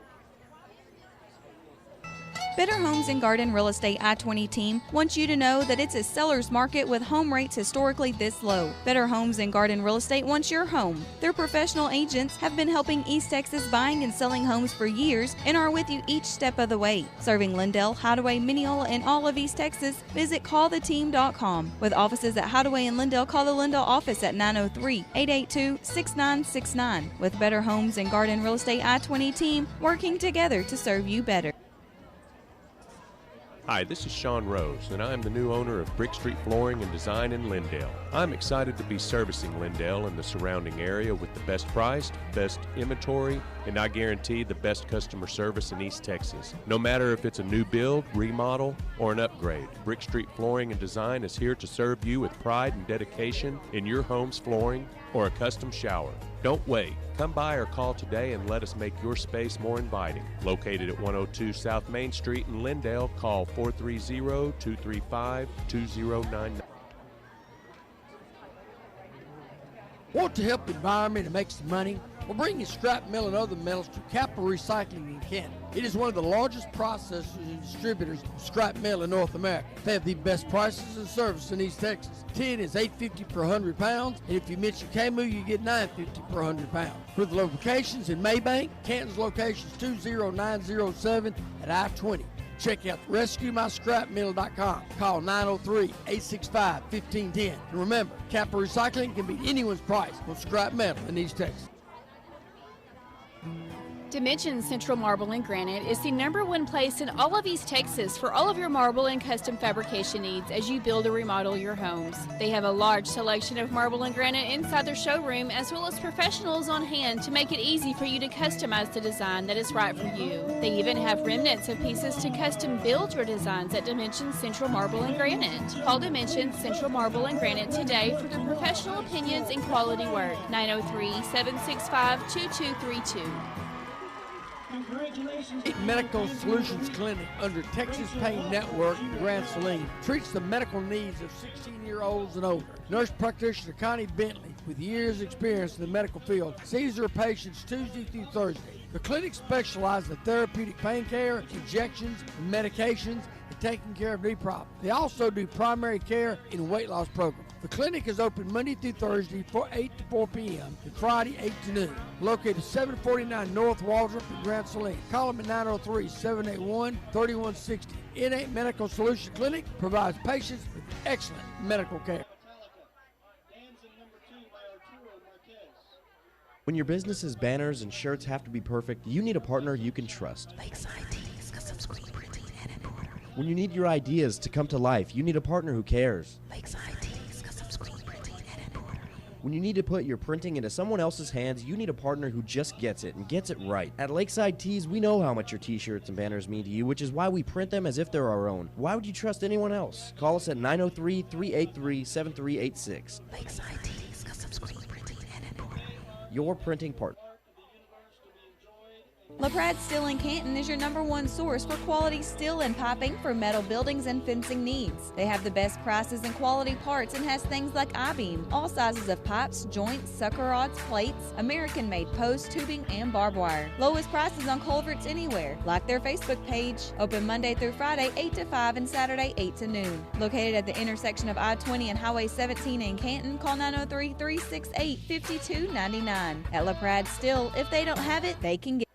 Better Homes and Garden Real Estate I-20 team wants you to know that it's a seller's market with home rates historically this low. Better Homes and Garden Real Estate wants your home. Their professional agents have been helping East Texas buying and selling homes for years and are with you each step of the way. Serving Lindell, Hideaway, Mineola, and all of East Texas, visit calltheteam.com. With offices at Hideaway and Lindell, call the Lindell office at 903-882-6969. With Better Homes and Garden Real Estate I-20 team, working together to serve you better. Hi, this is Sean Rose, and I am the new owner of Brick Street Flooring and Design in Lindell. I'm excited to be servicing Lindell and the surrounding area with the best priced, best inventory, and I guarantee the best customer service in East Texas. No matter if it's a new build, remodel, or an upgrade, Brick Street Flooring and Design is here to serve you with pride and dedication in your home's flooring or a custom shower. Don't wait. Come by or call today and let us make your space more inviting. Located at 102 South Main Street in Lindell, call 430-235-2099. Want to help the environment and make some money? We're bringing scrap metal and other metals to Kappa Recycling in Canton. It is one of the largest processors and distributors of scrap metal in North America. They have the best prices and service in East Texas. Tin is $8.50 per 100 pounds, and if you mention KMU, you get $9.50 per 100 pounds. With locations in Maybank, Canton's location is 20907 at I-20. Check out RescueMyScrapMetal.com. Call 903-865-1510. And remember, Kappa Recycling can beat anyone's price on scrap metal in East Texas. Dimensions Central Marble and Granite is the #1 place in all of East Texas for all of your marble and custom fabrication needs as you build or remodel your homes. They have a large selection of marble and granite inside their showroom, as well as professionals on hand to make it easy for you to customize the design that is right for you. They even have remnants of pieces to custom build your designs at Dimensions Central Marble and Granite. Call Dimensions Central Marble and Granite today for their professional opinions and quality work. 903-765-2232. Medical Solutions Clinic under Texas Pain Network in Grand Saline treats the medical needs of 16-year-olds and older. Nurse practitioner Connie Bentley, with years' experience in the medical field, sees her patients Tuesday through Thursday. The clinic specializes in therapeutic pain care, injections, medications, and taking care of knee problems. They also do primary care and weight loss programs. The clinic is open Monday through Thursday from 8 to 4 p.m. and Friday 8 to noon. Located 749 North Waldrop in Grand Saline. Call them at 903-781-3160. N8 Medical Solution Clinic provides patients with excellent medical care. When your business's banners and shirts have to be perfect, you need a partner you can trust. Lakeside Tees, custom screen printing and embroidery. When you need your ideas to come to life, you need a partner who cares. Lakeside Tees, custom screen printing and embroidery. When you need to put your printing into someone else's hands, you need a partner who just gets it and gets it right. At Lakeside Tees, we know how much your t-shirts and banners mean to you, which is why we print them as if they're our own. Why would you trust anyone else? Call us at 903-383-7386. Lakeside Tees, custom screen printing and embroidery. Your printing partner. LaPrade Steel in Canton is your #1 source for quality steel and piping for metal buildings and fencing needs. They have the best prices and quality parts and has things like I-beam, all sizes of pipes, joints, sucker rods, plates, American-made posts, tubing, and barbed wire. Lowest prices on culverts anywhere. Like their Facebook page. Open Monday through Friday 8 to 5 and Saturday 8 to noon. Located at the intersection of I-20 and Highway 17 in Canton, call 903-368-5299. At LaPrade Steel, if they don't have it, they can get.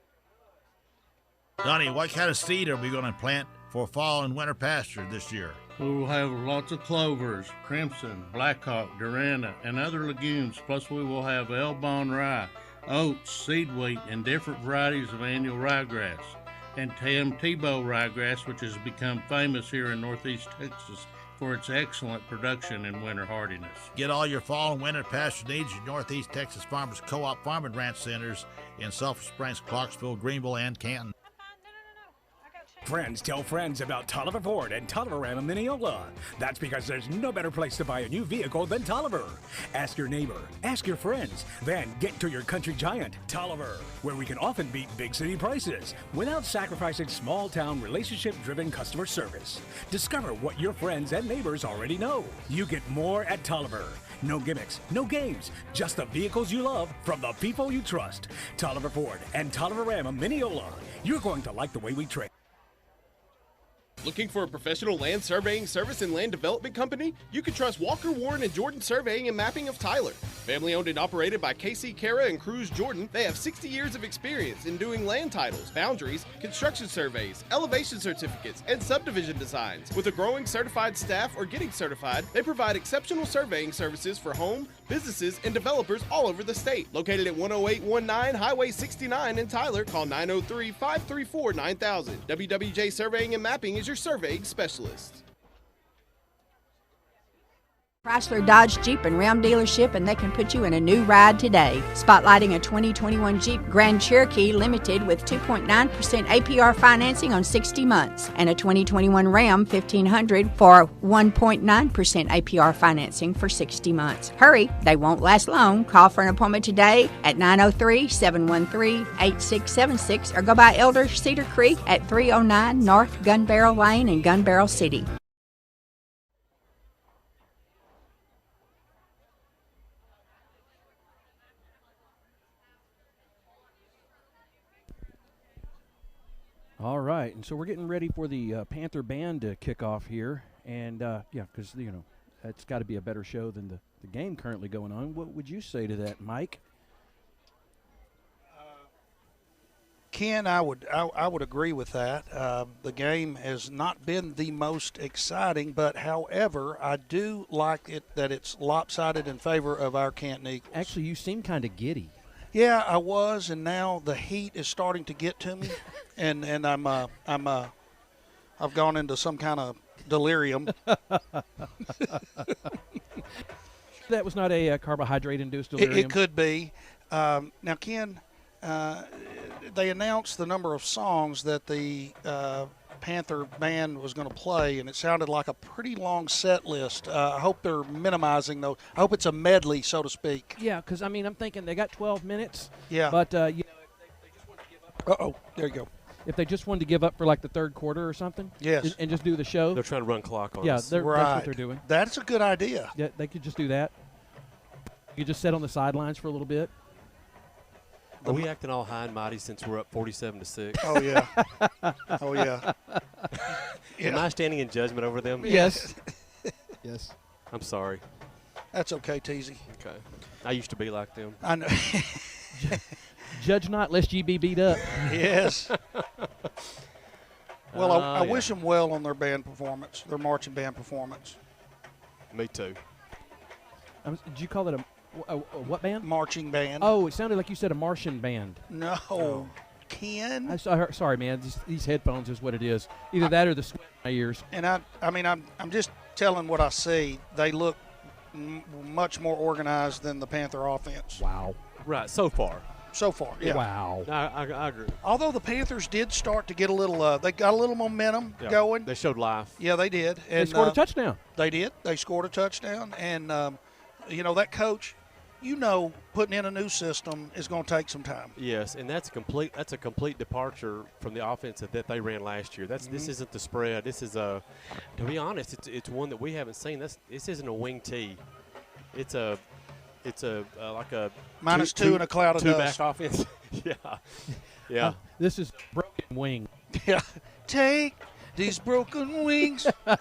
Donnie, what kind of seed are we going to plant for fall and winter pasture this year? We will have lots of clovers, crimson, blackhawk, durana, and other legumes. Plus we will have Elbon rye, oats, seed wheat, and different varieties of annual ryegrass. And Tebow ryegrass, which has become famous here in northeast Texas for its excellent production and winter hardiness. Get all your fall and winter pasture needs at Northeast Texas Farmers Co-op Farm and Ranch Centers in Sulphur Springs, Clarksville, Greenville, and Canton. Friends tell friends about Tolliver Ford and Tolliver Ram in Mineola. That's because there's no better place to buy a new vehicle than Tolliver. Ask your neighbor, ask your friends, then get to your country giant, Tolliver, where we can often beat big city prices without sacrificing small town relationship-driven customer service. Discover what your friends and neighbors already know. You get more at Tolliver. No gimmicks, no games, just the vehicles you love from the people you trust. Tolliver Ford and Tolliver Ram in Mineola. You're going to like the way we trade. Looking for a professional land surveying service and land development company? You can trust Walker, Warren, and Jordan Surveying and Mapping of Tyler. Family owned and operated by KC Kara and Cruz Jordan, they have 60 years of experience in doing land titles, boundaries, construction surveys, elevation certificates, and subdivision designs. With a growing certified staff or getting certified, they provide exceptional surveying services for home, businesses, and developers all over the state. Located at 10819 Highway 69 in Tyler, call 903-534-9000. WWJ Surveying and Mapping is your surveying specialist. Chrysler, Dodge, Jeep, and Ram dealership, and they can put you in a new ride today. Spotlighting a 2021 Jeep Grand Cherokee Limited with 2.9% APR financing on 60 months, and a 2021 Ram 1500 for 1.9% APR financing for 60 months. Hurry, they won't last long. Call for an appointment today at 903-713-8676 or go by Elder Cedar Creek at 309 North Gun Barrel Lane in Gun Barrel City. All right, and so we're getting ready for the Panther Band to kick off here. And, yeah, because, you know, it's got to be a better show than the game currently going on. What would you say to that, Mike? Ken, I would agree with that. The game has not been the most exciting, but however, I do like it that it's lopsided in favor of our Canton Eagles. Actually, you seem kind of giddy. Yeah, I was, and now the heat is starting to get to me, and I've gone into some kind of delirium. That was not a carbohydrate-induced delirium. It could be. Now, Ken, they announced the number of songs that the Panther Band was going to play, and it sounded like a pretty long set list. I hope they're minimizing those. I hope it's a medley, so to speak. Yeah, because, I mean, I'm thinking they got 12 minutes. Yeah. But, you know, if they just want to give up. Uh-oh, there you go. If they just wanted to give up for, like, the third quarter or something. Yes. And just do the show. They're trying to run clock on us. Yeah, that's what they're doing. That's a good idea. Yeah, they could just do that. You just sit on the sidelines for a little bit. Are we acting all high and mighty since we're up 47-6? Oh, yeah. Oh, yeah. Am I standing in judgment over them? Yes. Yes. I'm sorry. That's okay, Teasy. Okay. I used to be like them. I know. Judge not, lest ye be beat up. Yes. Well, I wish them well on their band performance, their marching band performance. Me too. Did you call it a what band? Marching band. Oh, it sounded like you said a Martian band. No. Ken? Sorry, man. These headphones is what it is. Either that or the sweat in my ears. And I mean, I'm just telling what I see. They look much more organized than the Panther offense. Wow. Right, so far. So far, yeah. Wow. I agree. Although the Panthers did start to get a little, they got a little momentum going. They showed life. Yeah, they did. And they scored a touchdown. They did. They scored a touchdown. And, you know, that coach, you know, putting in a new system is going to take some time. Yes, and that's a complete departure from the offense that they ran last year. This isn't the spread. This is to be honest, it's one that we haven't seen. This isn't a wing tee. It's a like a -2 and a cloud of two-back dust. offense. Yeah. This is broken wing. Yeah. Take these broken wings. How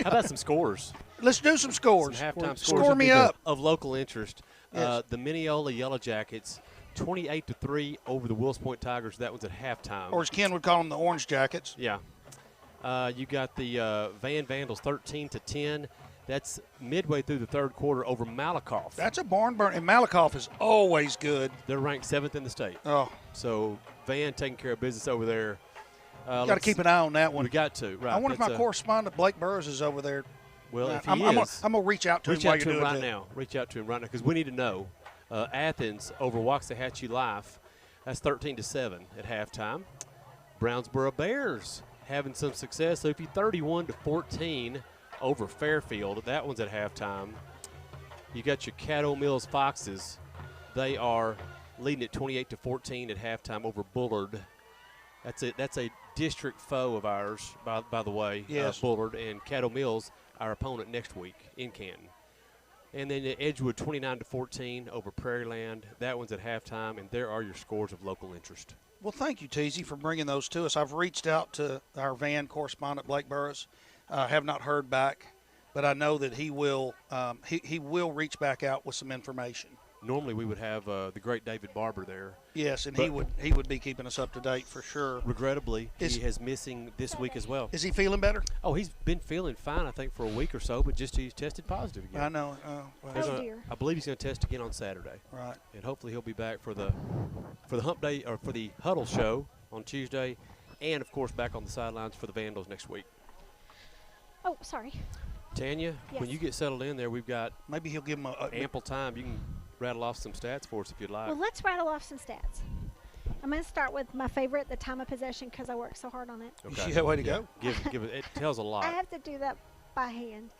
about some scores? Let's do some scores. Some halftime scores. Score me up. Of local interest. Yes. The Mineola Yellow Jackets, 28-3 over the Wills Point Tigers. That was at halftime. Or as Ken would call them, the Orange Jackets. Yeah. You got the Van Vandals 13-10. That's midway through the third quarter over Malakoff. That's a barn burn. And Malakoff is always good. They're ranked 7th in the state. Oh. So Van taking care of business over there. Got to keep an eye on that one. We got to. Right. I wonder if my correspondent, Blake Burrows, is over there. Well, if he I'm going to reach out to him while you're doing right now. Reach out to him right now because we need to know. Athens over Waxahachie Life. That's 13-7 at halftime. Brownsboro Bears having some success. So if you 31-14 over Fairfield, that one's at halftime. You got your Caddo Mills Foxes. They are leading at 28-14 at halftime over Bullard. That's a district foe of ours, by the way. Yes. Bullard and Caddo Mills, our opponent next week in Canton. And then Edgewood 29-14 over Prairieland. That one's at halftime, and there are your scores of local interest. Well, thank you, Teasy, for bringing those to us. I've reached out to our van correspondent, Blake Burris. Have not heard back, but I know that he will he will reach back out with some information. Normally we would have the great David Barber there. Yes, and he would be keeping us up to date for sure. Regrettably, he is missing this week as well. Is he feeling better? Oh, he's been feeling fine, I think, for a week or so, but just he's tested positive again. I know. I believe he's going to test again on Saturday. Right. And hopefully he'll be back for the hump day or for the huddle show on Tuesday, and of course back on the sidelines for the Vandals next week. Oh, sorry. Tanya, Yes. when you get settled in there, we've got maybe he'll give him ample time. You can rattle off some stats for us if you'd like. Well, let's rattle off some stats. I'm going to start with my favorite, the time of possession, because I worked so hard on it. Okay. Yeah, way to go. Give it. It tells a lot. I have to do that by hand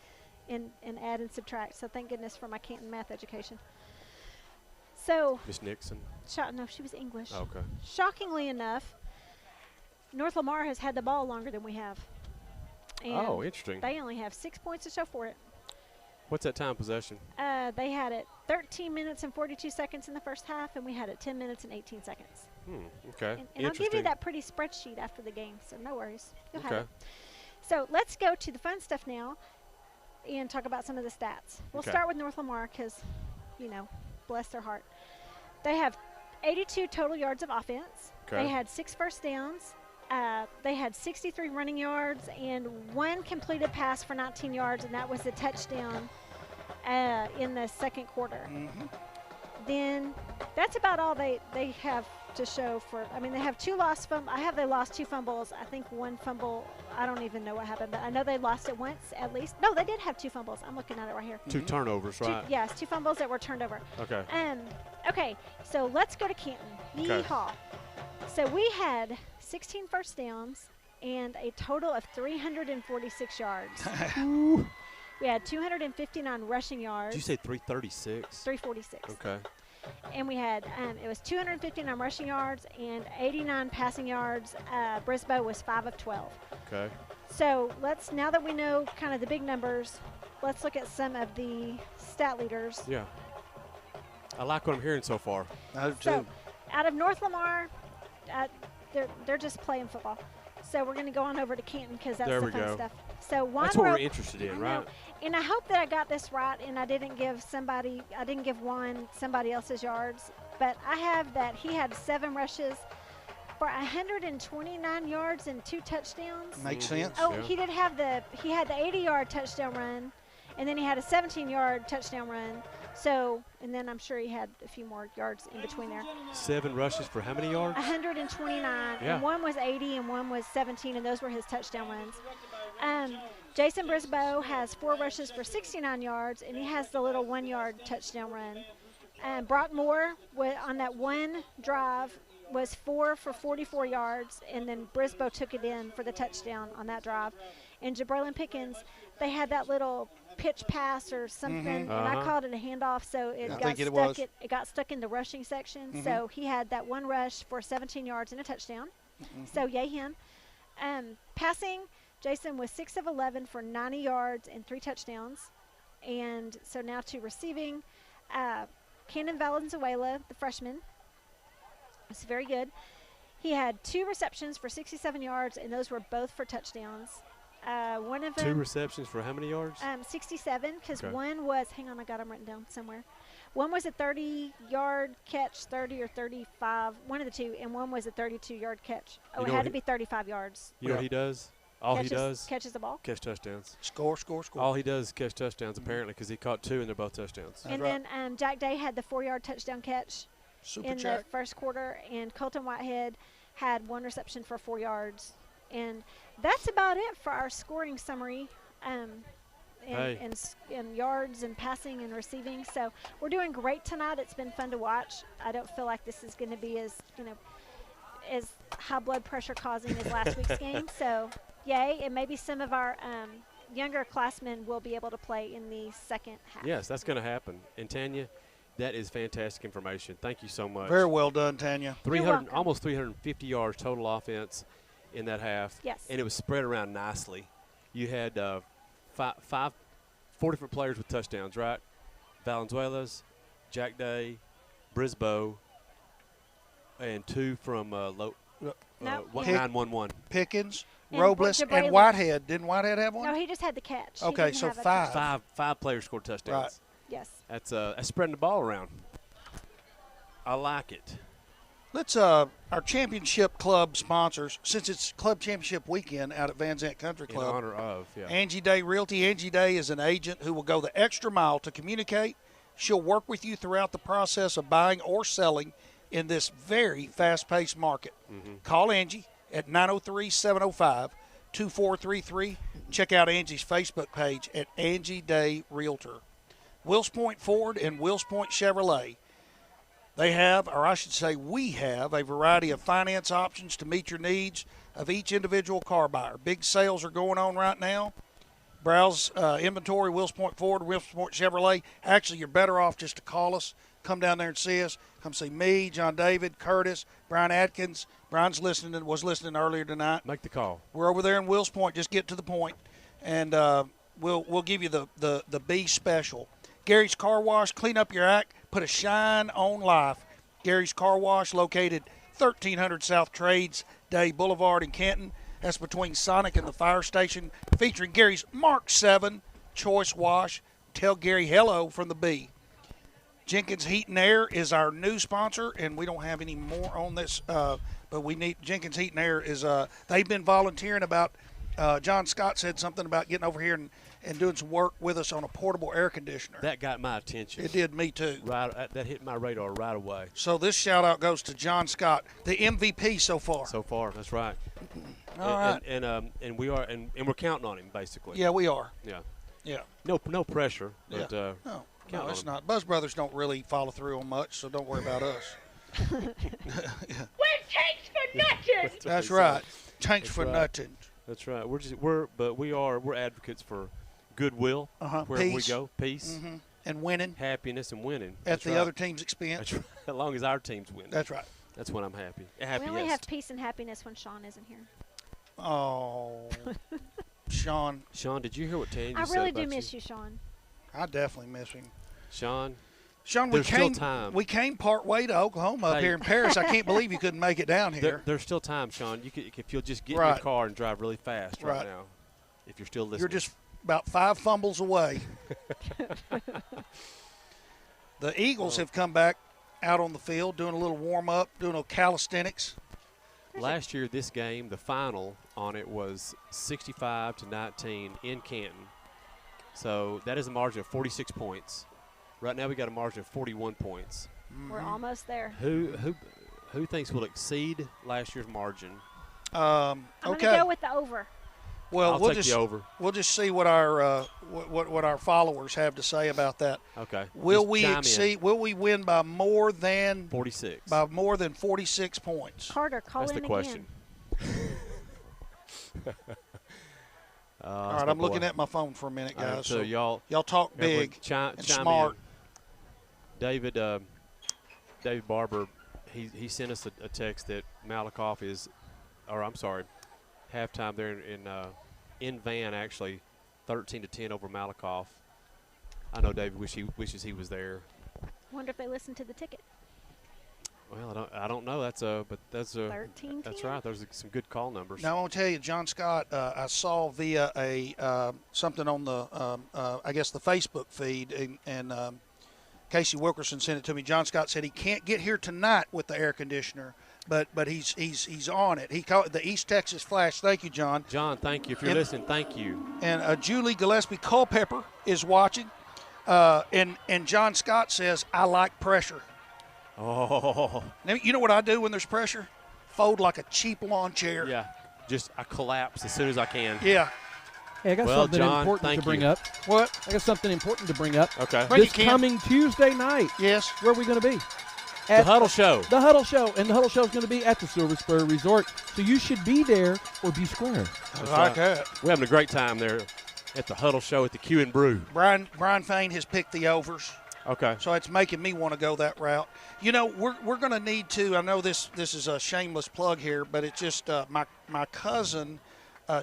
and add and subtract, so thank goodness for my Canton math education. So, Miss Nixon. no, she was English. Oh, okay. Shockingly enough, North Lamar has had the ball longer than we have. And Oh, interesting. They only have 6 points to show for it. What's that time possession? They had it 13 minutes and 42 seconds in the first half, and we had it 10 minutes and 18 seconds. Okay. And I'll give you that pretty spreadsheet after the game, so no worries. You'll have Okay. it. So let's go to the fun stuff now and talk about some of the stats. We'll Okay. start with North Lamar because, bless their heart. They have 82 total yards of offense. Okay. They had 6 first downs. They had 63 running yards and 1 completed pass for 19 yards, and that was a touchdown in the second quarter. Then that's about all they have to show for. I mean, they have 2 lost fumbles. They lost 2 fumbles. I think 1 fumble, I don't even know what happened, but I know they lost it once at least. No, they did have 2 fumbles. I'm looking at it right here. 2 turnovers, right? Yes, 2 fumbles that were turned over. Okay. Okay, so let's go to Canton. Okay. Yeehaw. So we had 16 first downs and a total of 346 yards. We had 259 rushing yards. Did you say 336? 346. Okay. And we had, it was 259 rushing yards and 89 passing yards. Brisboe was 5 of 12. Okay. So now that we know kind of the big numbers, let's look at some of the stat leaders. Yeah. I like what I'm hearing so far. I do So out of North Lamar, they're just playing football. So we're going to go on over to Canton because that's There the we fun go. stuff. So That's what we're interested in, right? And I hope that I got this right and I didn't give somebody else's yards. But I have that he had 7 rushes for 129 yards and 2 touchdowns. Makes sense. Oh, he had the 80-yard touchdown run, and then he had a 17-yard touchdown run. So, and then I'm sure he had a few more yards in between there. 7 rushes for how many yards? 129, Yeah. and 1 was 80 and 1 was 17, and those were his touchdown runs. Jason Brisboe has 4 rushes for 69 yards, and he has the little 1-yard touchdown run. Brock Moore on that one drive was 4 for 44 yards, and then Brisboe took it in for the touchdown on that drive. And Jabrylin Pickens, they had that little pitch pass or something, and I called it a handoff, so it got stuck in the rushing section. So he had that 1 rush for 17 yards and a touchdown. So yay him. Passing, Jason was 6 of 11 for 90 yards and 3 touchdowns. And so now to receiving, Cannon Valenzuela, the freshman, was very good. He had 2 receptions for 67 yards, and those were both for touchdowns. One of them 2 receptions for how many yards? 67, because Okay. one was, hang on, I got them written down somewhere. One was a 30-yard catch, 30 or 35, one of the 2, and one was a 32-yard catch. Oh, it had to be 35 yards. You know what he does? Catches the ball. Catch touchdowns. Score. All he does is catch touchdowns, apparently, because he caught 2, and they're both touchdowns. And then Jack Day had the 4-yard touchdown catch the first quarter, and Colton Whitehead had 1 reception for 4 yards. And that's about it for our scoring summary, and yards and passing and receiving. So we're doing great tonight. It's been fun to watch. I don't feel like this is going to be as as high blood pressure causing as last week's game. So, yay. And maybe some of our younger classmen will be able to play in the second half. Yes, that's going to happen. And Tanya, that is fantastic information. Thank you so much. Very well done, Tanya. 300, almost 350 yards total offense in that half. Yes. And it was spread around nicely. You had four different players with touchdowns, right? Valenzuela's, Jack Day, Brisboe, and 2 from 911. Pickens, And Robles, and Braylon. Whitehead. Didn't Whitehead have one? No, he just had the catch. He Okay, didn't so have a 5. touchdown. Five players scored touchdowns. Right. Yes. That's spreading the ball around. I like it. Let's our championship club sponsors, since it's club championship weekend out at Van Zant Country Club. In honor of, yeah. Angie Day Realty. Angie Day is an agent who will go the extra mile to communicate. She'll work with you throughout the process of buying or selling in this very fast-paced market. Call Angie at 903-705-2433. Check out Angie's Facebook page at Angie Day Realtor. Wills Point Ford and Wills Point Chevrolet. They have, or I should say we have, a variety of finance options to meet your needs of each individual car buyer. Big sales are going on right now. Browse inventory, Wills Point Ford, Wills Point Chevrolet. Actually, you're better off just to call us. Come down there and see us. Come see me, John David, Curtis, Brian Atkins. Brian's was listening earlier tonight. Make the call. We're over there in Wills Point. Just get to the point, and we'll give you the B special. Gary's Car Wash, clean up your act, put a shine on life. Gary's Car Wash, located 1300 South Trades Day Boulevard in Canton. That's between Sonic and the fire station, featuring Gary's Mark 7 Choice Wash. Tell Gary hello from the B. Jenkins Heat and Air is our new sponsor, and we don't have any more on this, but we need Jenkins Heat and Air is they've been volunteering about. John Scott said something about getting over here and doing some work with us on a portable air conditioner. That got my attention. It did me too. Right, that hit my radar right away. So this shout out goes to John Scott, the MVP so far. So far, that's right. All right. And we are and we're counting on him basically. Yeah, we are. Yeah. Yeah. No pressure. But, No, it's not. Buzz Brothers don't really follow through on much, so don't worry about us. We're tanks for nothing. That's right. Tanks That's for right. nothing. That's right. We're advocates for goodwill wherever we Peace. go, peace, and winning, happiness, and winning at That's the right. other team's expense. That's right. As long as our team's winning. That's right. That's when I'm happy. We Happiest. only have peace and happiness when Sean isn't here. Oh, Sean. Sean, did you hear what Tanya I said really about do miss you, Sean. I definitely miss him. Sean, Sean, there's still time. We came part way to Oklahoma up Hey. here in Paris. I can't believe you couldn't make it down here. There's still time, Sean. You could, if you'll just get in Right. your car and drive really fast right Right. now. If you're still listening. You're just about 5 fumbles away. The Eagles have come back out on the field, doing a little warm-up, doing a calisthenics. Last year, this game, the final on it was 65-19 in Canton. So that is a margin of 46 points. Right now, we got a margin of 41 points. We're almost there. Who thinks will exceed last year's margin? I'm Okay. going to go with the over. Well, I'll we'll take just the over. We'll just see what our what our followers have to say about that. Okay. Will Just we chime in. exceed? Will we win by more than 46? By more than 46 points. Carter, call That's in the question. All right, I'm looking at my phone for a minute, All right, guys. so y'all talk everyone big chime and in. smart. David Barber, he sent us a text that Malakoff is, or I'm sorry, halftime there in Van actually, 13-10 over Malakoff. I know David wishes he was there. Wonder if they listened to the ticket. Well, I don't know. That's 13-10. That's right. There's some good call numbers. Now I want to tell you, John Scott, I saw via a something on the I guess the Facebook feed, and Casey Wilkerson sent it to me. John Scott said he can't get here tonight with the air conditioner, but he's on it. He called it the East Texas Flash. Thank you, John. John, thank you. If you're listening, thank you. And Julie Gillespie Culpepper is watching, and John Scott says, I like pressure. Oh. Now, you know what I do when there's pressure? Fold like a cheap lawn chair. Yeah. I collapse as soon as I can. Yeah. Hey, I got Well, something John, important thank to bring you. up. What? I got something important to bring up. Okay. Bring This it, Ken. coming Tuesday night. Yes. Where are we going to be? at the Huddle Show. The Huddle Show. And the Huddle Show is going to be at the Silver Spur Resort. So you should be there or be square. I like that. We're having a great time there at the Huddle Show at the Q and Brew. Brian Fain has picked the overs. Okay. So it's making me want to go that route. You know, we're going to need to. I know this is a shameless plug here, but it's just my cousin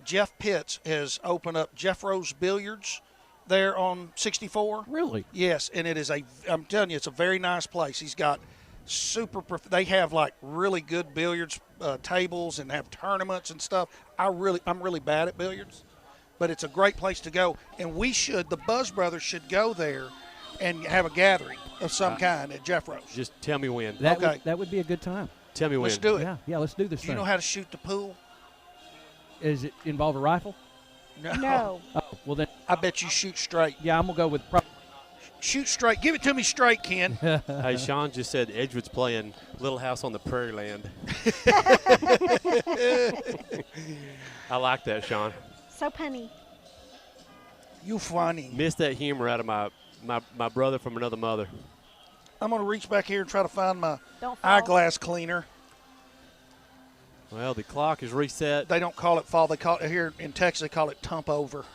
Jeff Pitts has opened up Jeff Rose Billiards there on 64. Really? Yes, and it is I'm telling you, it's a very nice place. He's got they have like really good billiards tables and have tournaments and stuff. I'm really bad at billiards, but it's a great place to go. And the Buzz Brothers should go there and have a gathering of some kind at Jeff Rose. Just tell me when. That would be a good time. Tell me when. Let's do it. Yeah, let's do this Do you know how to shoot the pool? Does it involve a rifle? No. Oh, well then. I bet you shoot straight. Yeah, I'm going to go with shoot straight. Give it to me straight, Ken. Hey, Sean just said Edgewood's playing Little House on the Prairie Land. I like that, Sean. So punny. You funny. Missed that humor out of my brother from another mother. I'm going to reach back here and try to find my eyeglass cleaner. Well, the clock is reset. They don't call it fall. They call it here in Texas. They call it tump over.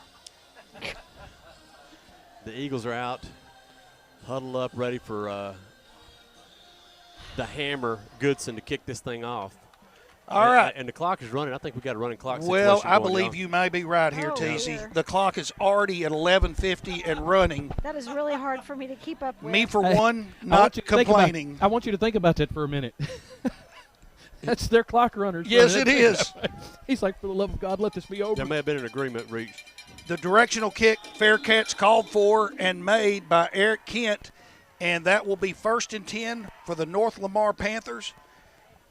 The Eagles are out, huddled up, ready for the hammer Goodson to kick this thing off. All right. And the clock is running. I think we got a running clock situation. Well, I going believe on. you may be right here, Oh, Teasy. dear. The clock is already at 11:50 and running. That is really hard for me to keep up with. Me, for one, I not want you to think complaining. I want you to think about that for a minute. That's their clock runners. Yes, it is. He's like, for the love of God, let this be over. There may have been an agreement reached. The directional kick, fair catch called for and made by Eric Kent, and that will be 1st and 10 for the North Lamar Panthers.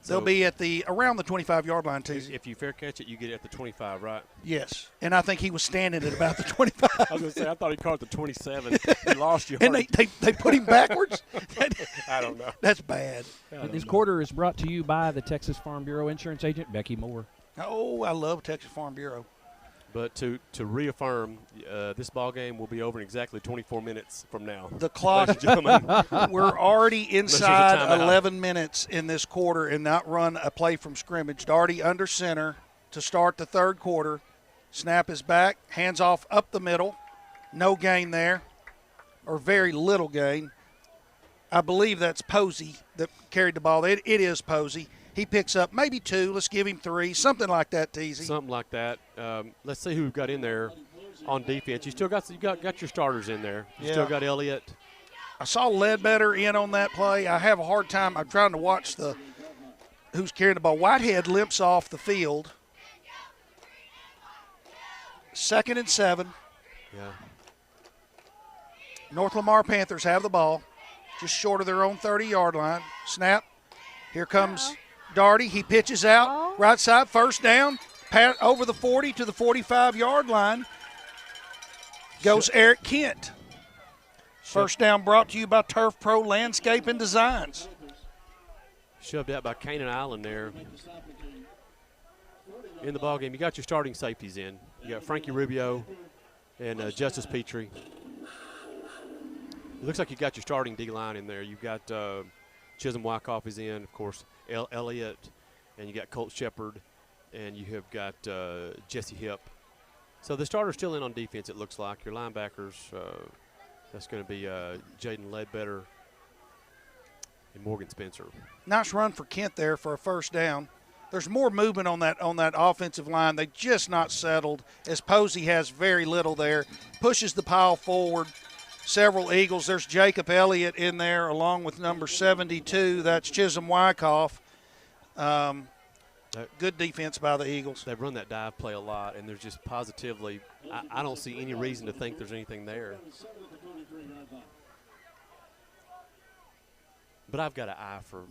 They'll be at around the 25-yard line, Teasy. If you fair catch it, you get it at the 25, right? Yes, and I think he was standing at about the 25. I was going to say, I thought he caught the 27. He lost you. And they put him backwards? I don't know. That's bad. This quarter is brought to you by the Texas Farm Bureau insurance agent, Becky Moore. Oh, I love Texas Farm Bureau. But to reaffirm, this ball game will be over in exactly 24 minutes from now. The clock, ladies and gentlemen. We're already inside 11 minutes in this quarter and not run a play from scrimmage. Daugherty under center to start the third quarter. Snap is back, hands off up the middle. No gain there, or very little gain. I believe that's Posey that carried the ball. It is Posey. He picks up maybe 2. Let's give him 3. Something like that, Teasy. Something like that. Let's see who we've got in there on defense. You still got your starters in there. You still got Elliott. I saw Ledbetter in on that play. I have a hard time. I'm trying to watch who's carrying the ball. Whitehead limps off the field. 2nd and 7. Yeah. North Lamar Panthers have the ball, just short of their own 30-yard line. Snap. Here comes Daugherty. He pitches out. Right side, first down. Pat over the 40 to the 45-yard line. Goes Eric Kent. First down brought to you by Turf Pro Landscape and Designs. Shoved out by Canaan Island there. In the ballgame, you got your starting safeties in. You got Frankie Rubio and Justice Petrie. It looks like you got your starting D-line in there. You've got Chisholm Wyckoff is in, of course, Elliott, and you got Colt Shepard, and you have got Jesse Hipp. So the starter's still in on defense, it looks like. Your linebackers, that's going to be Jaden Ledbetter and Morgan Spencer. Nice run for Kent there for a first down. There's more movement on that offensive line. They just not settled, as Posey has very little there. Pushes the pile forward. Several Eagles. There's Jacob Elliott in there along with number 72. That's Chisholm Wyckoff. Good defense by the Eagles. They've run that dive play a lot, and there's just positively I don't see any reason to think there's anything there. But I've got an eye for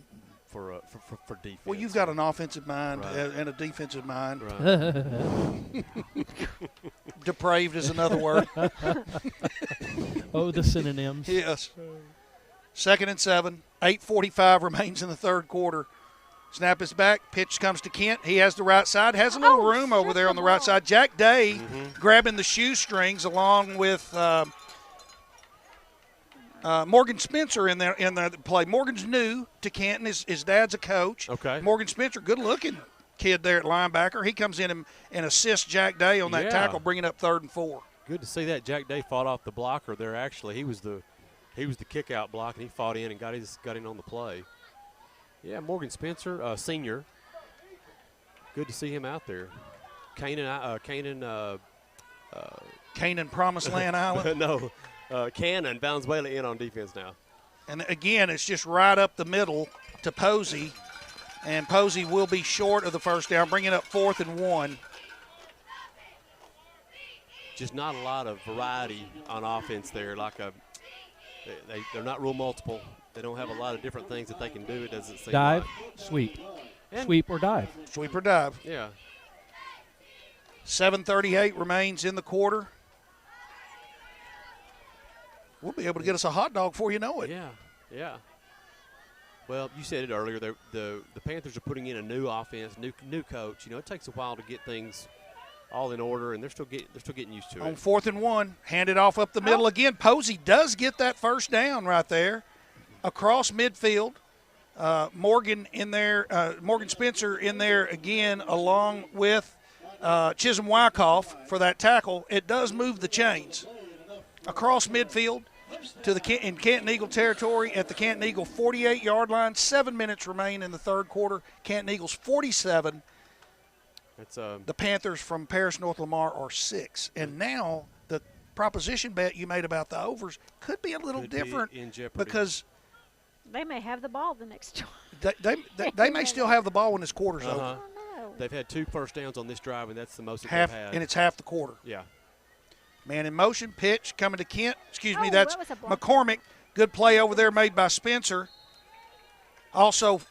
defense. Well, you've got an offensive mind Right. and a defensive mind. Right. Depraved is another word. Oh, the synonyms. Yes. 2nd and 7. 8:45 remains in the third quarter. Snap is back. Pitch comes to Kent. He has the right side. Has a little room over there on the right side. Jack Day grabbing the shoestrings along with Morgan Spencer in the play. Morgan's new to Canton. His dad's a coach. Okay. Morgan Spencer, good-looking kid there at linebacker. He comes in and assists Jack Day on that tackle, bringing up 3rd and 4. Good to see that. Jack Day fought off the blocker there. Actually, he was the kick-out block, and he fought in and got in on the play. Yeah, Morgan Spencer, senior. Good to see him out there. Canaan Promised Land Island? No. Cannon, Valenzuela in on defense now. And again, it's just right up the middle to Posey. And Posey will be short of the first down, bringing up 4th and 1. Just not a lot of variety on offense there. They're not real multiple. They don't have a lot of different things that they can do. It doesn't seem dive, like. sweep, sweep or dive. Sweep or dive. Yeah. 7:38 remains in the quarter. We'll be able to get us a hot dog before you know it. Yeah. Well, you said it earlier. The Panthers are putting in a new offense, new coach. You know, it takes a while to get things all in order, and they're still getting used to it. On 4th and 1, handed off up the middle again. Posey does get that first down right there, across midfield. Morgan in there. Morgan Spencer in there again, along with Chisholm Wyckoff for that tackle. It does move the chains across midfield to in Canton Eagle territory at the Canton Eagle 48-yard line. 7 minutes remain in the 3rd quarter. Canton Eagles 47. The Panthers from Paris North Lamar are 6. And now the proposition bet you made about the overs could be a little different because they may have the ball the next time. They may still have the ball when this quarter's over. They've had 2 first downs on this drive, and that's the most that they've had. And it's half the quarter. Yeah. Man in motion, pitch coming to Kent. That's McCormick. Good play over there made by Spencer. Also,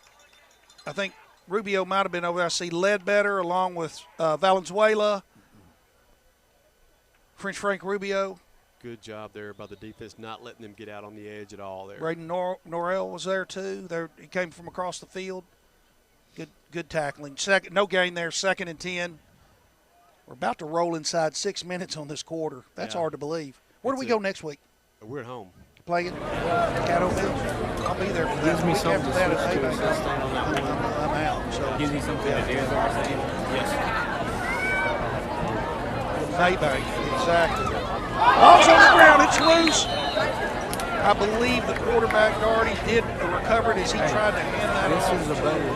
I think Rubio might have been over there. I see Ledbetter along with Valenzuela. French Frank Rubio. Good job there by the defense, not letting them get out on the edge at all there. Braden Norrell was there too. He came from across the field. Good tackling. No gain there, 2nd and 10. We're about to roll inside 6 minutes on this quarter. That's hard to believe. Where do we go next week? We're at home. Playing Caddo Mills. I'll be there for that. Gives me something to switch to I'm out. So. Gives me something to do. Yes. Maybank, exactly. Ball's on the ground. It's loose. I believe the quarterback already did recover it as he tried to hand that off. This is a better.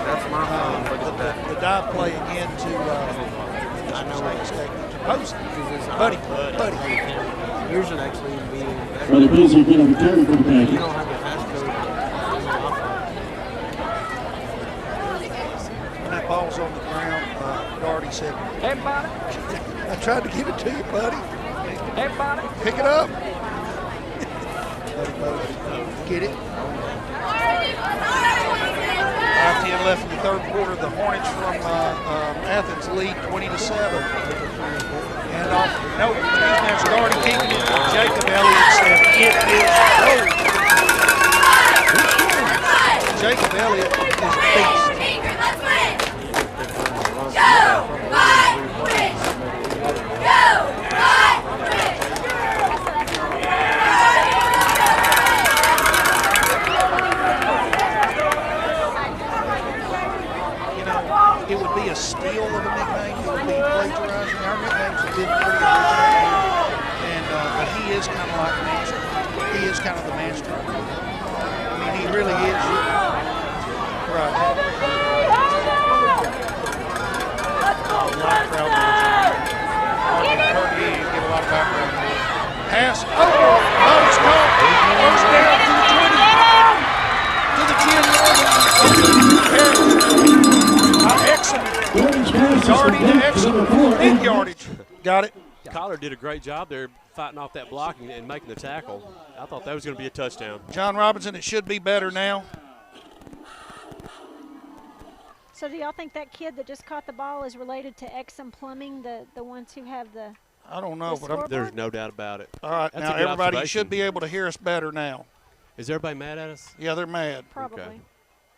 That's my phone. Look at that. The dive play again to I know Post. Buddy. Yours should actually be better. Brother Bills are going to return from the You don't have the passcode. When that ball's on the ground, Darty said, "Hey, buddy." I tried to give it to you, buddy. Hey, buddy. Pick it up. Get it. 5:10 left in the 3rd quarter. The Hornets from Athens lead 20-7. And off. No, that's Darty keeping it. Jacob Elliott said it is gold. Jacob Elliott is a beast. It would be a steal of a nickname. It would be plagiarizing. Our nicknames have been pretty original. And but he is kind of like master. He is kind of the master. I mean, he really is. Right. A lot of crowd noise. Get a lot of background noise. Pass. Oh, ball is caught. Goes down to the 20. To the 10. Darty to Exum, big yardage. Got it. Collar did a great job there fighting off that block and making the tackle. I thought that was going to be a touchdown. John Robinson, it should be better now. So do y'all think that kid that just caught the ball is related to Exum Plumbing, the ones who have the I don't know, but there's no doubt about it. All right, now everybody should be able to hear us better now. Is everybody mad at us? Yeah, they're mad. Probably. Okay.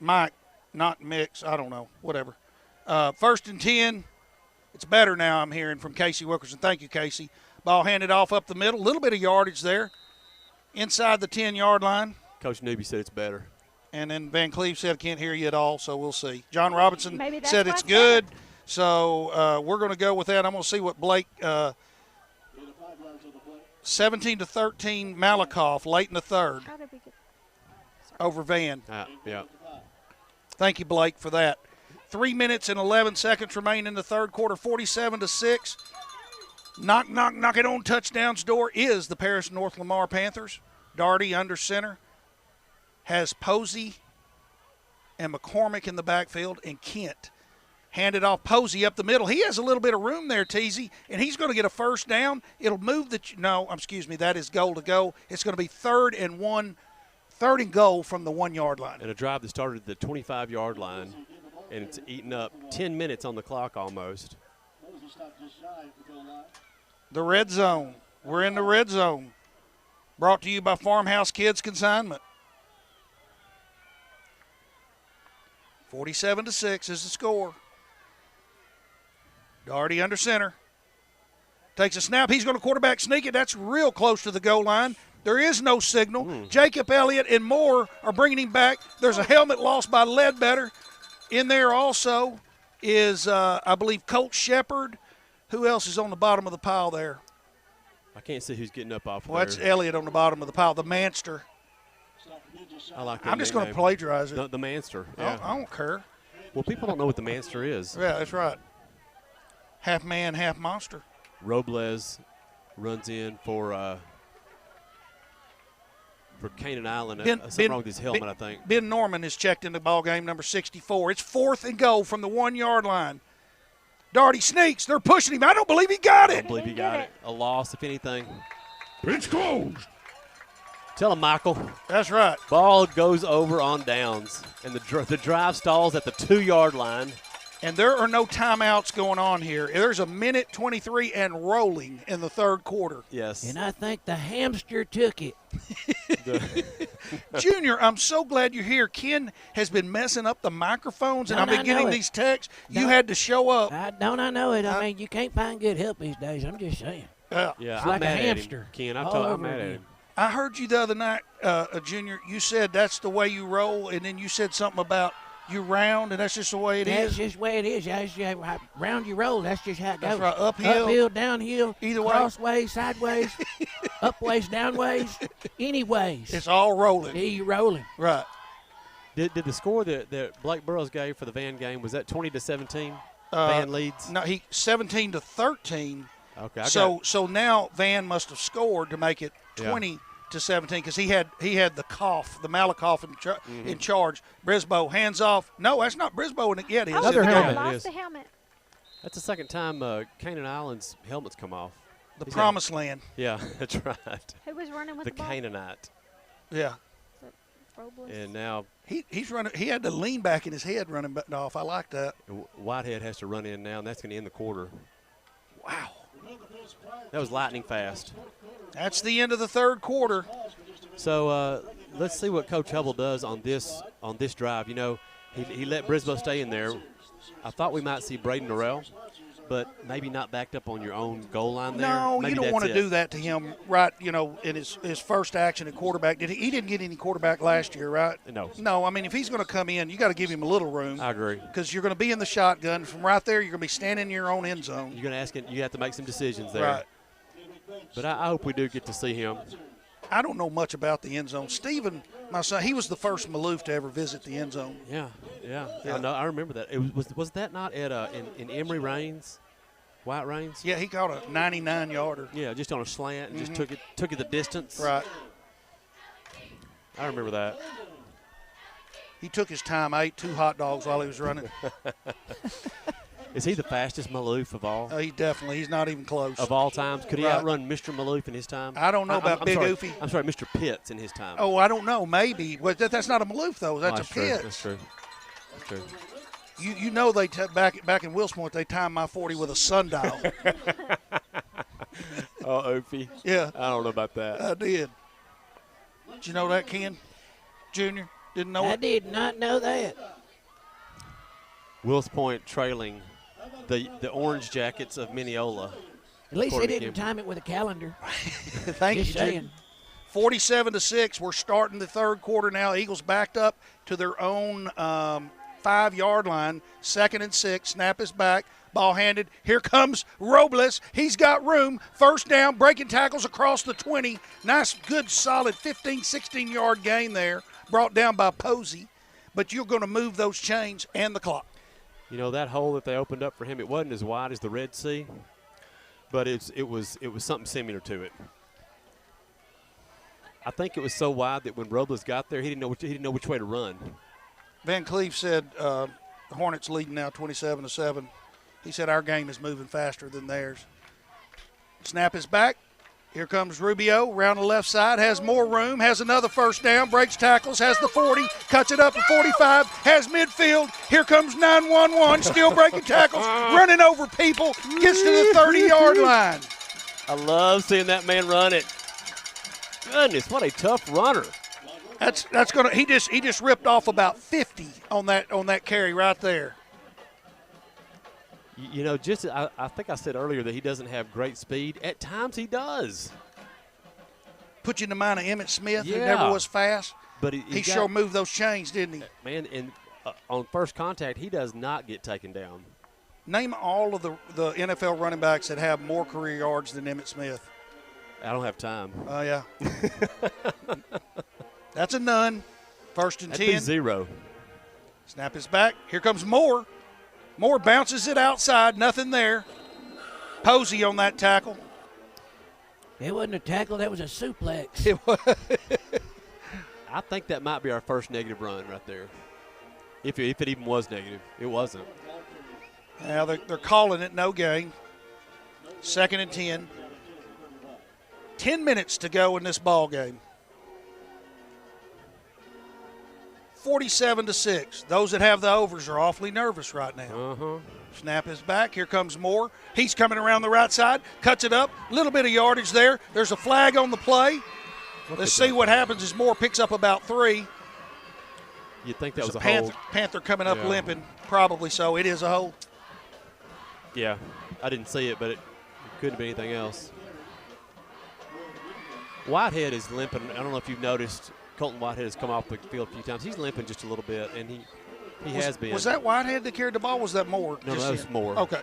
Mike, not Mix, I don't know, whatever. 1st and 10. It's better now, I'm hearing from Casey Wilkerson. Thank you, Casey. Ball handed off up the middle. A little bit of yardage there. inside the 10-yard line. Coach Newby said it's better. And then Van Cleve said, can't hear you at all, so we'll see. John Robinson Maybe said it's good, so we're going to go with that. I'm going to see what Blake 17-13 Malakoff late in the third over Van. Yeah. Thank you, Blake, for that. 3 minutes and 11 seconds remain in the third quarter, 47-6. Knock, knock, knocking on touchdowns door is the Paris North Lamar Panthers. Daugherty under center. Has Posey and McCormick in the backfield, and Kent handed off Posey up the middle. He has a little bit of room there, Teasy, and he's going to get a first down. It'll move that is goal to go. It's going to be third and goal from the 1 yard line. And a drive that started at the 25-yard line, and it's eaten up 10 minutes on the clock almost. The red zone. We're in the red zone. Brought to you by Farmhouse Kids Consignment. 47-6 is the score. Daugherty under center. Takes a snap. He's going to quarterback sneak it. That's real close to the goal line. There is no signal. Jacob Elliott and Moore are bringing him back. There's a helmet lost by Ledbetter. In there also is, I believe, Colt Shepard. Who else is on the bottom of the pile there? I can't see who's getting up off Well, there. that's Elliott on the bottom of the pile, the Manster. I like that I'm just going to nickname. plagiarize it. The Manster. Yeah. I don't care. Well, people don't know what the Manster is. Yeah, that's right. Half man, half monster. Robles runs in for Canaan Island. Something wrong with his helmet, I think. Ben Norman is checked in the ball game, number 64. It's 4th and goal from the 1 yard line. Daugherty sneaks. They're pushing him. I don't believe he got it. I don't believe he got it. A loss, if anything. It's closed. Tell him, Michael. That's right. Ball goes over on downs, and the drive stalls at the 2 yard line. And there are no timeouts going on here. There's a minute 23 and rolling in the third quarter. Yes. And I think the hamster took it. Junior, I'm so glad you're here. Ken has been messing up the microphones, and I've been getting these texts. You had to show up. I know it. I mean, you can't find good help these days. I'm just saying. Yeah, it's I'm like mad a hamster. At him, Ken. I'm mad at him. I heard you the other night, Junior. You said that's the way you roll, and then you said something about you round, and that's just the way it is. That's just the way it is. That's just round you roll. That's just how it goes. That's right. Uphill, downhill, either way, crossways, sideways, upways, downways, anyways. It's all rolling. Yeah, you rolling. Right. Did the score that Blake Burrows gave for the Van game, was that 20-17? Van leads? No, he 17-13. Okay. So now Van must have scored to make it 20-17 because he had the Malakoff in charge. Brisboe hands off. No, that's not Brisboe. Yeah, it is. Another helmet. Lost the helmet. That's the second time Canaan Island's helmets come off. The Promised Land. Yeah, that's right. Who was running with the ball? Canaanite. Yeah. And now he's running. He had to lean back in his head running off. I like that. Whitehead has to run in now, and that's going to end the quarter. Wow. That was lightning fast. That's the end of the third quarter. So let's see what Coach Hubble does on this drive. You know, he let Brisboe stay in there. I thought we might see Braden Norrell, but maybe not backed up on your own goal line there. No, maybe you don't want to do that to him, right? You know, in his first action at quarterback. He didn't get any quarterback last year, right? No. No, I mean, if he's going to come in, you got to give him a little room. I agree. Because you're going to be in the shotgun. From right there, you're going to be standing in your own end zone. You're going to ask him. You have to make some decisions there. Right. But I hope we do get to see him. I don't know much about the end zone. Steven, my son, he was the first Maloof to ever visit the end zone. Yeah. I know. I remember that. It was that not at in Emory Rains, White Rains? Yeah, he caught a 99-yarder. Yeah, just on a slant and just took it the distance. Right. I remember that. He took his time. I ate 2 hot dogs while he was running. Is he the fastest Maloof of all? He's not even close. Of all times? Could he outrun Mr. Maloof in his time? I don't know about Big Oofy. I'm sorry, Mr. Pitts in his time. Oh, I don't know. Maybe. Well, that's not a Maloof, though. That's a Pitts. That's true. That's true. You know they back in Wills Point, they timed my 40 with a sundial. Oh, Oofy. Yeah. I don't know about that. I did. Did you know that, Ken? Junior? Didn't know it? I did not know that. Wills Point trailing the Orange Jackets of Mineola. At least they didn't time it with a calendar. Thank you, saying. 47-6. We're starting the third quarter now. Eagles backed up to their own 5-yard line. 2nd and 6. Snap is back. Ball handed. Here comes Robles. He's got room. First down. Breaking tackles across the 20. Nice, good, solid 15, 16-yard gain there. Brought down by Posey. But you're going to move those chains and the clock. You know, that hole that they opened up for him, it wasn't as wide as the Red Sea, but it was something similar to it. I think it was so wide that when Robles got there, he didn't know which way to run. Van Cleve said the Hornets leading now 27-7. He said our game is moving faster than theirs. Snap is back. Here comes Rubio, round the left side, has more room, has another first down, breaks tackles, has the 40, cuts it up to 45, has midfield. Here comes 9-1-1, still breaking tackles, running over people, gets to the 30-yard line. I love seeing that man run it. Goodness, what a tough runner. That's gonna. He just ripped off about 50 on that carry right there. You know, I think I said earlier that he doesn't have great speed. At times he does. Put you in the mind of Emmitt Smith, Yeah. who never was fast. But he sure moved those chains, didn't he? Man, and on first contact, he does not get taken down. Name all of the NFL running backs that have more career yards than Emmitt Smith. I don't have time. Oh, yeah. That's a none. 1st and 10. That'd be 0. Snap is back. Here comes Moore. Moore bounces it outside. Nothing there. Posey on that tackle. It wasn't a tackle. That was a suplex. It was. I think that might be our first negative run right there. If it even was negative. It wasn't. Now they're calling it no gain. 2nd and 10. 10 minutes to go in this ball game. 47-6. Those that have the overs are awfully nervous right now. Snap is back. Here comes Moore. He's coming around the right side. Cuts it up. A little bit of yardage there. There's a flag on the play. Let's see what happens as Moore picks up about 3. You'd think that was a Panther, hold. Panther coming up Yeah. limping. Probably so. It is a hold. Yeah, I didn't see it, but it couldn't be anything else. Whitehead is limping. I don't know if you've noticed. Colton Whitehead has come off the field a few times. He's limping just a little bit, and he has been. Was that Whitehead that carried the ball? Was that Moore? No, that was Moore. Okay.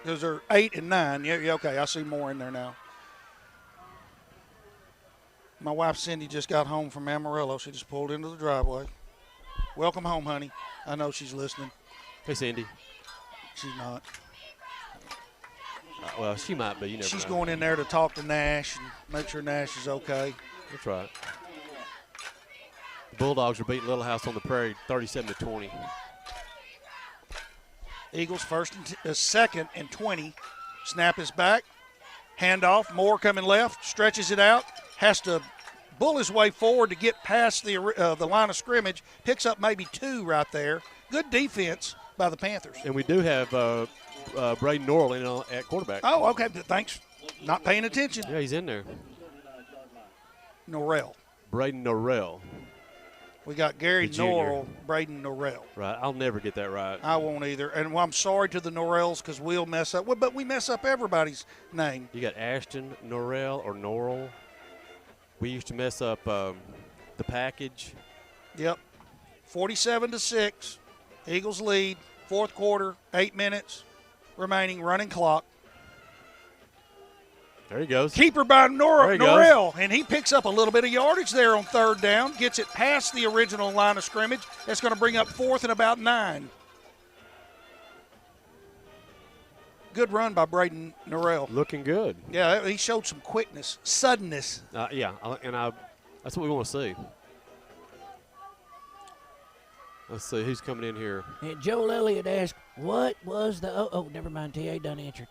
Those are 8 and 9. Yeah, okay. I see Moore in there now. My wife Cindy just got home from Amarillo. She just pulled into the driveway. Welcome home, honey. I know she's listening. Hey, Cindy. She's not. Well, she might be. You never She's know. going in there to talk to Nash and make sure Nash is okay. That's right. The Bulldogs are beating Little House on the Prairie 37-20. Eagles 2nd and 20. Snap is back. Handoff. Moore coming left. Stretches it out. Has to bull his way forward to get past the line of scrimmage. Picks up maybe 2 right there. Good defense by the Panthers. And we do have Braden Norrell in at quarterback. Oh, okay. Thanks. Not paying attention. Yeah, he's in there. Norrell. Braden Norrell. We got Gary The junior. Norrell, Braden Norrell. Right. I'll never get that right. I won't either. And I'm sorry to the Norrells because we'll mess up. But we mess up everybody's name. You got Ashton Norrell or Norrell. We used to mess up the package. Yep. 47-6. Eagles lead. 4th quarter. 8 minutes remaining. Running clock. There he goes. Keeper by There he Norrell. And he picks up a little bit of yardage there on 3rd down. Gets it past the original line of scrimmage. That's going to bring up 4th and about 9. Good run by Braden Norrell. Looking good. Yeah, he showed some quickness, suddenness. Yeah, and that's what we want to see. Let's see who's coming in here. And Joel Elliott asked, what was the – oh, never mind. T.A. done answered.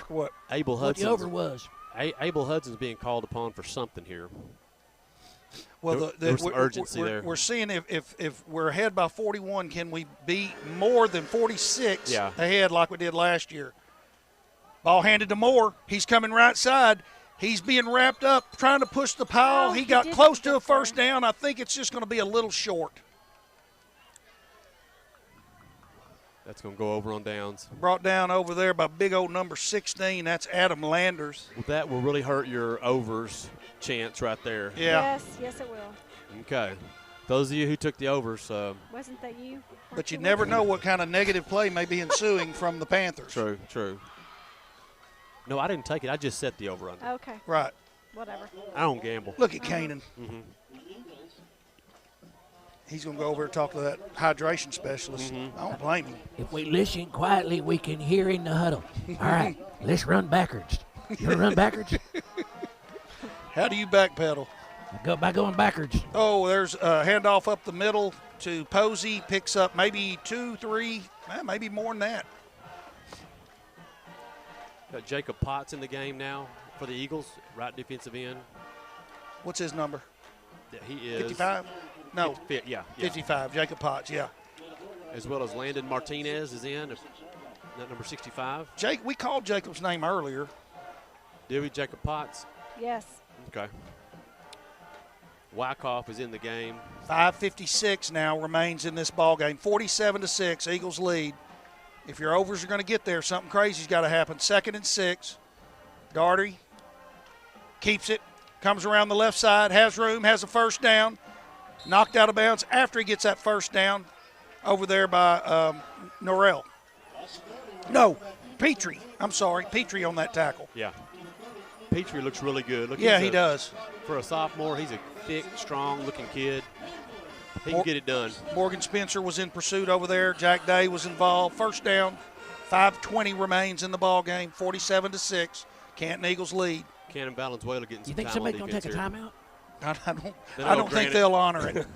What? Abel What the Hudson. over was. Abel Hudson's being called upon for something here. Well, there was some urgency there. We're seeing if we're ahead by 41, can we be more than 46 ahead like we did last year? Ball handed to Moore. He's coming right side. He's being wrapped up, trying to push the pile. Oh, he he got did close get to a first there. down. I think it's just going to be a little short. That's going to go over on downs. Brought down over there by big old number 16. That's Adam Landers. Well, that will really hurt your overs chance right there. Yeah. Yes, it will. Okay. Those of you who took the overs. Wasn't that you? But you never know what kind of negative play may be ensuing from the Panthers. True. No, I didn't take it. I just set the over-under. Okay. Right. Whatever. I don't gamble. Look at Kanan. Mm-hmm. He's going to go over and talk to that hydration specialist. Mm-hmm. I don't blame him. If we listen quietly, we can hear in the huddle. All right, let's run backwards. You want to run backwards? How do you backpedal? By going backwards. Oh, there's a handoff up the middle to Posey. Picks up maybe 2, 3, maybe more than that. Got Jacob Potts in the game now for the Eagles, right defensive end. What's his number? Yeah, he is 55? No. 50, yeah. 55, Jacob Potts, yeah. As well as Landon Martinez is in, that number 65. Jake, we called Jacob's name earlier. Did we, Jacob Potts? Yes. Okay. Wyckoff is in the game. 5:56 now remains in this ball game. 47-6, Eagles lead. If your overs are going to get there, something crazy's got to happen. 2nd and 6. Daugherty keeps it, comes around the left side, has room, has a first down. Knocked out of bounds after he gets that first down over there by Norrell. No, Petrie. I'm sorry, Petrie on that tackle. Yeah. Petrie looks really good. Yeah, he does. For a sophomore, he's a thick, strong-looking kid. He can get it done. Morgan Spencer was in pursuit over there. Jack Day was involved. First down. 5:20 remains in the ball game. 47-6. Canton Eagles lead. Cannon Valenzuela getting some You think time somebody's on going to take a defense timeout? I don't think they'll honor it.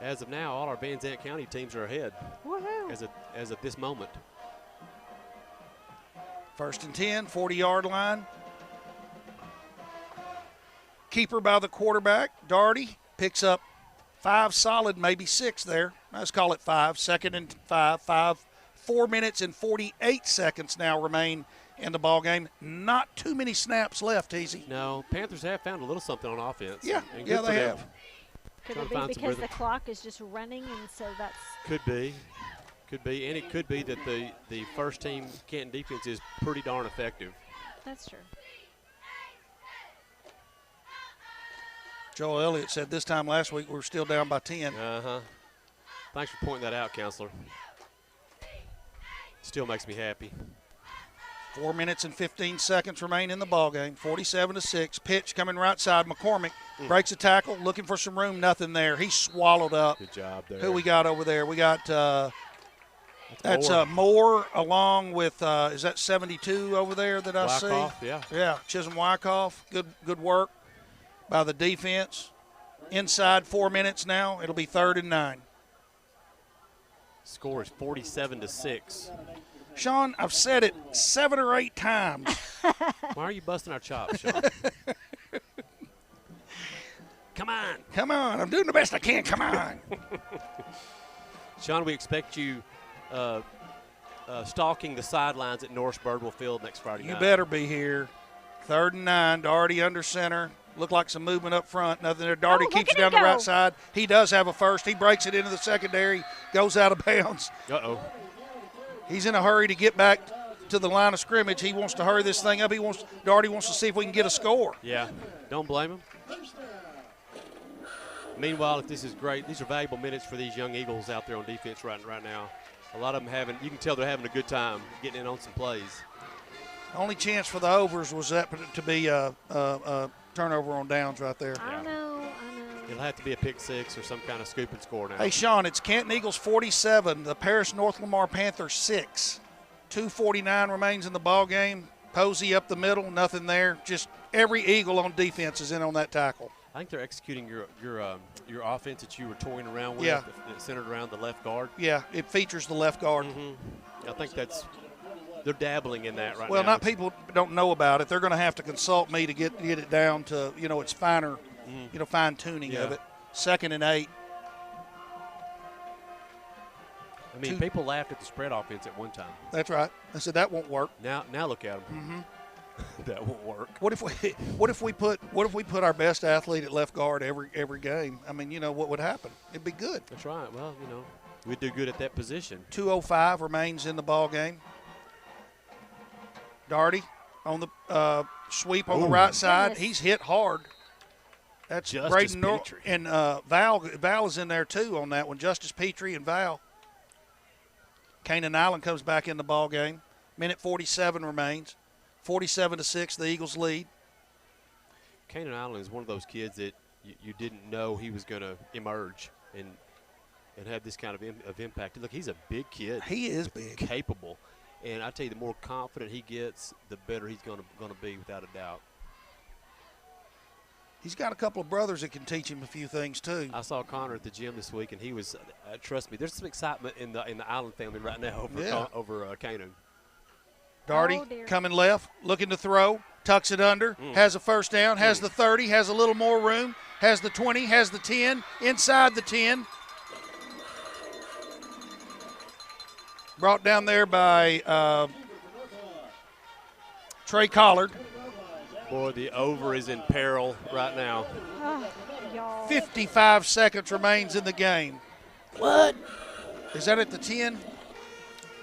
As of now, all our Van Zandt County teams are ahead. Woohoo. As of this moment. 1st and 10, 40-yard line. Keeper by the quarterback. Daugherty picks up 5 solid, maybe 6 there. Let's call it 5. 2nd and 5. 4 minutes and 48 seconds now remain in the ball game. Not too many snaps left, Easy. No, Panthers have found a little something on offense. Yeah, and yeah, good they for them. have. Could Trying it to find be some because rhythm. the clock is just running, and so that's Could be, and it could be that the first team Canton defense is pretty darn effective. that's true. Joel Elliott said this time last week we were still down by 10. Thanks for pointing that out, Counselor. Still makes me happy. 4 minutes and 15 seconds remain in the ball game. 47-6. Pitch coming right side. McCormick breaks a tackle, looking for some room. Nothing there. He's swallowed up. Good job there. Who we got over there? We got that's Moore along with is that 72 over there that I Wyckoff, see? yeah. Chisholm Wyckoff. Good work by the defense. Inside 4 minutes now. It'll be 3rd and 9. Score is 47-6. Sean, I've said it 7 or 8 times. Why are you busting our chops, Sean? Come on. Come on. I'm doing the best I can. Come on. Sean, we expect you stalking the sidelines at Norris Birdwell Field next Friday night. You better be here. 3rd and 9. Daugherty under center. Look like some movement up front. Nothing there. Daugherty keeps it down the right side. He does have a first. He breaks it into the secondary. Goes out of bounds. Uh-oh. He's in a hurry to get back to the line of scrimmage. He wants to hurry this thing up. Daugherty wants to see if we can get a score. Yeah, don't blame him. Meanwhile, if this is great, these are valuable minutes for these young Eagles out there on defense right now. A lot of them you can tell they're having a good time getting in on some plays. The only chance for the overs was that to be a turnover on downs right there. I know. It'll have to be a pick 6 or some kind of scoop and score now. Hey, Sean, it's Canton Eagles 47, the Paris North Lamar Panthers 6. 2:49 remains in the ball game. Posey up the middle, nothing there. Just every Eagle on defense is in on that tackle. I think they're executing your offense that you were toying around with. Yeah. That's centered around the left guard. Yeah, it features the left guard. I think they're dabbling in that right now. Well, not people don't know about it. They're going to have to consult me to get it down to, its finer, fine tuning of it. 2nd and 8. I mean, people laughed at the spread offense at one time. That's right. I said that won't work. Now look at them. that won't work. What if we put our best athlete at left guard every game? I mean, what would happen? It'd be good. That's right. Well, we'd do good at that position. 2:05 remains in the ball game. Darty on the sweep on the right side. He's hit hard. That's Braden Petrie. And Val is in there too on that one. Justice Petrie and Val. Canaan Island comes back in the ball game. Minute 47 remains. 47-6, the Eagles lead. Canaan Island is one of those kids that you didn't know he was going to emerge and have this kind of impact. Look, he's a big kid. He is big. Capable. And I tell you, the more confident he gets, the better he's going to be, without a doubt. He's got a couple of brothers that can teach him a few things too. I saw Connor at the gym this week, and he was. Trust me, there's some excitement in the Island family right now over Canaan. Darty coming left, looking to throw, tucks it under, has a first down, has the 30, has a little more room, has the 20, has the 10, inside the 10. Brought down there by Trey Collard. Boy, the over is in peril right now. 55 seconds remains in the game. What? Is that at the 10?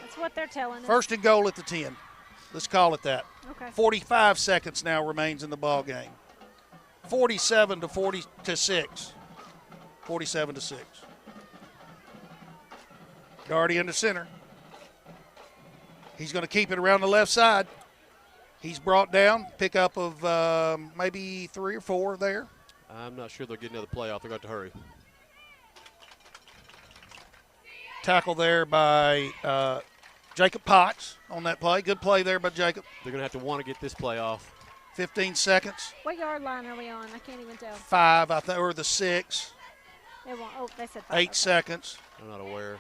That's what they're telling us. First and goal at the 10. Let's call it that. Okay. 45 seconds now remains in the ball game. 47-6. 47-6. Darty in the center. He's going to keep it around the left side. He's brought down. Pickup of maybe 3 or 4 there. I'm not sure they'll get another play off. They're going to have to hurry. Tackle there by Jacob Potts on that play. Good play there by Jacob. They're going to have to want to get this play off. 15 seconds. What yard line are we on? I can't even tell. 5, I think, or the 6. They said 5. 8 seconds. I'm not aware.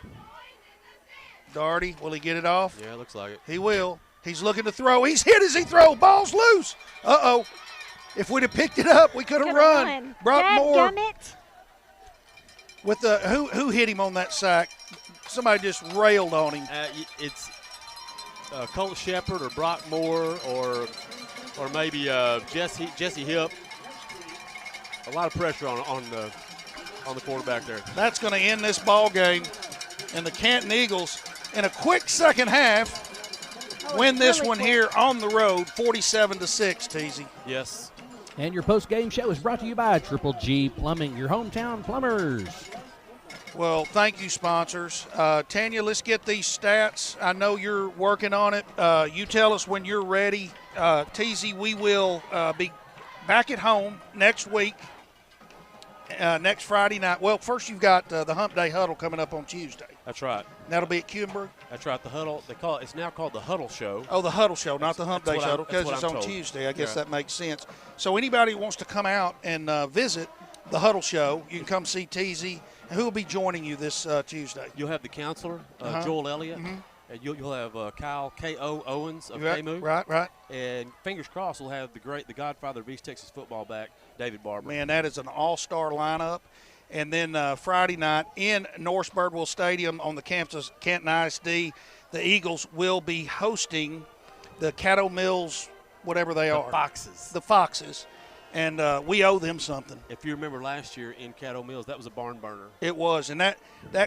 Darty, will he get it off? Yeah, it looks like it. He will. He's looking to throw. He's hit as he throws. Ball's loose. Uh-oh. If we'd have picked it up, we could have run. Brought more. With the who hit him on that sack? Somebody just railed on him. It's Colt Shepard or Brock Moore or maybe Jesse Hip. A lot of pressure on the quarterback there. That's going to end this ball game, and the Canton Eagles in a quick second half win this one here on the road, 47-6. Teasy. Yes. And your post-game show is brought to you by Triple G Plumbing, your hometown plumbers. Well, thank you, sponsors. Tanya, let's get these stats. I know you're working on it. You tell us when you're ready. Teasy, we will be back at home next week, next Friday night. Well, first you've got the Hump Day Huddle coming up on Tuesday. That's right. That'll be at Kuenberg? That's right. The Huddle, it's now called the Huddle Show. Oh, the Huddle Show, not the Hump Day Huddle, because it's on told. Tuesday. I guess that makes sense. So anybody who wants to come out and visit the Huddle Show, you can come see Teasy. Who will be joining you this Tuesday? You'll have the counselor, Joel Elliott. And you'll have Kyle K.O. Owens of KMU. Right. And fingers crossed, we'll have the godfather of East Texas football back, David Barber. Man, that is an all-star lineup. And then Friday night in North Birdwell Stadium on the campus of Canton ISD, the Eagles will be hosting the Caddo Mills, whatever they are. Foxes. The Foxes. And we owe them something. If you remember last year in Caddo Mills, that was a barn burner. It was. And that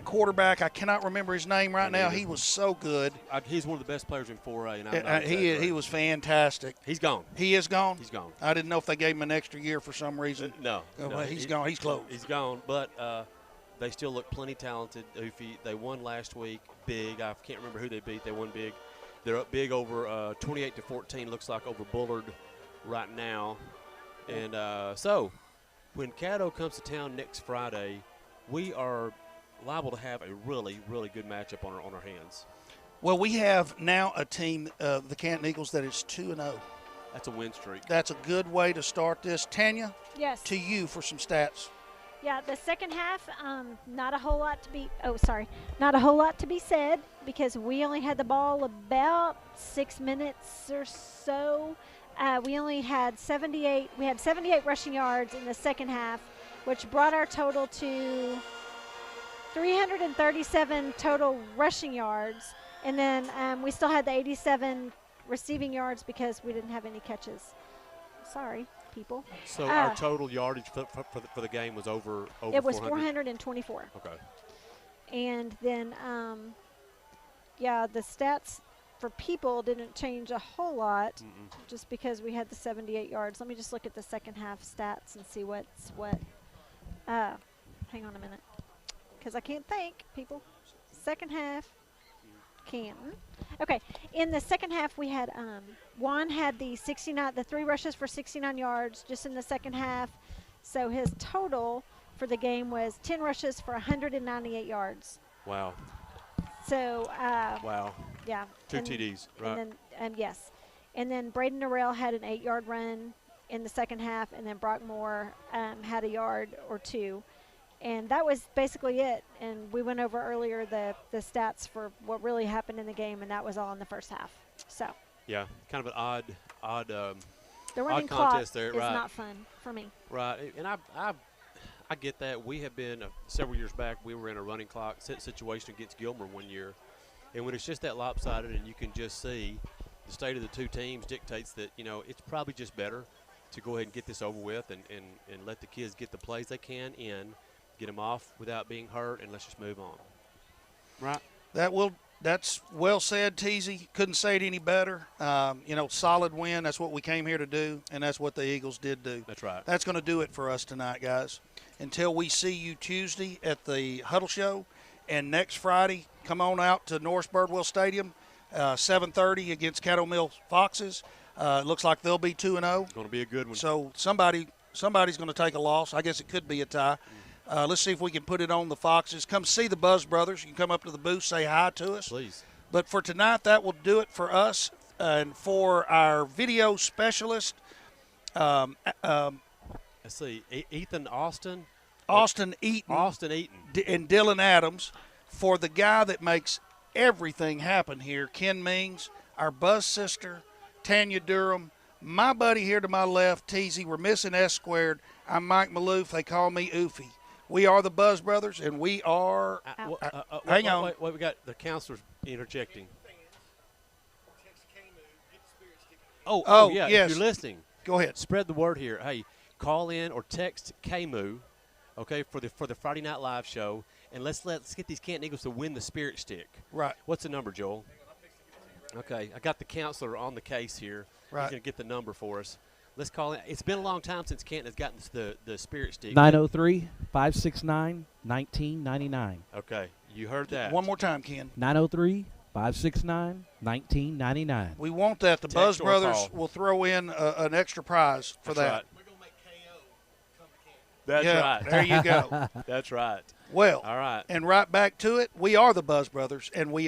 quarterback, I cannot remember his name right now. He was so good. He's one of the best players in 4A. And he was fantastic. He's gone. He is gone? He's gone. I didn't know if they gave him an extra year for some reason. No. He's gone. He's closed. He's gone. But they still look plenty talented. They won last week big. I can't remember who they beat. They won big. They're up big over 28-14, looks like, over Bullard right now. And so when Caddo comes to town next Friday, we are liable to have a really, really good matchup on our hands. Well, we have now a team, the Canton Eagles, that is 2-0. That's a win streak. That's a good way to start this. Tanya? Yes. To you for some stats. Yeah, the second half, not a whole lot to be said because we only had the ball about 6 minutes or so. We only had 78 rushing yards in the second half, which brought our total to 337 total rushing yards. And then we still had the 87 receiving yards because we didn't have any catches. Sorry, people. So our total yardage for the game was over it was 400? 424. Okay. And then, the stats for people didn't change a whole lot just because we had the 78 yards. Let me just look at the second half stats and see what's what. Hang on a minute, because I can't think, people. Second half, Canton. Okay, in the second half we had Juan had the 3 rushes for 69 yards just in the second half. So his total for the game was 10 rushes for 198 yards. Wow. So wow. Yeah. Two TDs, right? And then yes, and then Braden Norrell had an 8-yard run in the second half, and then Brock Moore had a yard or 2. And that was basically it. And we went over earlier the stats for what really happened in the game, and that was all in the first half. So. Yeah, kind of an odd the running odd clock contest there, is right? Not fun for me. Right, and I get that. We have been several years back. We were in a running clock situation against Gilmer one year, and when it's just that lopsided, and you can just see the state of the two teams dictates that it's probably just better to go ahead and get this over with and let the kids get the plays they can in. Get them off without being hurt, and let's just move on. Right. That's well said, Teasy. Couldn't say it any better. Solid win. That's what we came here to do, and that's what the Eagles did do. That's right. That's going to do it for us tonight, guys. Until we see you Tuesday at the Huddle Show, and next Friday, come on out to Norris Birdwell Stadium, 7:30 against Caddo Mill Foxes. Looks like they'll be 2-0. Going to be a good one. So somebody's going to take a loss. I guess it could be a tie. Let's see if we can put it on the Foxes. Come see the Buzz Brothers. You can come up to the booth, say hi to us. Please. But for tonight, that will do it for us. And for our video specialist, let's see, Ethan Austin. Austin Eaton. And Dylan Adams. For the guy that makes everything happen here, Ken Mings, our Buzz sister, Tanya Durham, my buddy here to my left, Teasy. We're missing S squared. I'm Mike Maloof. They call me Oofy. We are the Buzz Brothers, and we are hang on. Wait, we got the counselors interjecting. Oh, yeah, yes. If you're listening, go ahead. Spread the word here. Hey, call in or text KMU, okay, for the Friday Night Live show, and let's get these Canton Eagles to win the Spirit Stick. Right. What's the number, Joel? Okay, I got the counselor on the case here. Right. He's going to get the number for us. Let's call it. It's been a long time since Canton has gotten the Spirit Stick. 903-569-1999. Okay, you heard that. One more time, Ken. 903-569-1999. We want that. The Buzz Brothers will throw in an extra prize for that. Right. That's right. There you go. That's right. Well, all right. And right back to it, we are the Buzz Brothers, and we